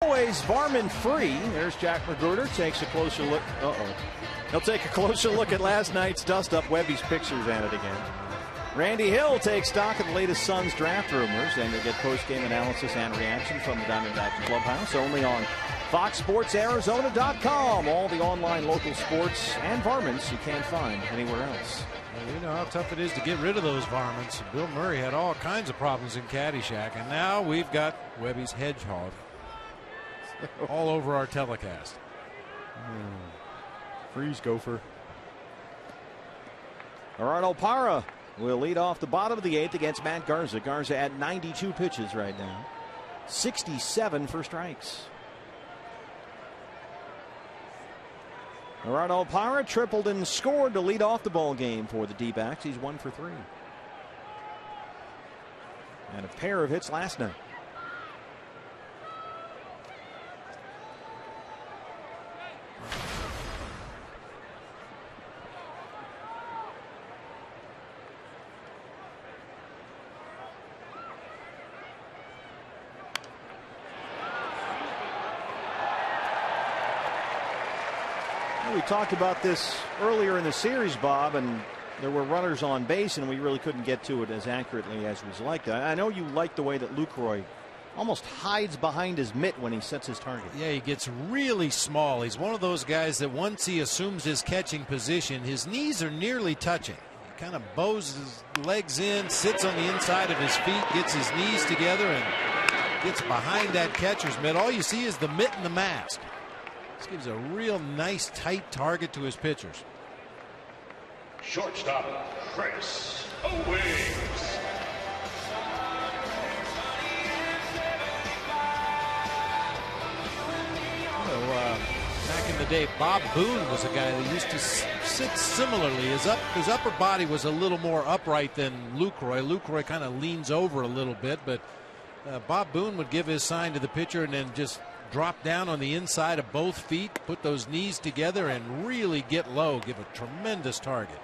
Always Varman free. There's Jack Magruder. Takes a closer look. He'll take a closer look at last night's dust-up. Webby's pictures at it again. Randy Hill takes stock of the latest Suns draft rumors, and you'll get post-game analysis and reaction from the Diamondbacks clubhouse only on FoxSportsArizona.com. All the online local sports and varmints you can't find anywhere else. Well, you know how tough it is to get rid of those varmints. Bill Murray had all kinds of problems in Caddyshack, and now we've got Webby's hedgehog all over our telecast. Freeze gopher. Gerardo Parra will lead off the bottom of the 8th against Matt Garza. Garza at 92 pitches right now. 67 for strikes. Gerardo Parra tripled and scored to lead off the ball game for the D-backs. He's 1 for 3. And a pair of hits last night. We talked about this earlier in the series, Bob, and there were runners on base, and we really couldn't get to it as accurately as was liked. I know you like the way that Lucroy almost hides behind his mitt when he sets his target. Yeah, he gets really small. He's one of those guys that once he assumes his catching position, his knees are nearly touching. He kind of bows his legs in, sits on the inside of his feet, gets his knees together, and gets behind that catcher's mitt. All you see is the mitt and the mask. This gives a real nice tight target to his pitchers. Shortstop, Chris Owings. Back in the day, Bob Boone was a guy that used to sit similarly. His upper body was a little more upright than Lucroy. Lucroy kind of leans over a little bit, but Bob Boone would give his sign to the pitcher and then just drop down on the inside of both feet, put those knees together, and really get low, give a tremendous target.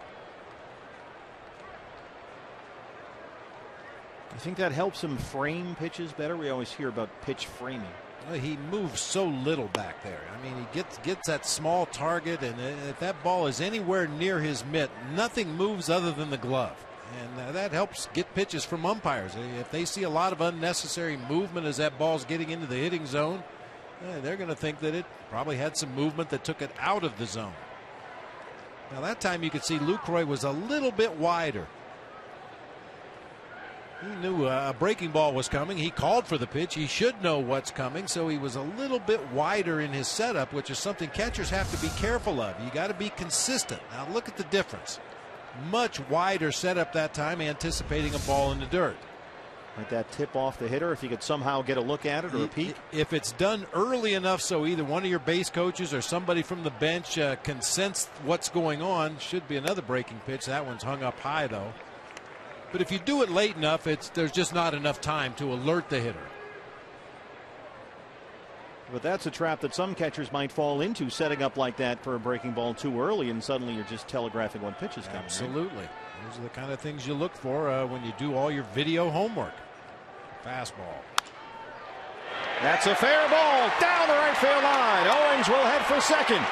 I think that helps him frame pitches better. We always hear about pitch framing. Well, he moves so little back there. I mean, he gets that small target, and if that ball is anywhere near his mitt, nothing moves other than the glove. And that helps get pitches from umpires. If they see a lot of unnecessary movement as that ball's getting into the hitting zone, they're going to think that it probably had some movement that took it out of the zone. Now that time you could see Lucroy was a little bit wider. He knew a breaking ball was coming. He called for the pitch. He should know what's coming, so he was a little bit wider in his setup, which is something catchers have to be careful of. You got to be consistent. Now look at the difference. Much wider setup that time, anticipating a ball in the dirt. Like that tip off the hitter, if you could somehow get a look at it or a peek. If it's done early enough so either one of your base coaches or somebody from the bench can sense what's going on, should be another breaking pitch. That one's hung up high, though. But if you do it late enough, there's just not enough time to alert the hitter. But that's a trap that some catchers might fall into, setting up like that for a breaking ball too early, and suddenly you're just telegraphing when pitch is coming. Absolutely. Right? Those are the kind of things you look for when you do all your video homework. Fastball. That's a fair ball down the right field line. Owings will head for second.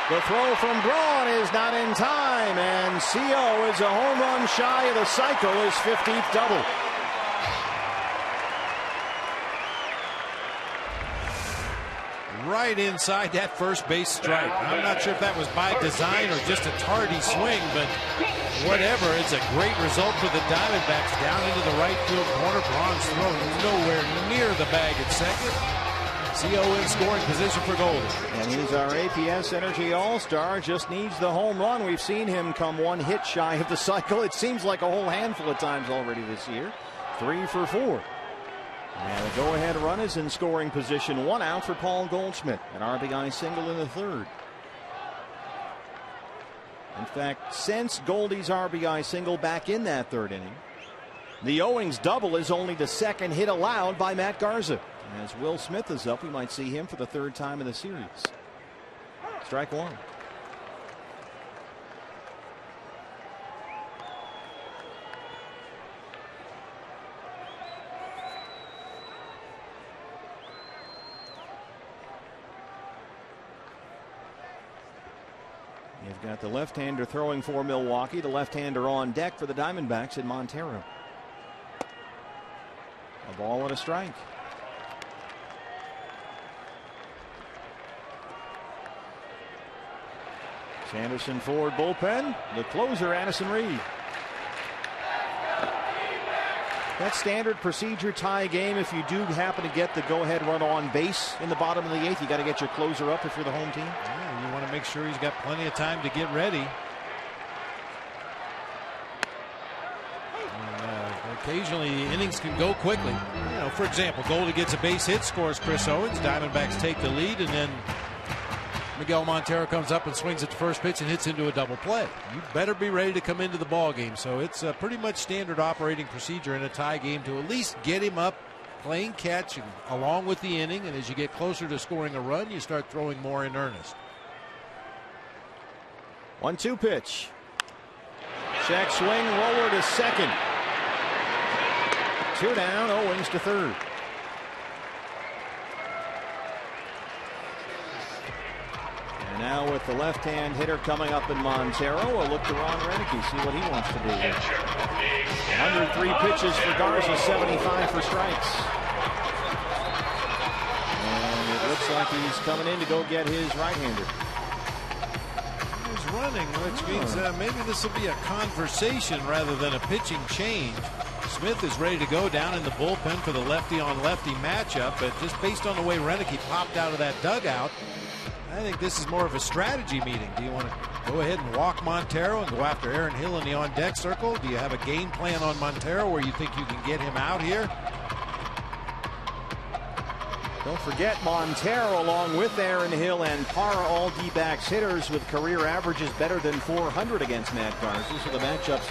The throw from Braun is not in time, and CO is a home run shy of the cycle, his 15th double. Right inside that first base strike. I'm not sure if that was by design or just a tardy swing, but whatever, it's a great result for the Diamondbacks. Down into the right field corner. Braun's throw nowhere near the bag at second. CO in scoring position for Goldie. And he's our APS Energy All-Star. Just needs the home run. We've seen him come one hit shy of the cycle. It seems like a whole handful of times already this year. 3 for 4. And the go-ahead run is in scoring position. 1 out for Paul Goldschmidt. An RBI single in the third. In fact, since Goldie's RBI single back in that third inning, the Owings double is only the second hit allowed by Matt Garza. As Will Smith is up, we might see him for the third time in the series. Strike one. You've got the left-hander throwing for Milwaukee, the left-hander on deck for the Diamondbacks in Montero. A ball and a strike. Sanderson forward bullpen. The closer, Addison Reed. That standard procedure tie game. If you do happen to get the go-ahead run on base in the bottom of the 8th, you got to get your closer up if you're the home team. Yeah, you want to make sure he's got plenty of time to get ready. Occasionally innings can go quickly. You know, for example, Goldie gets a base hit, scores Chris Owens. Diamondbacks take the lead, and then Miguel Montero comes up and swings at the first pitch and hits into a double play. You better be ready to come into the ball game. So it's a pretty much standard operating procedure in a tie game to at least get him up playing catch and along with the inning. And as you get closer to scoring a run, you start throwing more in earnest. 1-2 pitch. Check swing, roller to second. 2 down, Owens to third. And now with the left-hand hitter coming up in Montero, a look to Ron Renicky, see what he wants to do here. 103 pitches for Garza, 75 for strikes. And it looks like he's coming in to go get his right-hander. He's running, which means maybe this will be a conversation rather than a pitching change. Smith is ready to go down in the bullpen for the lefty-on-lefty matchup, but just based on the way Renicky popped out of that dugout, I think this is more of a strategy meeting. Do you want to go ahead and walk Montero and go after Aaron Hill in the on-deck circle? Do you have a game plan on Montero where you think you can get him out here? Don't forget Montero along with Aaron Hill and Parra, all D-backs hitters with career averages better than 400 against Matt Garza. So the matchups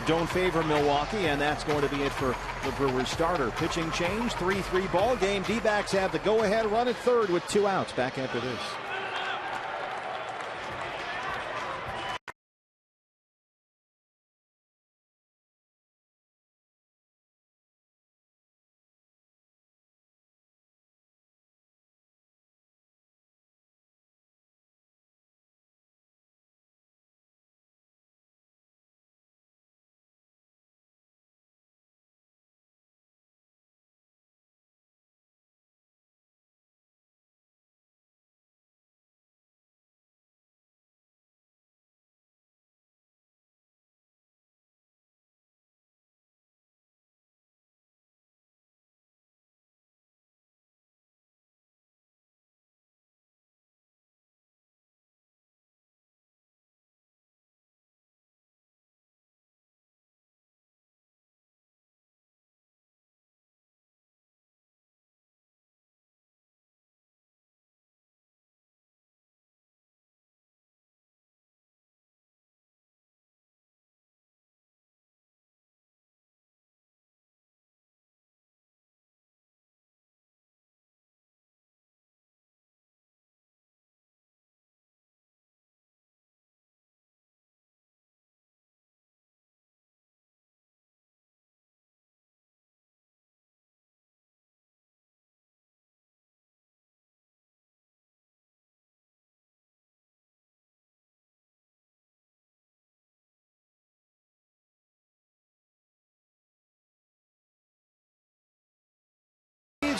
don't favor Milwaukee, and that's going to be it for the Brewers starter. Pitching change, 3-3 ball game. D-backs have the go-ahead run at third with 2 outs. Back after this.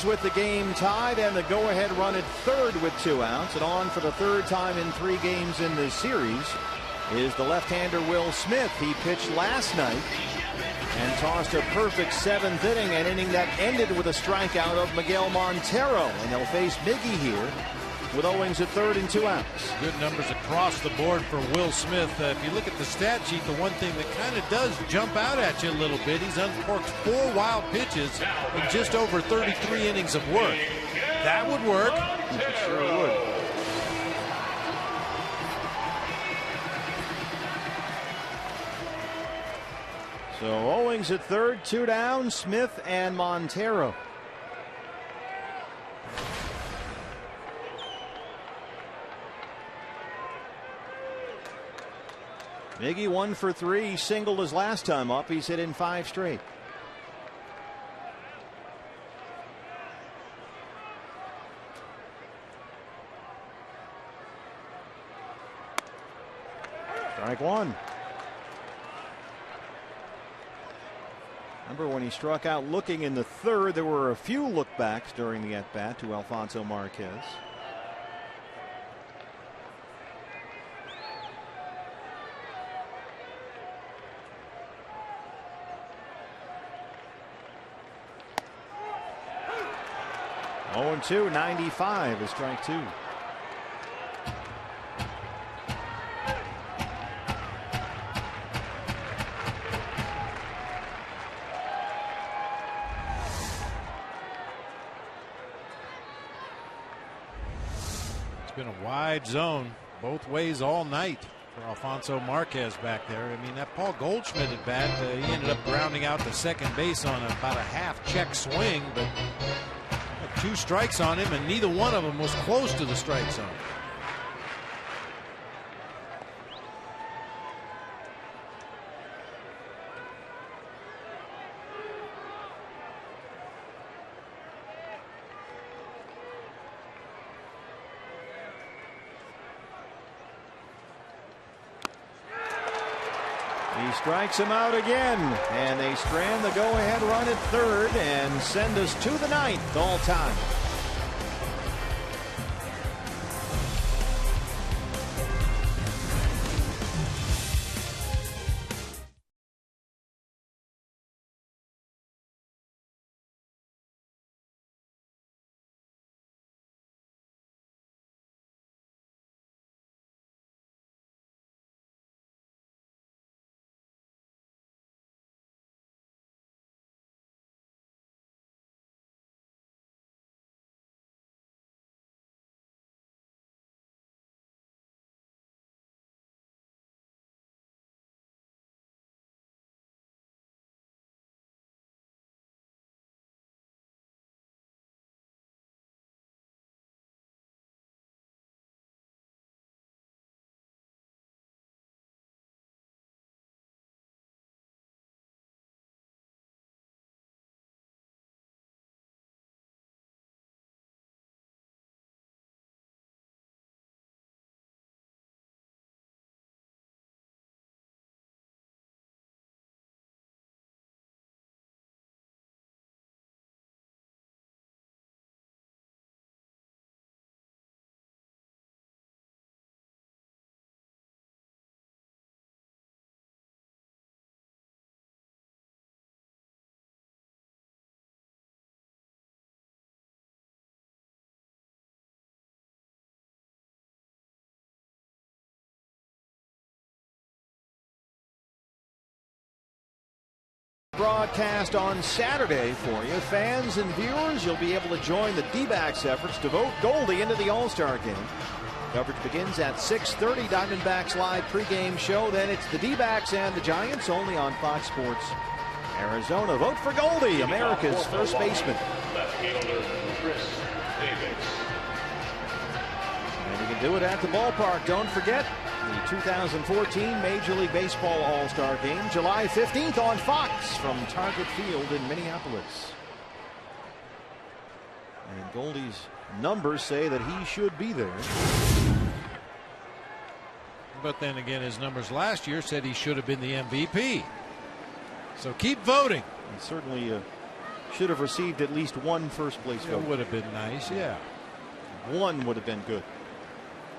With the game tied and the go-ahead run at third with 2 outs, and on for the third time in 3 games in this series is the left-hander Will Smith. He pitched last night and tossed a perfect 7th inning, an inning that ended with a strikeout of Miguel Montero, and they'll face Miggy here with Owens at third and 2 outs. Good numbers across the board for Will Smith. If you look at the stat sheet, the one thing that kind of does jump out at you a little bit, he's uncorked 4 wild pitches in just over 33 innings of work. That would work. It sure would. So Owens at third, 2 down, Smith and Montero. Miggy 1 for 3. He singled his last time up. He's hit in 5 straight. Strike one. Remember when he struck out looking in the third, there were a few lookbacks during the at-bat to Alfonso Marquez. Oh, 0-2, 95 is strike two. Been a wide zone both ways all night for Alfonso Marquez back there. I mean, that Paul Goldschmidt at bat, he ended up grounding out to second base on about a half check swing, but had 2 strikes on him, and neither one of them was close to the strike zone. Strikes him out again, and they strand the go-ahead run at third and send us to the 9th all time. Broadcast on Saturday for you. Fans and viewers, you'll be able to join the D-backs efforts to vote Goldie into the All-Star game. Coverage begins at 6:30. Diamondbacks live pregame show. Then it's the D-backs and the Giants only on Fox Sports Arizona. Vote for Goldie, America's first baseman. And you can do it at the ballpark. Don't forget the 2014 Major League Baseball All-Star Game, July 15th on Fox from Target Field in Minneapolis. And Goldie's numbers say that he should be there. But then again, his numbers last year said he should have been the MVP. So keep voting. He certainly should have received at least one first place vote. It would have been nice, yeah. One would have been good.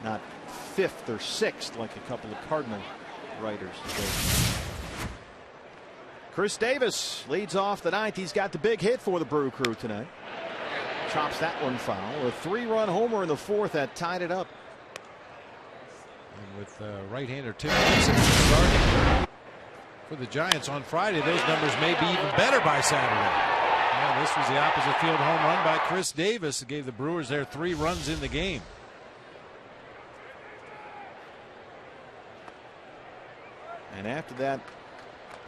Not 5th or 6th like a couple of Cardinal writers. Chris Davis leads off the 9th. He's got the big hit for the Brew Crew tonight. Chops that one foul. A 3-run homer in the 4th that tied it up. And with right-hander Tim Wilson starting for the Giants on Friday, those numbers may be even better by Saturday. Yeah, this was the opposite field home run by Chris Davis. It gave the Brewers their 3 runs in the game. And after that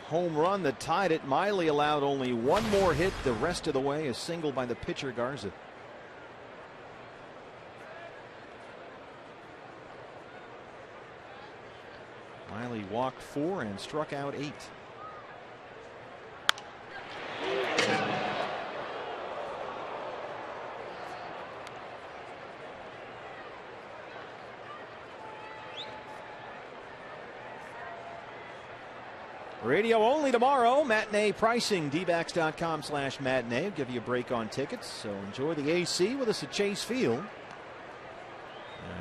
home run that tied it, Miley allowed only one more hit the rest of the way, a single by the pitcher Garza. Miley walked 4 and struck out 8. Radio only tomorrow. Matinee pricing, dbacks.com/matinee. Give you a break on tickets. So enjoy the AC with us at Chase Field.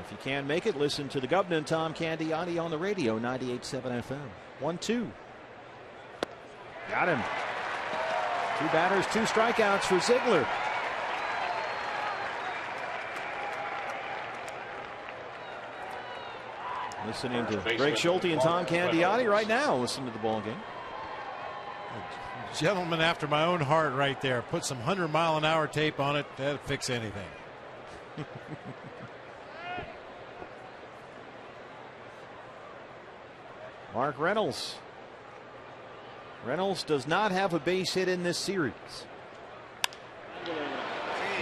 If you can make it, listen to the Governor and Tom Candiati on the radio, 98.7 FM. 1-2. Got him. 2 batters, 2 strikeouts for Ziegler. Listening to Greg Schulte and Tom Candiati right now. Listen to the ball game. A gentleman after my own heart right there. Put some 100-mile-an-hour tape on it. That'll fix anything. Mark Reynolds. Reynolds does not have a base hit in this series.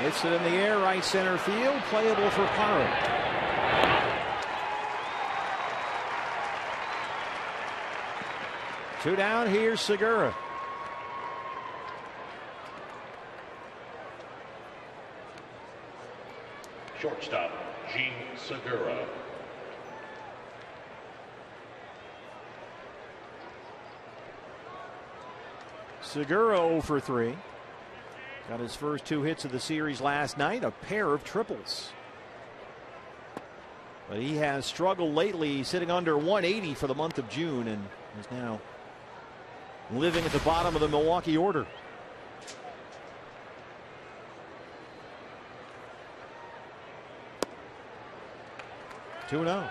Hits it in the air, right center field, playable for Parra. Two down, here's Segura. Shortstop, Gene Segura. Segura 0 for 3. Got his first 2 hits of the series last night, a pair of triples. But he has struggled lately, sitting under 180 for the month of June, and is now living at the bottom of the Milwaukee order. Two 2-0.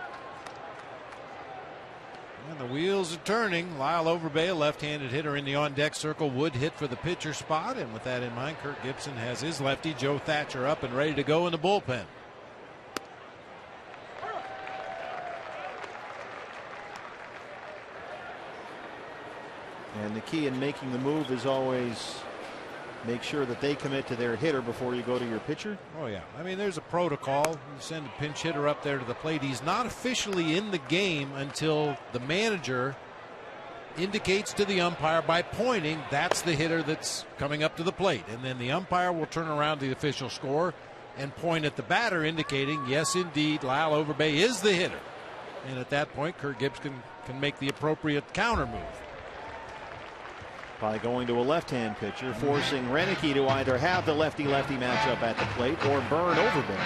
And the wheels are turning. Lyle Overbay, a left-handed hitter in the on-deck circle, would hit for the pitcher spot. And with that in mind, Kirk Gibson has his lefty, Joe Thatcher, up and ready to go in the bullpen. And the key in making the move is always make sure that they commit to their hitter before you go to your pitcher. Oh, yeah. I mean, there's a protocol. You send a pinch hitter up there to the plate. He's not officially in the game until the manager indicates to the umpire by pointing that's the hitter that's coming up to the plate. And then the umpire will turn around to the official score and point at the batter, indicating, yes, indeed, Lyle Overbay is the hitter. And at that point, Kirk Gibson can make the appropriate counter move. By going to a left-hand pitcher, forcing Renicky to either have the lefty-lefty matchup at the plate or burn Overbay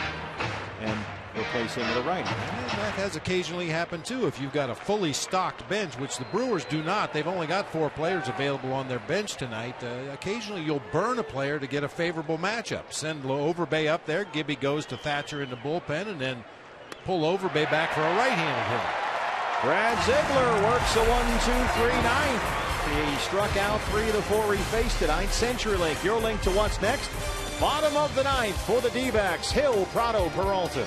and replace him with a righty. And that has occasionally happened too. If you've got a fully stocked bench, which the Brewers do not, they've only got 4 players available on their bench tonight. Occasionally you'll burn a player to get a favorable matchup. Send Overbay up there, Gibby goes to Thatcher in the bullpen, and then pull Overbay back for a right-handed hitter. Brad Ziegler works a 1-2-3 ninth. He struck out 3 of the 4 he faced tonight. CenturyLink, your link to what's next. Bottom of the 9th for the D-backs. Hill, Prado, Peralta.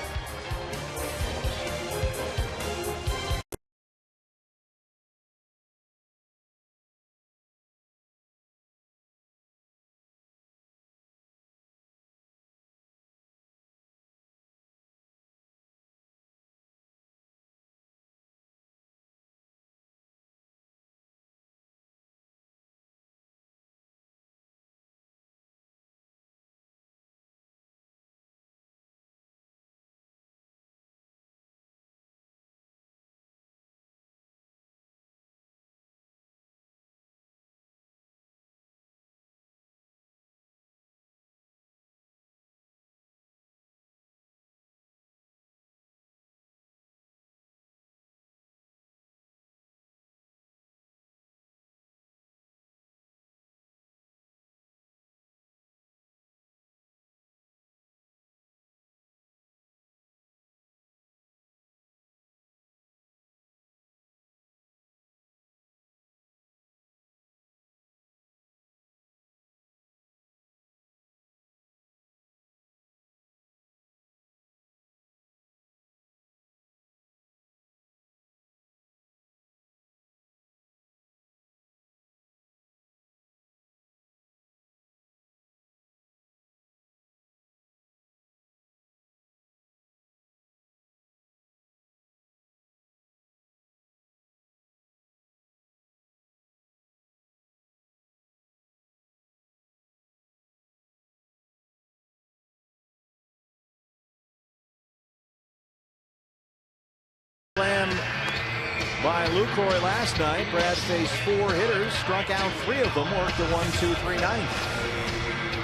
by Lucroy last night. Brad faced 4 hitters, struck out 3 of them, worked a 1-2-3 ninth.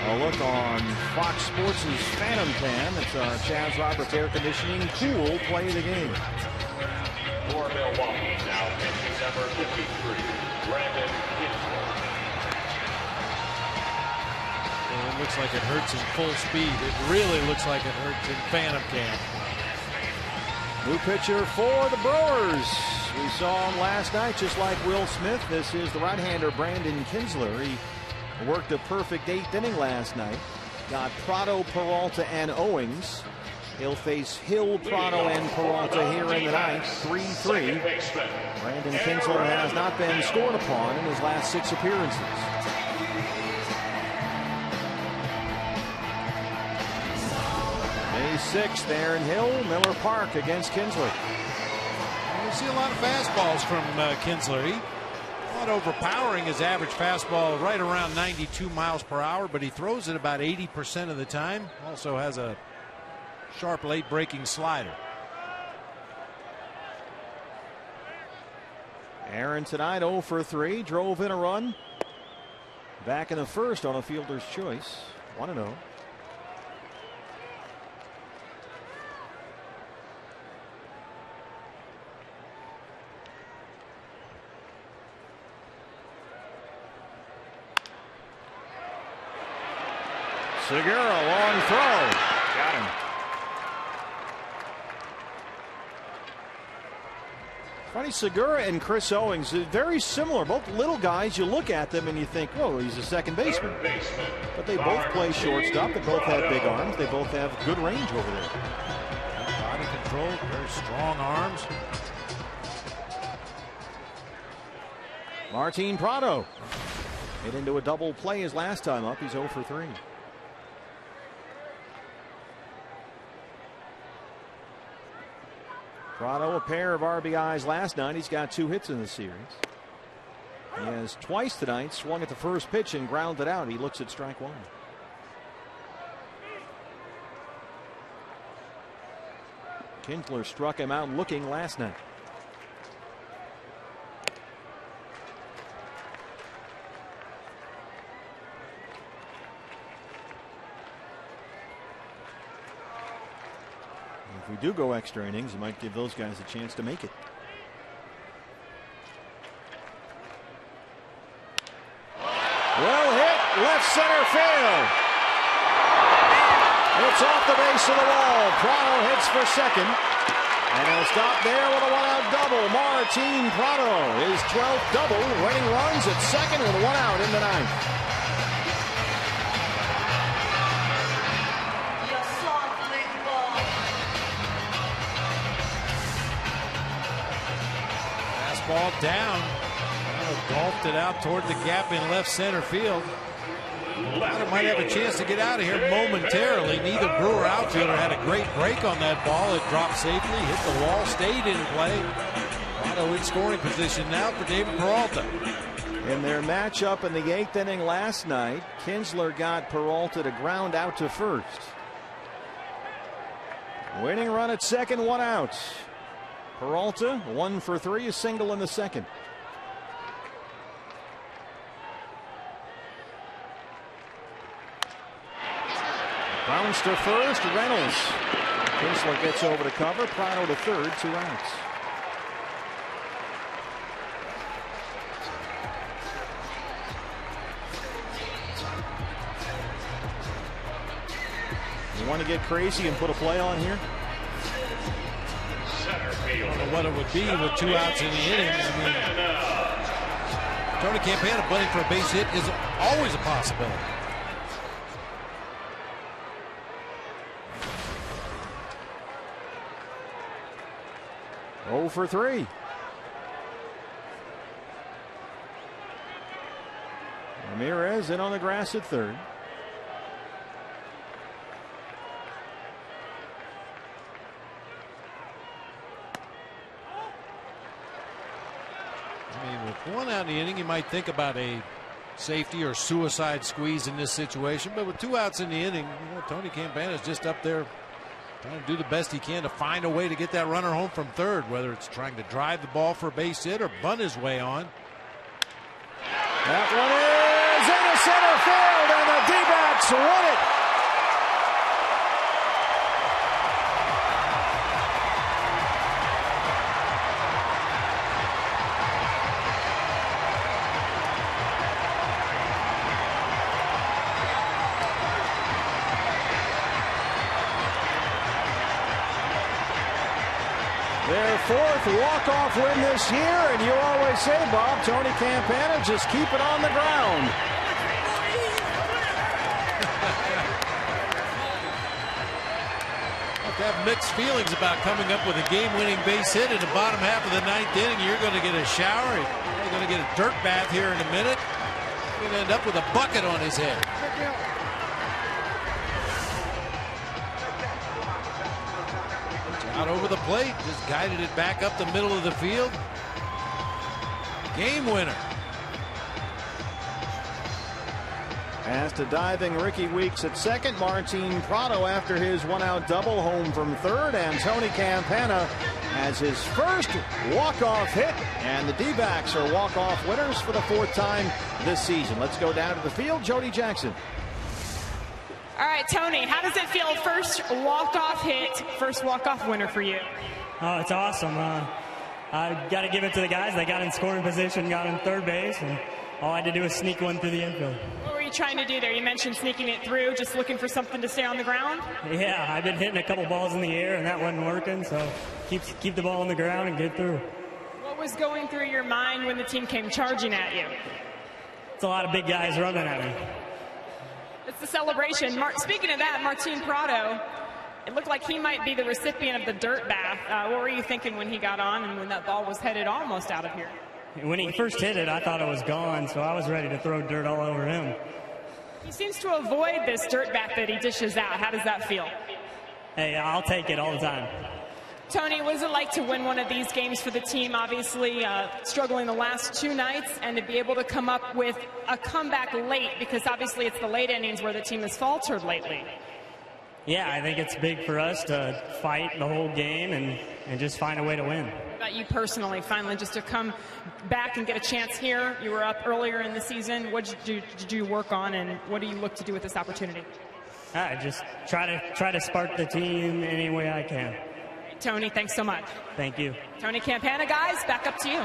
A look on Fox Sports' Phantom Cam. It's Chaz Roberts Air Conditioning cool play of the game. For Milwaukee, now pitching number 53, Brandon Kinsler. It looks like it hurts in full speed. It really looks like it hurts in Phantom Cam. New pitcher for the Brewers. We saw him last night, just like Will Smith. This is the right-hander Brandon Kinsler. He worked a perfect 8th inning last night. Got Prado, Peralta, and Owings. He'll face Hill, Prado, and Peralta here in the ninth. 3-3. Brandon Kinsler has not been scored upon in his last 6 appearances. May 6th, Aaron Hill, Miller Park against Kinsler. You see a lot of fastballs from Kinsler. He not overpowering his average fastball right around 92 miles per hour, but he throws it about 80% of the time. Also has a sharp late breaking slider. Aaron tonight 0 for 3, drove in a run. Back in the first on a fielder's choice. 1-0. Segura, long throw. Got him. Funny, Segura and Chris Owings, very similar. Both little guys. You look at them and you think, oh, he's a second baseman. But they both play shortstop. They both have big arms. They both have good range over there. Body control, very strong arms. Martin Prado hit into a double play his last time up. He's 0 for 3. Prado, a pair of RBIs last night. He's got 2 hits in the series. He has twice tonight swung at the first pitch and grounded out. He looks at strike 1. Kinsler struck him out looking last night. If we do go extra innings, you might give those guys a chance to make it. Well hit, left center field. It's off the base of the wall. Prado hits for second. And he'll stop there with a 1-out double. Martin Prado, his 12th double, winning runs at second with 1 out in the ninth. Ball down. Golfed it out toward the gap in left center field. Prado might have a chance to get out of here momentarily. Neither Brewer outfielder had a great break on that ball. It dropped safely, hit the wall, stayed in play. Prado in scoring position now for David Peralta. In their matchup in the 8th inning last night, Kinsler got Peralta to ground out to first. Winning run at second, 1 out. Peralta 1 for 3, a single in the second. Bounce to first, Reynolds. Kinsler gets over to cover, Prado to third, 2 outs. You want to get crazy and put a play on here? I don't know what it would be with 2 outs in the inning. I mean, Tony Campana bunting for a base hit is always a possibility. Oh for 3. Ramirez in on the grass at third. With 1 out in the inning, you might think about a safety or suicide squeeze in this situation, but with 2 outs in the inning, Tony Campana is just up there trying to do the best he can to find a way to get that runner home from third, whether it's trying to drive the ball for a base hit or bunt his way on. That one is into center field, and the D-backs won it. Their fourth walk-off win this year, and you always say, Bob, Tony Campana, just keep it on the ground. To have mixed feelings about coming up with a game-winning base hit in the bottom half of the ninth inning. You're going to get a shower. You're going to get a dirt bath here in a minute. You're going to end up with a bucket on his head. Out over the plate, just guided it back up the middle of the field. Game winner. Pass to diving Ricky Weeks at second. Martin Prado after his one-out double home from third. And Tony Campana has his first walk-off hit. And the D-backs are walk-off winners for the fourth time this season. Let's go down to the field. Jody Jackson. All right, Tony, how does it feel? First walk-off hit, first walk-off winner for you. Oh, it's awesome. I got to give it to the guys. They got in scoring position, got in third base, and all I had to do was sneak one through the infield. What were you trying to do there? You mentioned sneaking it through, just looking for something to stay on the ground? Yeah, I've been hitting a couple balls in the air, and that wasn't working, so keep the ball on the ground and get through. What was going through your mind when the team came charging at you? It's a lot of big guys running at me. It's the celebration. Speaking of that, Martin Prado, it looked like he might be the recipient of the dirt bath. What were you thinking when he got on and when that ball was headed almost out of here? When he first hit it, I thought it was gone, so I was ready to throw dirt all over him. He seems to avoid this dirt bath that he dishes out. How does that feel? Hey, I'll take it all the time. Tony, what is it like to win one of these games for the team? Obviously, struggling the last two nights, and to be able to come up with a comeback late, because obviously it's the late innings where the team has faltered lately. Yeah, I think it's big for us to fight the whole game and just find a way to win. What about you personally, finally, just to come back and get a chance here? You were up earlier in the season. What did you work on, and what do you look to do with this opportunity? I just try to spark the team any way I can. Tony, thanks so much. Thank you. Tony Campana, guys, back up to you.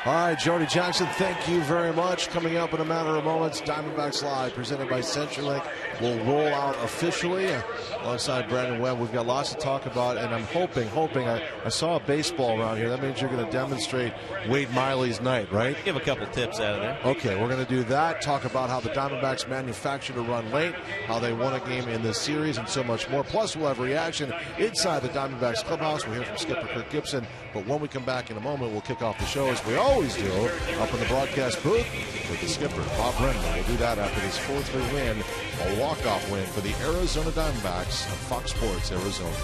All right, Jody Jackson, thank you very much. Coming up in a matter of moments, Diamondbacks Live, presented by CenturyLink, will roll out officially. Alongside Brandon Webb, we've got lots to talk about, and I'm hoping, I saw a baseball around here. That means you're going to demonstrate Wade Miley's night, right? Give a couple tips out of there. Okay, we're going to do that, talk about how the Diamondbacks manufactured a run late, how they won a game in this series, and so much more. Plus, we'll have reaction inside the Diamondbacks clubhouse. We'll hear from skipper Kirk Gibson, but when we come back in a moment, we'll kick off the show as we always do, up in the broadcast booth with the skipper, Bob Brennan. We'll do that after this 4-3 win, a walk-off win for the Arizona Diamondbacks on Fox Sports Arizona.